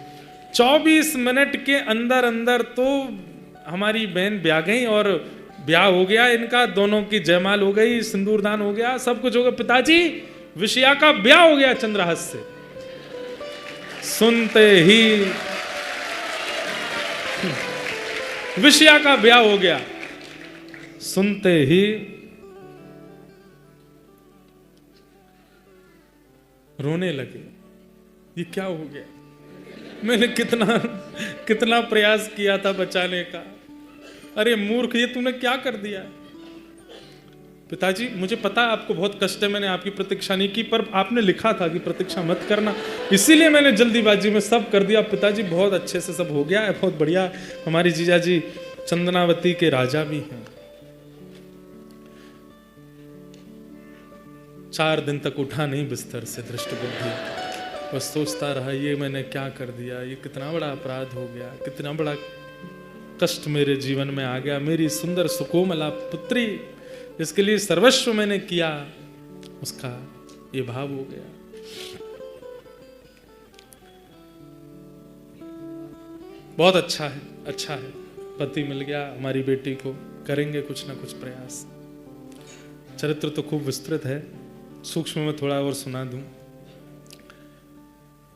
Speaker 1: 24 मिनट के अंदर अंदर तो हमारी बहन ब्याह गई और ब्याह हो गया इनका। दोनों की जयमाल हो गई, सिंदूरदान हो गया, सब कुछ हो गया। पिताजी विषया का ब्याह हो गया चंद्रहास से। सुनते ही विषया का ब्याह हो गया, सुनते ही रोने लगे, ये क्या हो गया, मैंने कितना प्रयास किया था बचाने का, अरे मूर्ख ये तूने क्या कर दिया। पिताजी मुझे पता है आपको बहुत कष्ट है, मैंने आपकी प्रतीक्षा नहीं की, पर आपने लिखा था कि प्रतीक्षा मत करना, इसीलिए मैंने जल्दीबाजी में सब कर दिया। पिताजी बहुत अच्छे से सब हो गया है, बहुत बढ़िया, हमारी जीजाजी चंदनावती के राजा भी हैं। 4 दिन तक उठा नहीं बिस्तर से दृष्ट बुद्धि, बस सोचता रहा ये मैंने क्या कर दिया, ये कितना बड़ा अपराध हो गया, कितना बड़ा कष्ट मेरे जीवन में आ गया। मेरी सुंदर सुकोमला पुत्री जिसके लिए सर्वस्व मैंने किया, उसका ये भाव हो गया। बहुत अच्छा है, पति मिल गया हमारी बेटी को, करेंगे कुछ ना कुछ प्रयास। चरित्र तो खूब विस्तृत है, सूक्ष्म में थोड़ा और सुना दूं।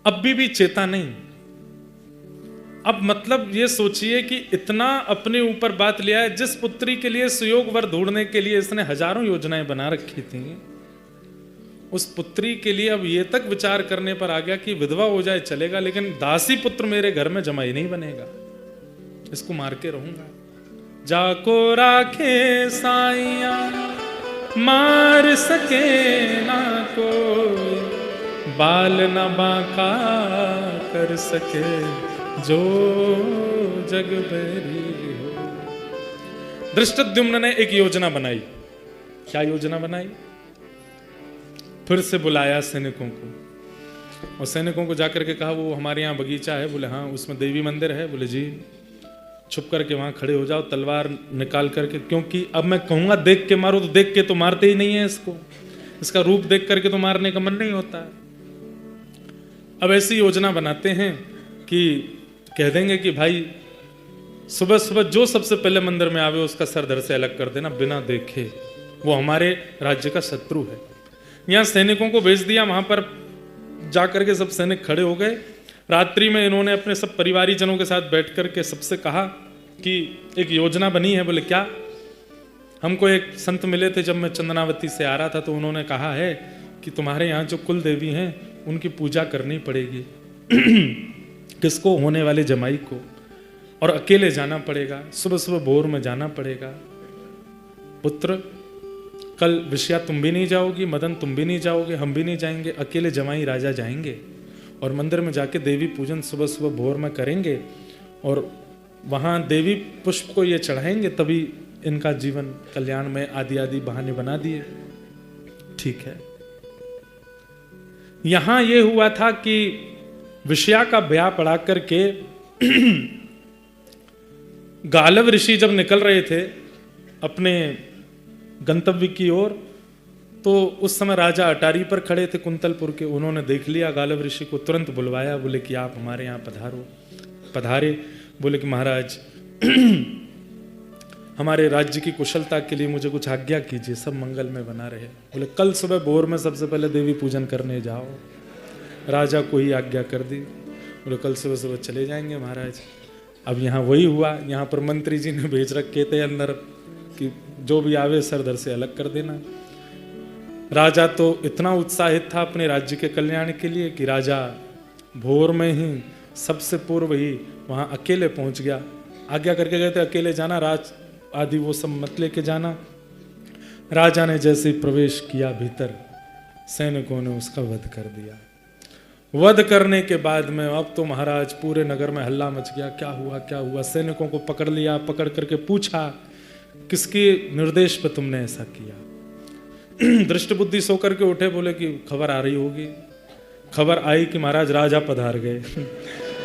Speaker 1: अब भी चेता नहीं। अब मतलब ये सोचिए कि इतना अपने ऊपर बात लिया है, जिस पुत्री के लिए सुयोग वर ढूंढने के लिए इसने हजारों योजनाएं बना रखी थी, उस पुत्री के लिए अब ये तक विचार करने पर आ गया कि विधवा हो जाए चलेगा, लेकिन दासी पुत्र मेरे घर में जमाई नहीं बनेगा, इसको मार के रहूंगा। जाको राखे साइया मार सके ना कोई, बाल न बांका कर सके जो जग बेरी हो। धृष्टद्युम्न ने एक योजना बनाई। क्या योजना बनाई? फिर से बुलाया सैनिकों को, और सैनिकों को जाकर के कहा वो हमारे यहाँ बगीचा है। बोले हाँ, उसमें देवी मंदिर है। बोले जी, छुप करके वहां खड़े हो जाओ, तलवार निकाल करके, क्योंकि अब मैं कहूंगा देख के मारो, तो देख के तो मारते ही नहीं है इसको, इसका रूप देख करके तो मारने का मन नहीं होता। अब ऐसी योजना बनाते हैं कि कह देंगे कि भाई सुबह सुबह जो सबसे पहले मंदिर में आवे उसका सर धड़ से अलग कर देना बिना देखे, वो हमारे राज्य का शत्रु है। यहाँ सैनिकों को भेज दिया, वहां पर जाकर के सब सैनिक खड़े हो गए। रात्रि में इन्होंने अपने सब परिवारी जनों के साथ बैठ करके सबसे कहा कि एक योजना बनी है। बोले क्या? हमको एक संत मिले थे जब मैं चंदनावती से आ रहा था, तो उन्होंने कहा है कि तुम्हारे यहाँ जो कुल देवी हैं उनकी पूजा करनी पड़ेगी। किसको? होने वाले जमाई को, और अकेले जाना पड़ेगा, सुबह सुबह भोर में जाना पड़ेगा। पुत्र कल विषया तुम भी नहीं जाओगी, मदन तुम भी नहीं जाओगे, हम भी नहीं जाएंगे, अकेले जमाई राजा जाएंगे और मंदिर में जाके देवी पूजन सुबह सुबह भोर में करेंगे, और वहाँ देवी पुष्प को ये चढ़ाएंगे, तभी इनका जीवन कल्याण में आदि आदि बहाने बना दिए। ठीक है। यहां ये हुआ था कि विषया का ब्याह पढ़ा करके गालव ऋषि जब निकल रहे थे अपने गंतव्य की ओर, तो उस समय राजा अटारी पर खड़े थे कुंतलपुर के। उन्होंने देख लिया गालव ऋषि को, तुरंत बुलवाया। बोले कि आप हमारे यहाँ पधारो। पधारे। बोले कि महाराज हमारे राज्य की कुशलता के लिए मुझे कुछ आज्ञा कीजिए, सब मंगल में बना रहे। बोले कल सुबह भोर में सबसे पहले देवी पूजन करने जाओ। राजा को ही आज्ञा कर दी। बोले कल सुबह सुबह चले जाएंगे महाराज। अब यहाँ वही हुआ, यहाँ पर मंत्री जी ने भेज रखे थे अंदर कि जो भी आवे सर धड़ से अलग कर देना। राजा तो इतना उत्साहित था अपने राज्य के कल्याण के लिए कि राजा भोर में ही सबसे पूर्व ही वहाँ अकेले पहुँच गया। आज्ञा करके गए थे अकेले जाना, राज आदि वो सब मत लेके जाना। राजा ने जैसे ही प्रवेश किया भीतर, सैनिकों ने उसका वध कर दिया। वध करने के बाद में अब तो महाराज पूरे नगर में हल्ला मच गया। क्या हुआ क्या हुआ? सैनिकों को पकड़ लिया। पकड़ करके पूछा किसके निर्देश पे तुमने ऐसा किया? दृष्ट बुद्धि सो करके उठे। बोले कि खबर आ रही होगी। खबर आई कि महाराज राजा पधार गए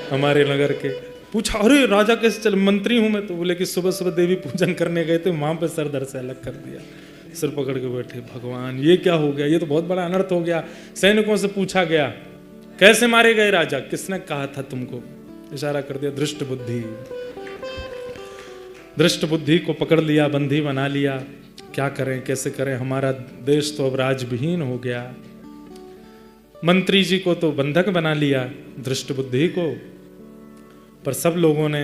Speaker 1: हमारे नगर के। पूछा अरे राजा कैसे चले? मंत्री हूं मैं। तो बोले कि सुबह सुबह देवी पूजन करने गए थे, वहां पे सर धड़ से अलग कर दिया। सिर पकड़ के बैठे, भगवान ये क्या हो गया? ये तो बहुत बड़ा अनर्थ हो गया। सैनिकों से पूछा गया कैसे मारे गए राजा? किसने कहा था तुमको? इशारा कर दिया दृष्ट बुद्धि। दृष्ट बुद्धि को पकड़ लिया, बंदी बना लिया। क्या करें कैसे करें? हमारा देश तो अब राजविहीन हो गया। मंत्री जी को तो बंधक बना लिया, दृष्ट बुद्धि को। पर सब लोगों ने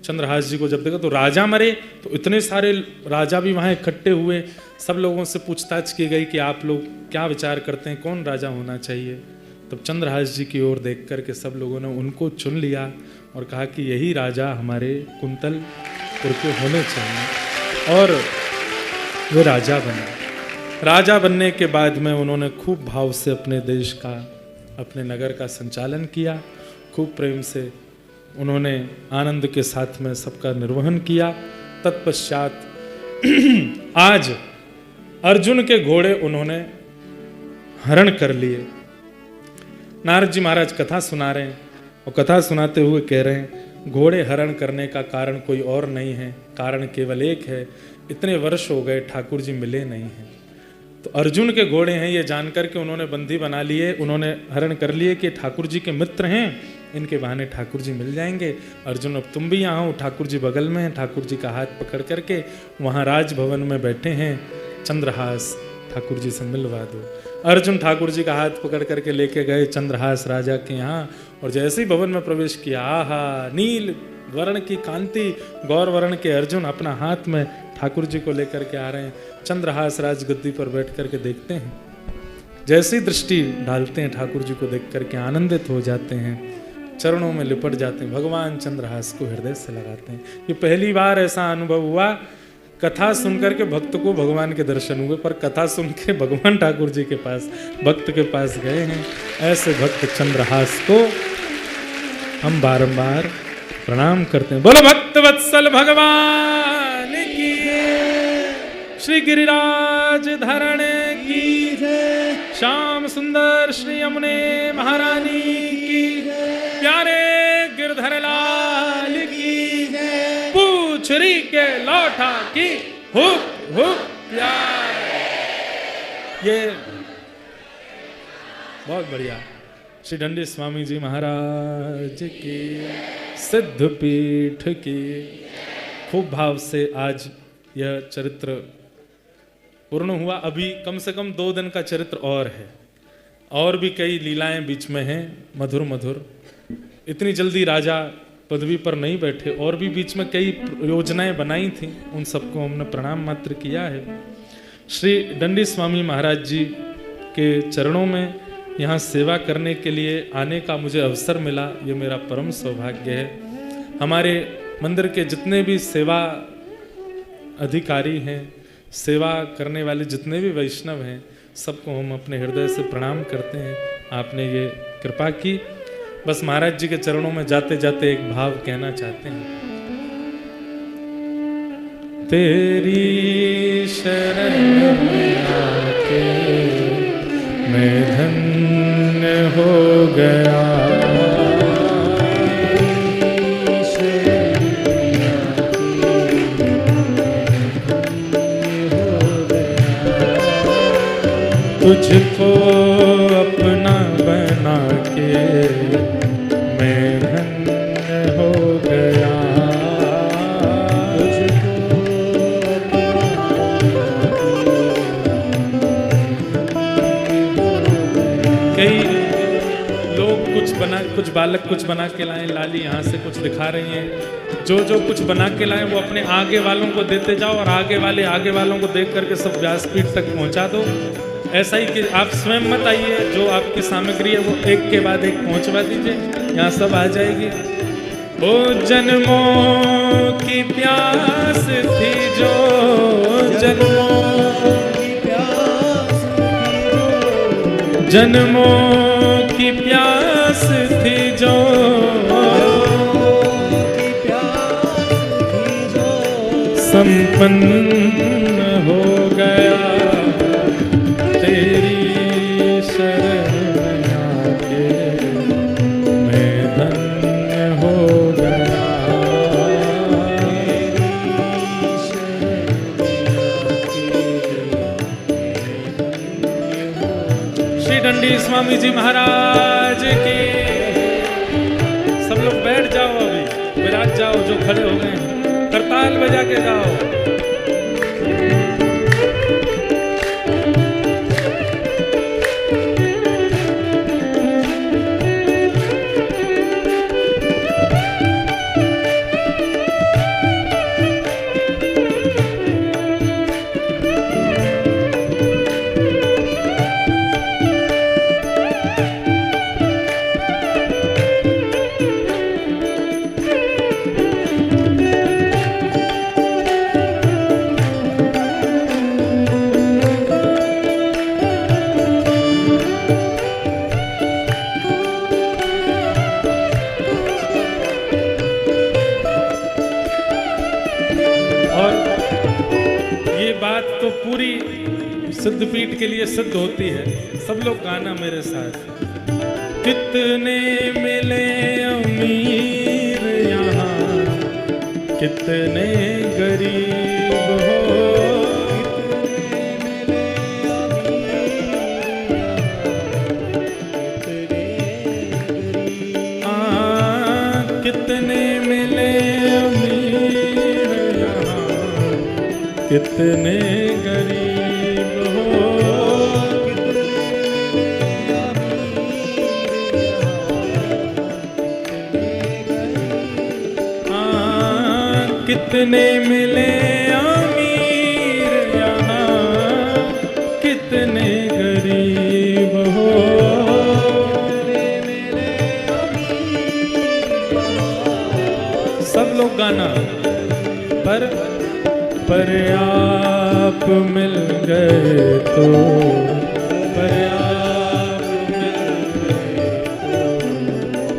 Speaker 1: चंद्रहास जी को जब देखा तो राजा मरे, तो इतने सारे राजा भी वहां इकट्ठे हुए। सब लोगों से पूछताछ की गई कि आप लोग क्या विचार करते हैं, कौन राजा होना चाहिए? तब चंद्रहास जी की ओर देख करके सब लोगों ने उनको चुन लिया और कहा कि यही राजा हमारे कुंतलपुर के होने चाहिए, और वे राजा बने। राजा बनने के बाद में उन्होंने खूब भाव से अपने देश का, अपने नगर का संचालन किया, खूब प्रेम से उन्होंने आनंद के साथ में सबका निर्वहन किया। तत्पश्चात आज अर्जुन के घोड़े उन्होंने हरण कर लिए। नारद जी महाराज कथा सुना रहे हैं और कथा सुनाते हुए कह रहे हैं घोड़े हरण करने का कारण कोई और नहीं है, कारण केवल एक है, इतने वर्ष हो गए ठाकुर जी मिले नहीं हैं। तो अर्जुन के घोड़े हैं ये जानकर के उन्होंने बंदी बना लिए, उन्होंने हरण कर लिए कि ठाकुर जी के मित्र हैं, इनके बहाने ठाकुर जी मिल जाएंगे। अर्जुन अब तुम भी यहाँ हो, ठाकुर जी बगल में हैं, ठाकुर जी का हाथ पकड़ करके वहाँ राजभवन में बैठे हैं। चंद्रहास ठाकुर जी से मिलवा दो। अर्जुन ठाकुर जी का हाथ पकड़ करके लेके गए चंद्रहास राजा के यहाँ, और जैसे ही भवन में प्रवेश किया, आहा नील वर्ण की कांति, गौर वर्ण के अर्जुन अपना हाथ में ठाकुर जी को लेकर के आ रहे हैं। चंद्रहास राज गद्दी पर बैठ करके देखते हैं, जैसी दृष्टि डालते हैं ठाकुर जी को देख करके आनंदित हो जाते हैं, चरणों में लिपट जाते हैं, भगवान चंद्रहास को हृदय से लगाते हैं। ये पहली बार ऐसा अनुभव हुआ, कथा सुनकर के भक्त को भगवान के दर्शन हुए, पर कथा सुन के भगवान ठाकुर जी के पास, भक्त के पास गए हैं। ऐसे भक्त चंद्रहास को हम बारंबार प्रणाम करते हैं। बोलो भक्त वत्सल भगवान की, श्री गिरिराज धरण की, श्याम सुंदर श्री यमुने महारानी की, प्यारे गिरधर लाल की, पूछरी के लौटा की, हुक हुक प्यार। ये बहुत बढ़िया श्री दंडी स्वामी जी महाराज की सिद्ध पीठ की खूब भाव से आज यह चरित्र पूर्ण हुआ। अभी कम से कम 2 दिन का चरित्र और है, और भी कई लीलाएं बीच में हैं मधुर मधुर। इतनी जल्दी राजा पदवी पर नहीं बैठे, और भी बीच में कई योजनाएं बनाई थी, उन सबको हमने प्रणाम मात्र किया है। श्री दंडी स्वामी महाराज जी के चरणों में यहाँ सेवा करने के लिए आने का मुझे अवसर मिला, ये मेरा परम सौभाग्य है। हमारे मंदिर के जितने भी सेवा अधिकारी हैं, सेवा करने वाले जितने भी वैष्णव हैं, सबको हम अपने हृदय से प्रणाम करते हैं। आपने ये कृपा की। बस महाराज जी के चरणों में जाते जाते एक भाव कहना चाहते हैं। तेरी शरण में आके मैं धन्य हो गया, तुझको अपना बना के मैं धन्य हो गया, कई लोग कुछ बालक कुछ बना के लाए, लाली यहाँ से कुछ दिखा रही हैं, जो कुछ बना के लाए वो अपने आगे वालों को देते जाओ, और आगे वालों को देख करके सब व्यासपीठ तक पहुँचा दो। ऐसा ही कि आप स्वयं मत आइए, जो आपकी सामग्री है वो एक के बाद एक पहुंचवा दीजिए, यहाँ सब आ जाएगी। ओ जन्मों की प्यास थी जो, जन्मों की प्यास थी जो, संपन्न हो गया, तेरी शरण में आके मैं धन्य हो गया। श्री दंडी स्वामी जी महाराज की। सब लोग बैठ जाओ, अभी विराज जाओ, जो खड़े हो गए हैं, करताल बजा के गाओ। वो पूरी सिद्धपीठ के लिए सिद्ध होती है। सब लोग गाना मेरे साथ। कितने मिले अमीर यहाँ, कितने गरीब हो। कितने मिले अमीर यहाँ, कितने गरीब हो। कितने मिले अमीर यहाँ, कितने गरीब हो। सब लोग गाना। पर आप मिल गए तो, पर आप मिल गए तो,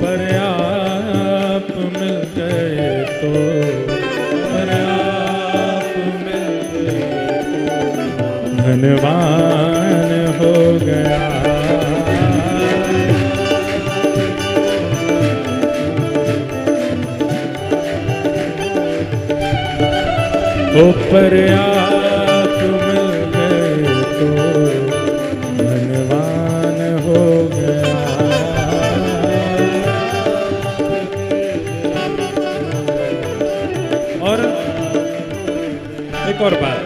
Speaker 1: पर आप मिल गए तो, पर आप मिल गए तो धनवान हो गया। ओ पर आप मिल गए तो धनवान हो गया। और एक और बात,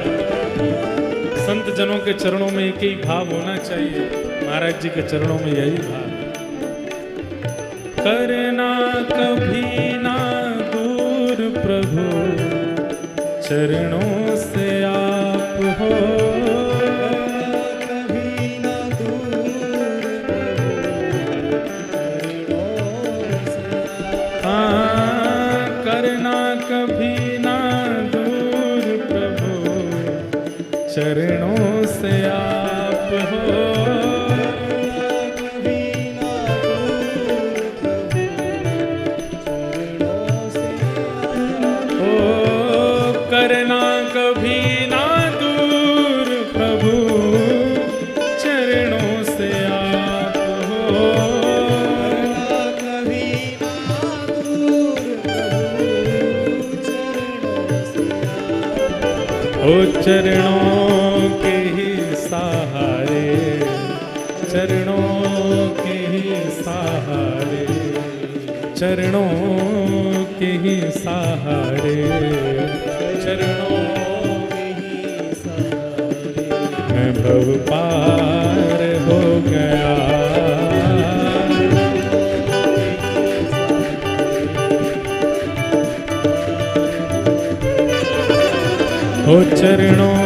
Speaker 1: संत जनों के चरणों में एक ही भाव होना चाहिए। महाराज जी के चरणों में यही भाव। करना कभी ना दूर प्रभु, चरणों से आप हो। कभी ना दूर हाँ, करना कभी ना दूर प्रभु, चरणों से आप हो। करना कभी ना दूर प्रभु, चरणों से आप हो। कभी ना दूर प्रभु, ओ चरणों के ही सहारे, चरणों के ही सहारे, चरणों के ही सहारे, चरणों के ही सहारे मैं भव पार हो गया। ओ चरणों